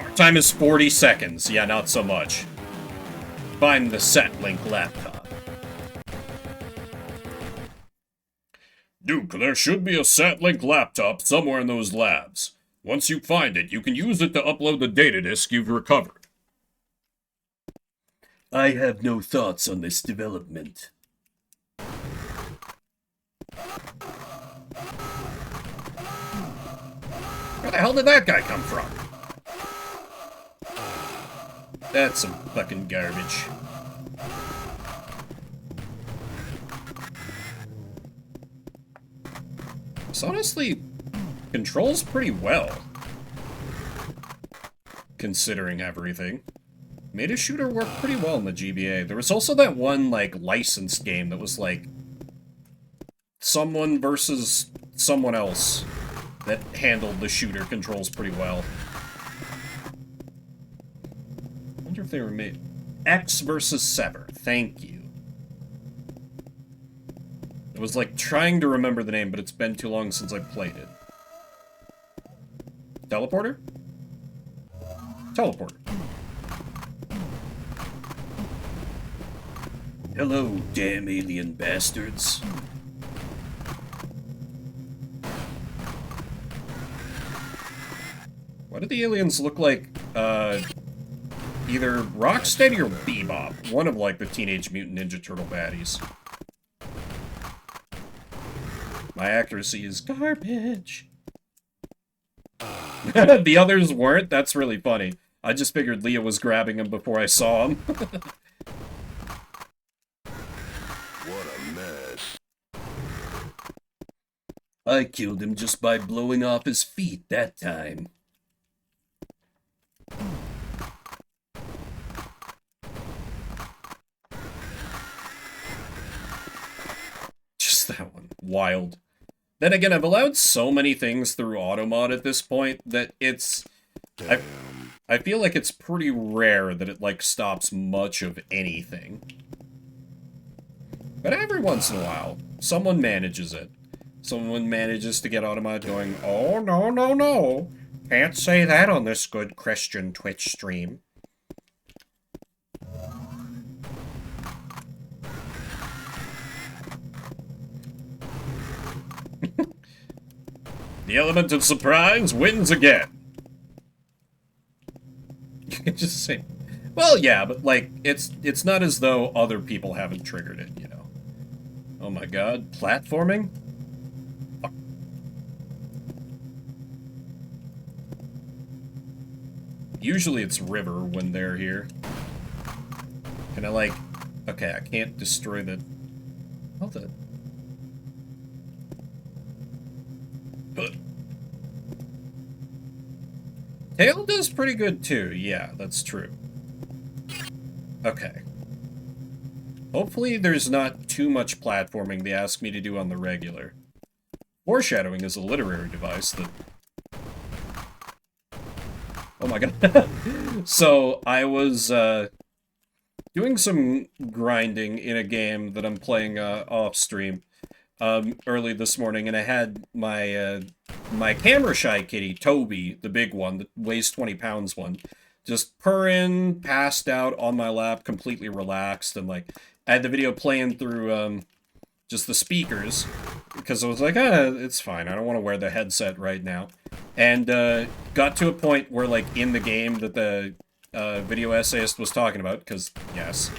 Our time is 40 seconds. Yeah, not so much. Find the SatLink laptop. Duke, there should be a SatLink laptop somewhere in those labs. Once you find it, you can use it to upload the data disk you've recovered. I have no thoughts on this development. Where the hell did that guy come from? That's some fucking garbage. This honestly controls pretty well, considering everything. Made a shooter work pretty well in the GBA. There was also that one, like, licensed game that was, like, someone versus someone else that handled the shooter controls pretty well. I wonder if they were made... X versus Sever. Thank you. I was, like, trying to remember the name, but it's been too long since I played it. Teleporter? Teleporter. Hello, damn alien bastards. Why do the aliens look like, either Rocksteady or Bebop? One of, like, the Teenage Mutant Ninja Turtle baddies. My accuracy is garbage. The others weren't? That's really funny. I just figured Leah was grabbing him before I saw him. What a mess. I killed him just by blowing off his feet that time. Just that one. Wild. Then again, I've allowed so many things through Automod at this point that it's... I feel like it's pretty rare that it, like, stops much of anything. But every once in a while, someone manages it. Someone manages to get Automod going, oh, no, no, no. Can't say that on this good Christian Twitch stream. The element of surprise wins again. You can just say, well, yeah, but, like, it's not as though other people haven't triggered it, you know. Oh my god, platforming? Fuck. Usually it's River when they're here. Can I, like... Okay, I can't destroy the... Hold it. Tail does pretty good too, yeah, that's true. Okay. Hopefully there's not too much platforming they ask me to do on the regular. Foreshadowing is a literary device that... Oh my god. So, I was, doing some grinding in a game that I'm playing, off-stream, early this morning, and I had my, my camera shy kitty, Toby, the big one, that weighs 20 pounds one, just purring, passed out on my lap, completely relaxed, and, like, I had the video playing through, just the speakers, because I was like, it's fine, I don't want to wear the headset right now. And, got to a point where, like, in the game that the, video essayist was talking about, because, yes,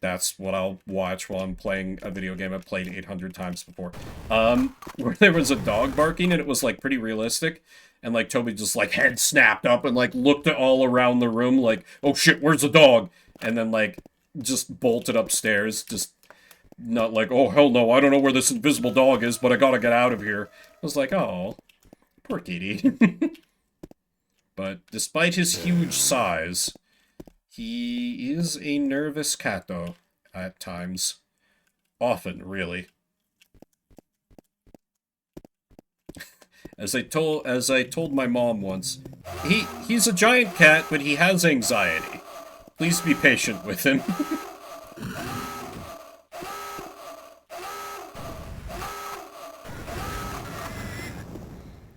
that's what I'll watch while I'm playing a video game I've played 800 times before. Where there was a dog barking, and it was, like, pretty realistic, and, like, Toby just, like, head snapped up and, like, looked all around the room, like, oh shit, where's the dog? And then, like, just bolted upstairs, just not like, oh, hell no, I don't know where this invisible dog is, but I gotta get out of here. I was like, oh, poor kitty. But despite his huge size, he is a nervous cat, though, at times. Often, really. As I told my mom once, he's a giant cat, but he has anxiety. Please be patient with him.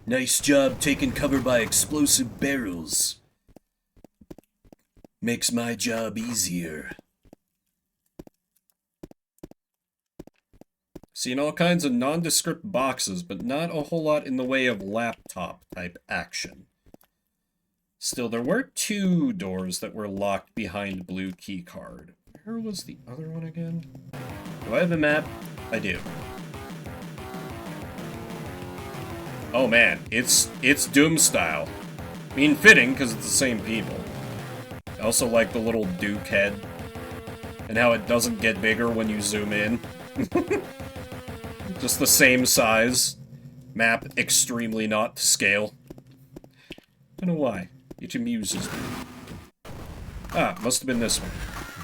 Nice job taking cover by explosive barrels. Makes my job easier. Seen all kinds of nondescript boxes, but not a whole lot in the way of laptop-type action. Still, there were 2 doors that were locked behind blue keycard. Where was the other one again? Do I have a map? I do. Oh man, it's Doom style. I mean, fitting, because it's the same people. I also like the little Duke head. And how it doesn't get bigger when you zoom in. Just the same size. Map extremely not to scale. I don't know why. It amuses me. Ah, must have been this one.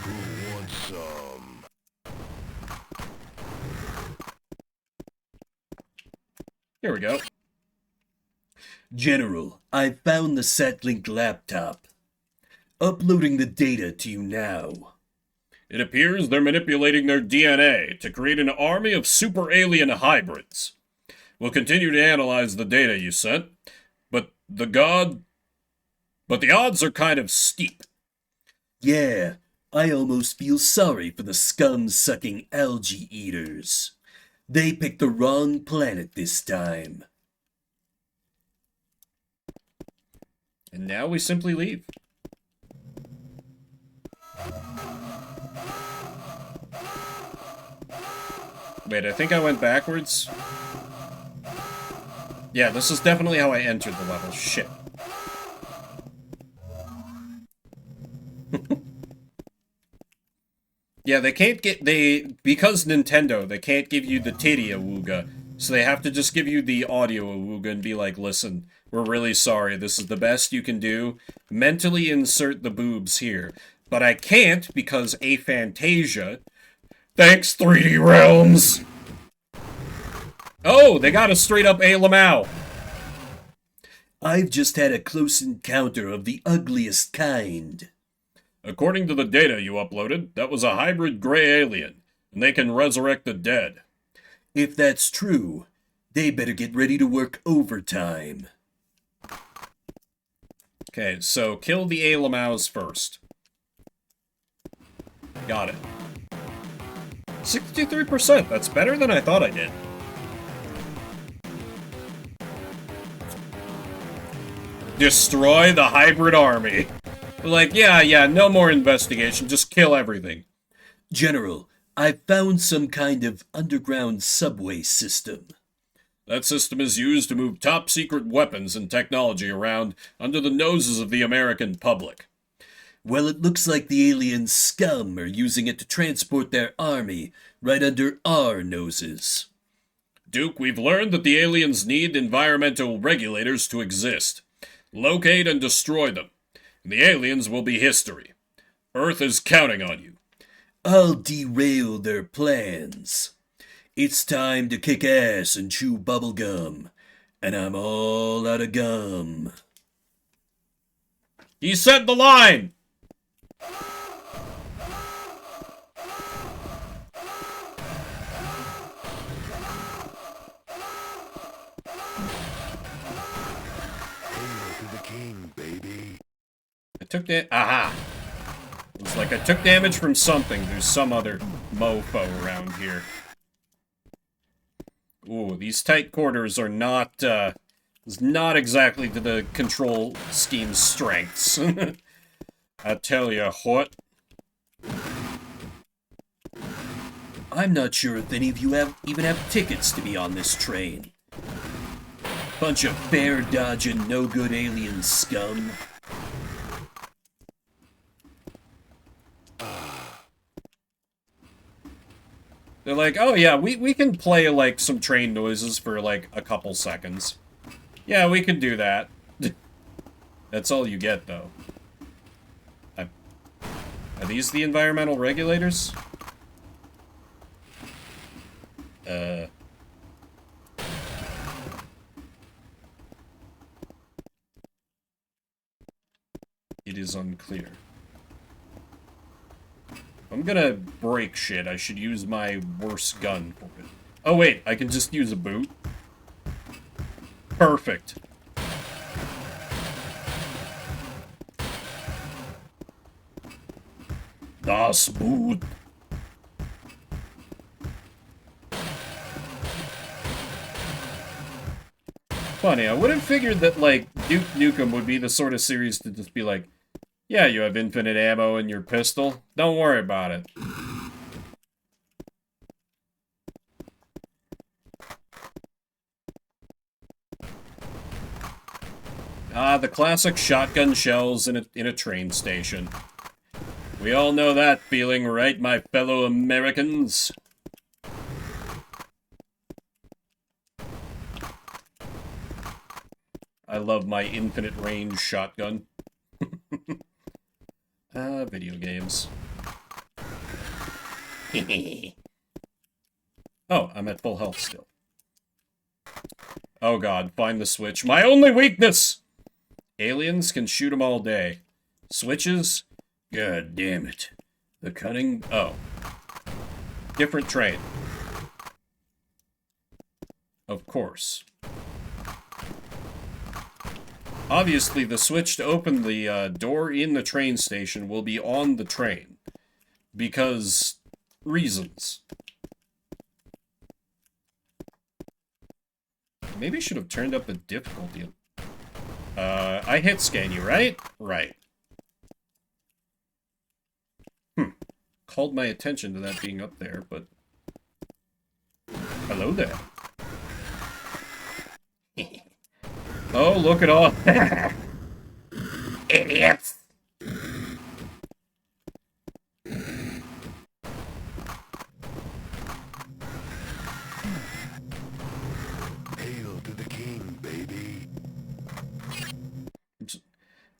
Who wants some? Here we go. General, I found the SatLink laptop. Uploading the data to you now. It appears they're manipulating their DNA to create an army of super alien hybrids. We'll continue to analyze the data you sent, but the odds are kind of steep. Yeah, I almost feel sorry for the scum-sucking algae eaters. They picked the wrong planet this time. And now we simply leave. Wait, I think I went backwards. Yeah, this is definitely how I entered the level. Shit. Yeah, they can't get, because Nintendo, they can't give you the Teddy Awooga, So they have to just give you the audio awooga and be like, listen, we're really sorry, this is the best you can do. Mentally insert the boobs here. But I can't because aphantasia. Thanks, 3D Realms! Oh, they got a straight up A Lamau. I've just had a close encounter of the ugliest kind. According to the data you uploaded, that was a hybrid gray alien, and they can resurrect the dead. If that's true, they better get ready to work overtime. Okay, so kill the A Lamaus first. Got it. 63%, that's better than I thought I did. Destroy the hybrid army. Like, yeah, no more investigation, just kill everything. General, I've found some kind of underground subway system. That system is used to move top-secret weapons and technology around under the noses of the American public. Well, it looks like the alien scum are using it to transport their army right under our noses. Duke, we've learned that the aliens need environmental regulators to exist. Locate and destroy them, and the aliens will be history. Earth is counting on you. I'll derail their plans. It's time to kick ass and chew bubblegum, and I'm all out of gum. He said the line! I took that. Aha! It's like I took damage from something. There's some other mofo around here. Ooh, these tight quarters are not exactly to the control scheme's strengths. I tell you what. I'm not sure if any of you even have tickets to be on this train. Bunch of bear-dodging, no-good alien scum. They're like, oh yeah, we can play like some train noises for like a couple seconds. Yeah, we can do that. That's all you get, though. Are these the environmental regulators? It is unclear. I'm gonna break shit. I should use my worst gun for it. Oh wait, I can just use a boot? Perfect. Das Boot. Funny, I would have figured that, like, Duke Nukem would be the sort of series to just be like, yeah, you have infinite ammo in your pistol. Don't worry about it. Ah, the classic shotgun shells in a train station. We all know that feeling, right, my fellow Americans? I love my infinite range shotgun. Video games. Oh, I'm at full health still. Oh god, find the switch. My only weakness! Aliens can shoot them all day. Switches? God damn it. The cunning... Oh. Different train. Of course. Obviously, the switch to open the door in the train station will be on the train. Because... reasons. Maybe I should have turned up the difficulty. I hit scan you, right? Right. Called my attention to that being up there, but... Hello there. Oh, look at all... Idiots!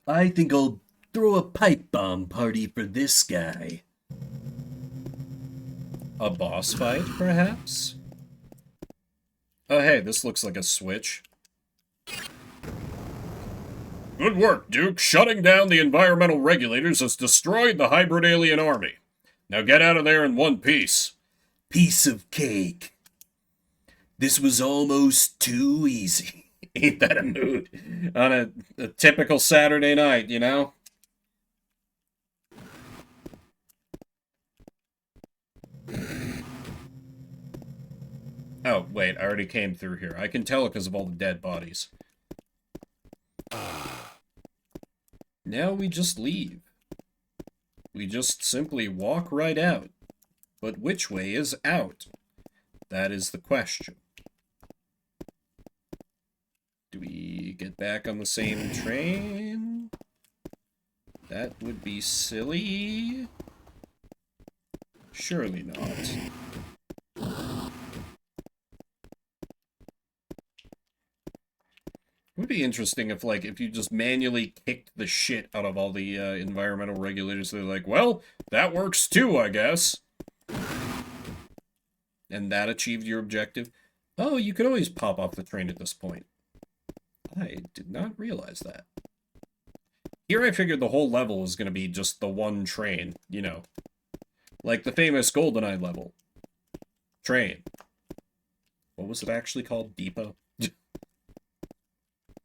I think I'll throw a pipe bomb party for this guy. A boss fight, perhaps? Oh, hey, this looks like a switch. Good work, Duke. Shutting down the environmental regulators has destroyed the hybrid alien army. Now get out of there in one piece. Piece of cake. This was almost too easy. Ain't that a mood? On a typical Saturday night, you know? Oh, wait, I already came through here. I can tell because of all the dead bodies. Now we just leave. We just simply walk right out. But which way is out? That is the question. Do we get back on the same train? That would be silly. Surely not. It would be interesting if, like, if you just manually kicked the shit out of all the environmental regulators. They're like, well, that works too, I guess. And that achieved your objective. Oh, you could always pop off the train at this point. I did not realize that. Here I figured the whole level was going to be just the one train, you know. Like the famous GoldenEye level. Train. What was it actually called? Depot?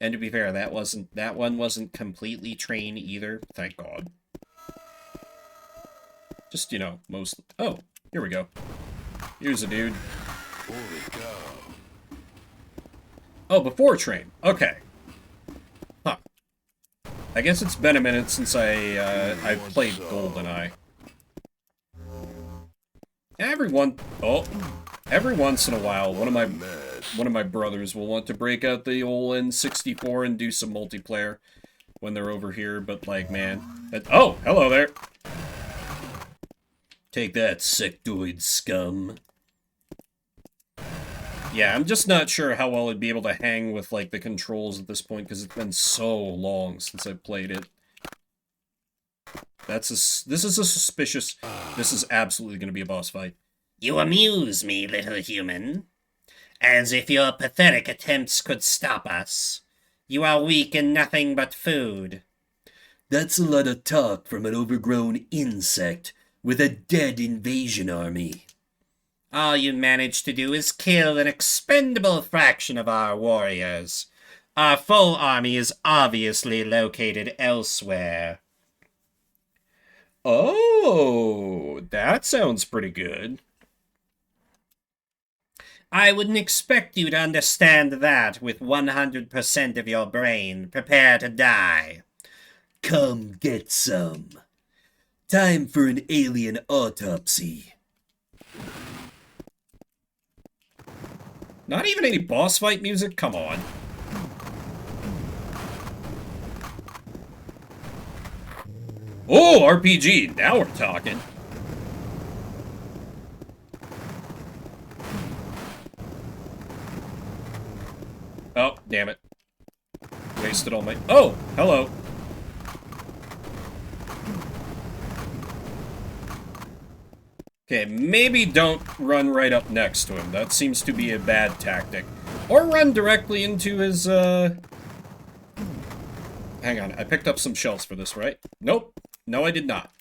And to be fair, that one wasn't completely train either. Thank God. Just, you know, most... Oh, here we go. Here's a dude. Oh, before train. Okay. Huh. I guess it's been a minute since I've played GoldenEye. Every once in a while, one of my brothers will want to break out the old N64 and do some multiplayer when they're over here, but like, man... Oh, hello there! Take that, sectoid scum. Yeah, I'm just not sure how well I'd be able to hang with, like, the controls at this point, because it's been so long since I've played it. This is a suspicious... This is absolutely going to be a boss fight. You amuse me, little human. As if your pathetic attempts could stop us. You are weak in nothing but food. That's a lot of talk from an overgrown insect with a dead invasion army. All you managed to do is kill an expendable fraction of our warriors. Our full army is obviously located elsewhere. Oh, that sounds pretty good. I wouldn't expect you to understand that with 100% of your brain. Prepare to die. Come get some. Time for an alien autopsy. Not even any boss fight music? Come on. Oh, RPG. Now we're talking. Oh, damn it. Wasted all my... Oh, hello. Okay, maybe don't run right up next to him. That seems to be a bad tactic. Or run directly into his, Hang on, I picked up some shells for this, right? Nope. No, I did not.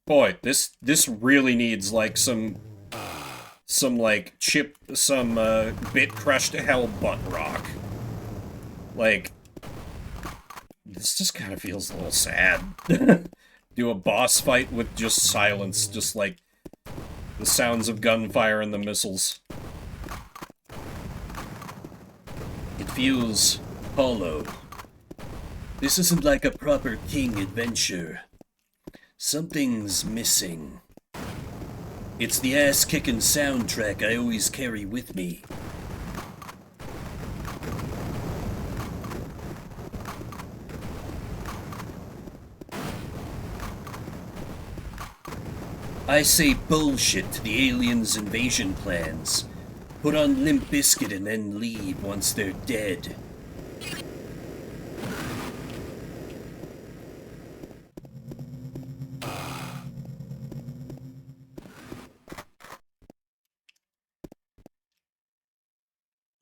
Boy, this really needs, like, some bit crushed to hell butt rock. Like, this just kind of feels a little sad. Do a boss fight with just silence, just like the sounds of gunfire and the missiles. It feels hollow. This isn't like a proper King adventure. Something's missing. It's the ass-kicking soundtrack I always carry with me. I say bullshit to the aliens' invasion plans. Put on Limp Bizkit and then leave once they're dead.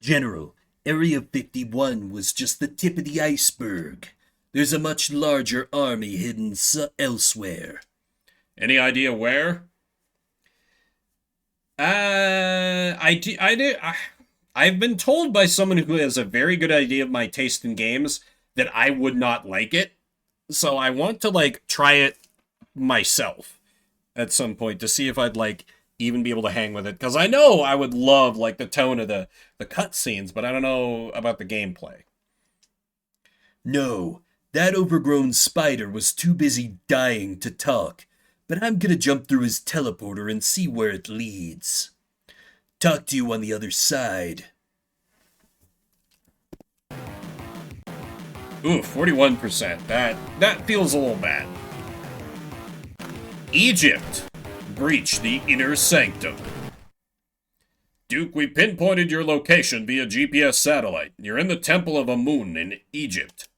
General, Area 51 was just the tip of the iceberg. There's a much larger army hidden elsewhere. Any idea where? I've been told by someone who has a very good idea of my taste in games that I would not like it. So I want to, like, try it myself at some point to see if I'd, like, even be able to hang with it. Because I know I would love, like, the tone of the cutscenes, but I don't know about the gameplay. No, that overgrown spider was too busy dying to talk, but I'm gonna jump through his teleporter and see where it leads. Talk to you on the other side. Ooh, 41%. That feels a little bad. Egypt. Breach the inner sanctum. Duke, we pinpointed your location via GPS satellite. You're in the Temple of Amun in Egypt.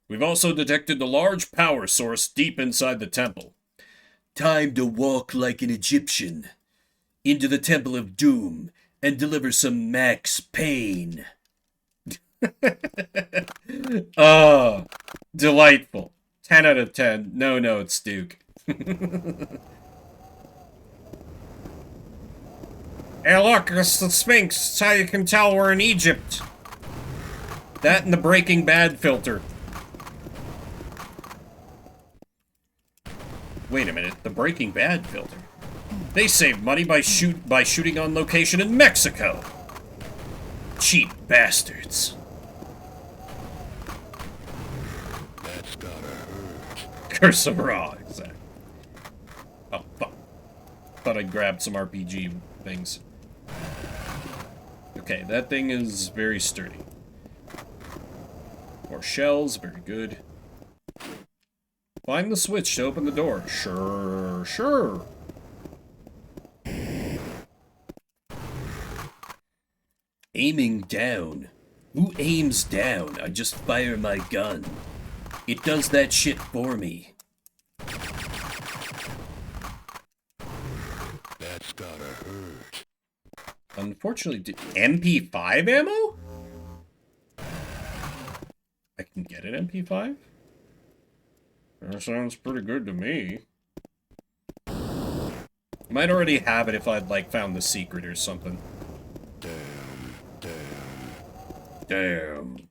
We've also detected a large power source deep inside the temple. Time to walk like an Egyptian. Into the Temple of Doom and deliver some max pain. Oh, delightful. 10 out of 10. No notes, Duke. Hey, look, it's the Sphinx. It's how you can tell we're in Egypt. That and the Breaking Bad filter. Wait a minute, the Breaking Bad filter? They saved money by shooting on location in Mexico. Cheap bastards. That's gotta hurt. Curse of Raw, exactly. Oh, fuck. Thought I'd grabbed some RPG things. Okay, that thing is very sturdy. More shells, very good. Find the switch to open the door. Sure, sure. Aiming down. Who aims down? I just fire my gun. It does that shit for me. That's gotta hurt. Unfortunately, MP5 ammo? I can get an MP5? That sounds pretty good to me. Might already have it if I'd, like, found the secret or something. Damn.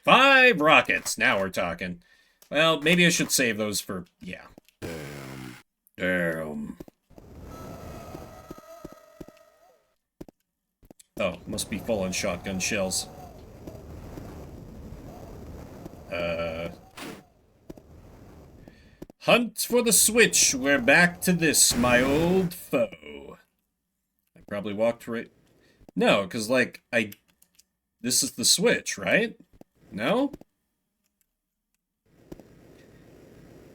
5 rockets! Now we're talking. Well, maybe I should save those for... yeah. Damn. Oh, must be full on shotgun shells. Hunt for the switch. We're back to this, my old foe. I probably walked right... No, because, like, this is the switch, right? No?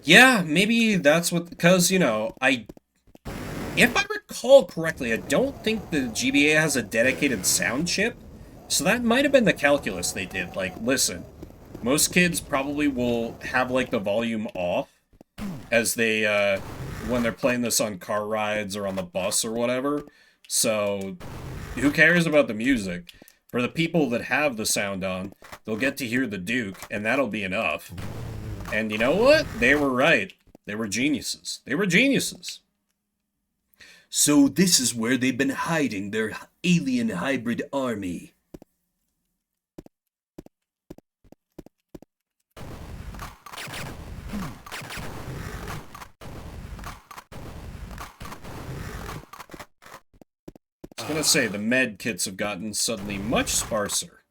Yeah, maybe that's what... Because, you know, if I recall correctly, I don't think the GBA has a dedicated sound chip. So that might have been the calculus they did. Like, listen, most kids probably will have, like, the volume off as they, when they're playing this on car rides or on the bus or whatever. So, who cares about the music? For the people that have the sound on, they'll get to hear the Duke, and that'll be enough. And you know what? They were right. They were geniuses. They were geniuses. So this is where they've been hiding their alien hybrid army. I was gonna say, the med kits have gotten suddenly much sparser.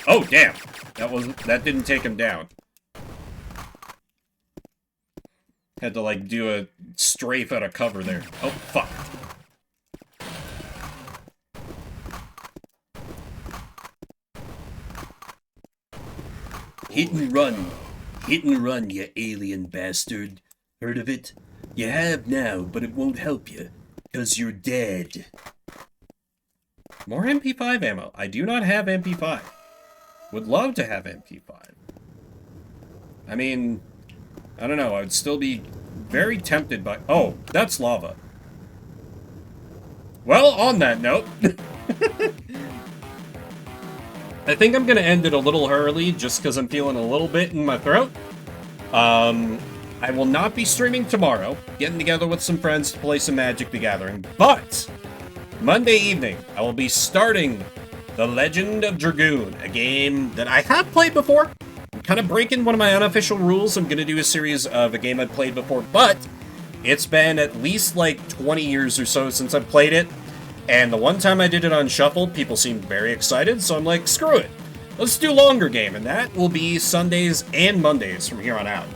Oh, damn! That didn't take him down. Had to, like, do a strafe out of cover there. Oh, fuck. Hit and run. Hit and run, you alien bastard. Heard of it? You have now, but it won't help you, 'cause you're dead. More MP5 ammo. I do not have MP5. Would love to have MP5. I mean, I don't know, I would still be very tempted by... Oh, that's lava. Well, on that note... I think I'm gonna end it a little early, just because I'm feeling a little bit in my throat. I will not be streaming tomorrow, getting together with some friends to play some Magic the Gathering, but Monday evening, I will be starting The Legend of Dragoon, a game that I have played before. I'm kind of breaking one of my unofficial rules. I'm going to do a series of a game I've played before, but it's been at least like 20 years or so since I've played it, and the one time I did it on Shuffle, people seemed very excited, so I'm like, screw it. Let's do a longer game, and that will be Sundays and Mondays from here on out.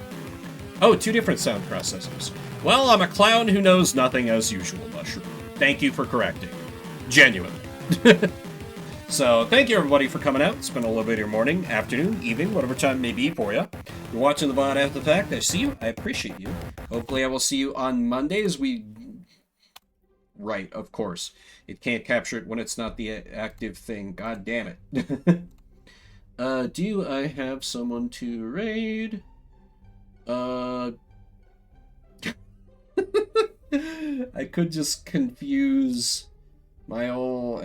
Oh, 2 different sound processors. Well, I'm a clown who knows nothing as usual, Mushroom. Thank you for correcting. Genuinely. So, thank you everybody for coming out. Spend a little bit of your morning, afternoon, evening, whatever time it may be for you. If you're watching the VOD after the fact, I see you. I appreciate you. Hopefully I will see you on Monday as we... Right, of course. It can't capture it when it's not the active thing. God damn it. Do I have someone to raid? I could just confuse my old,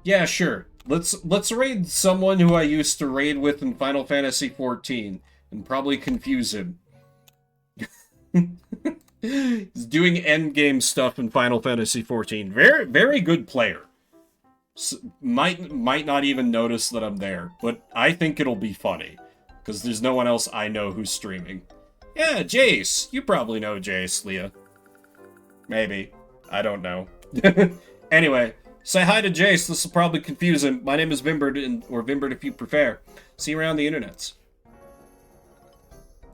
Yeah, sure. Let's raid someone who I used to raid with in Final Fantasy XIV and probably confuse him. He's doing endgame stuff in Final Fantasy XIV. Very, very good player. Might not even notice that I'm there, but I think it'll be funny, because there's no one else I know who's streaming. Yeah, Jace. You probably know Jace, Leah. Maybe. I don't know. Anyway, say hi to Jace. This will probably confuse him. My name is Vimbert, or Vimbert if you prefer. See you around the internets.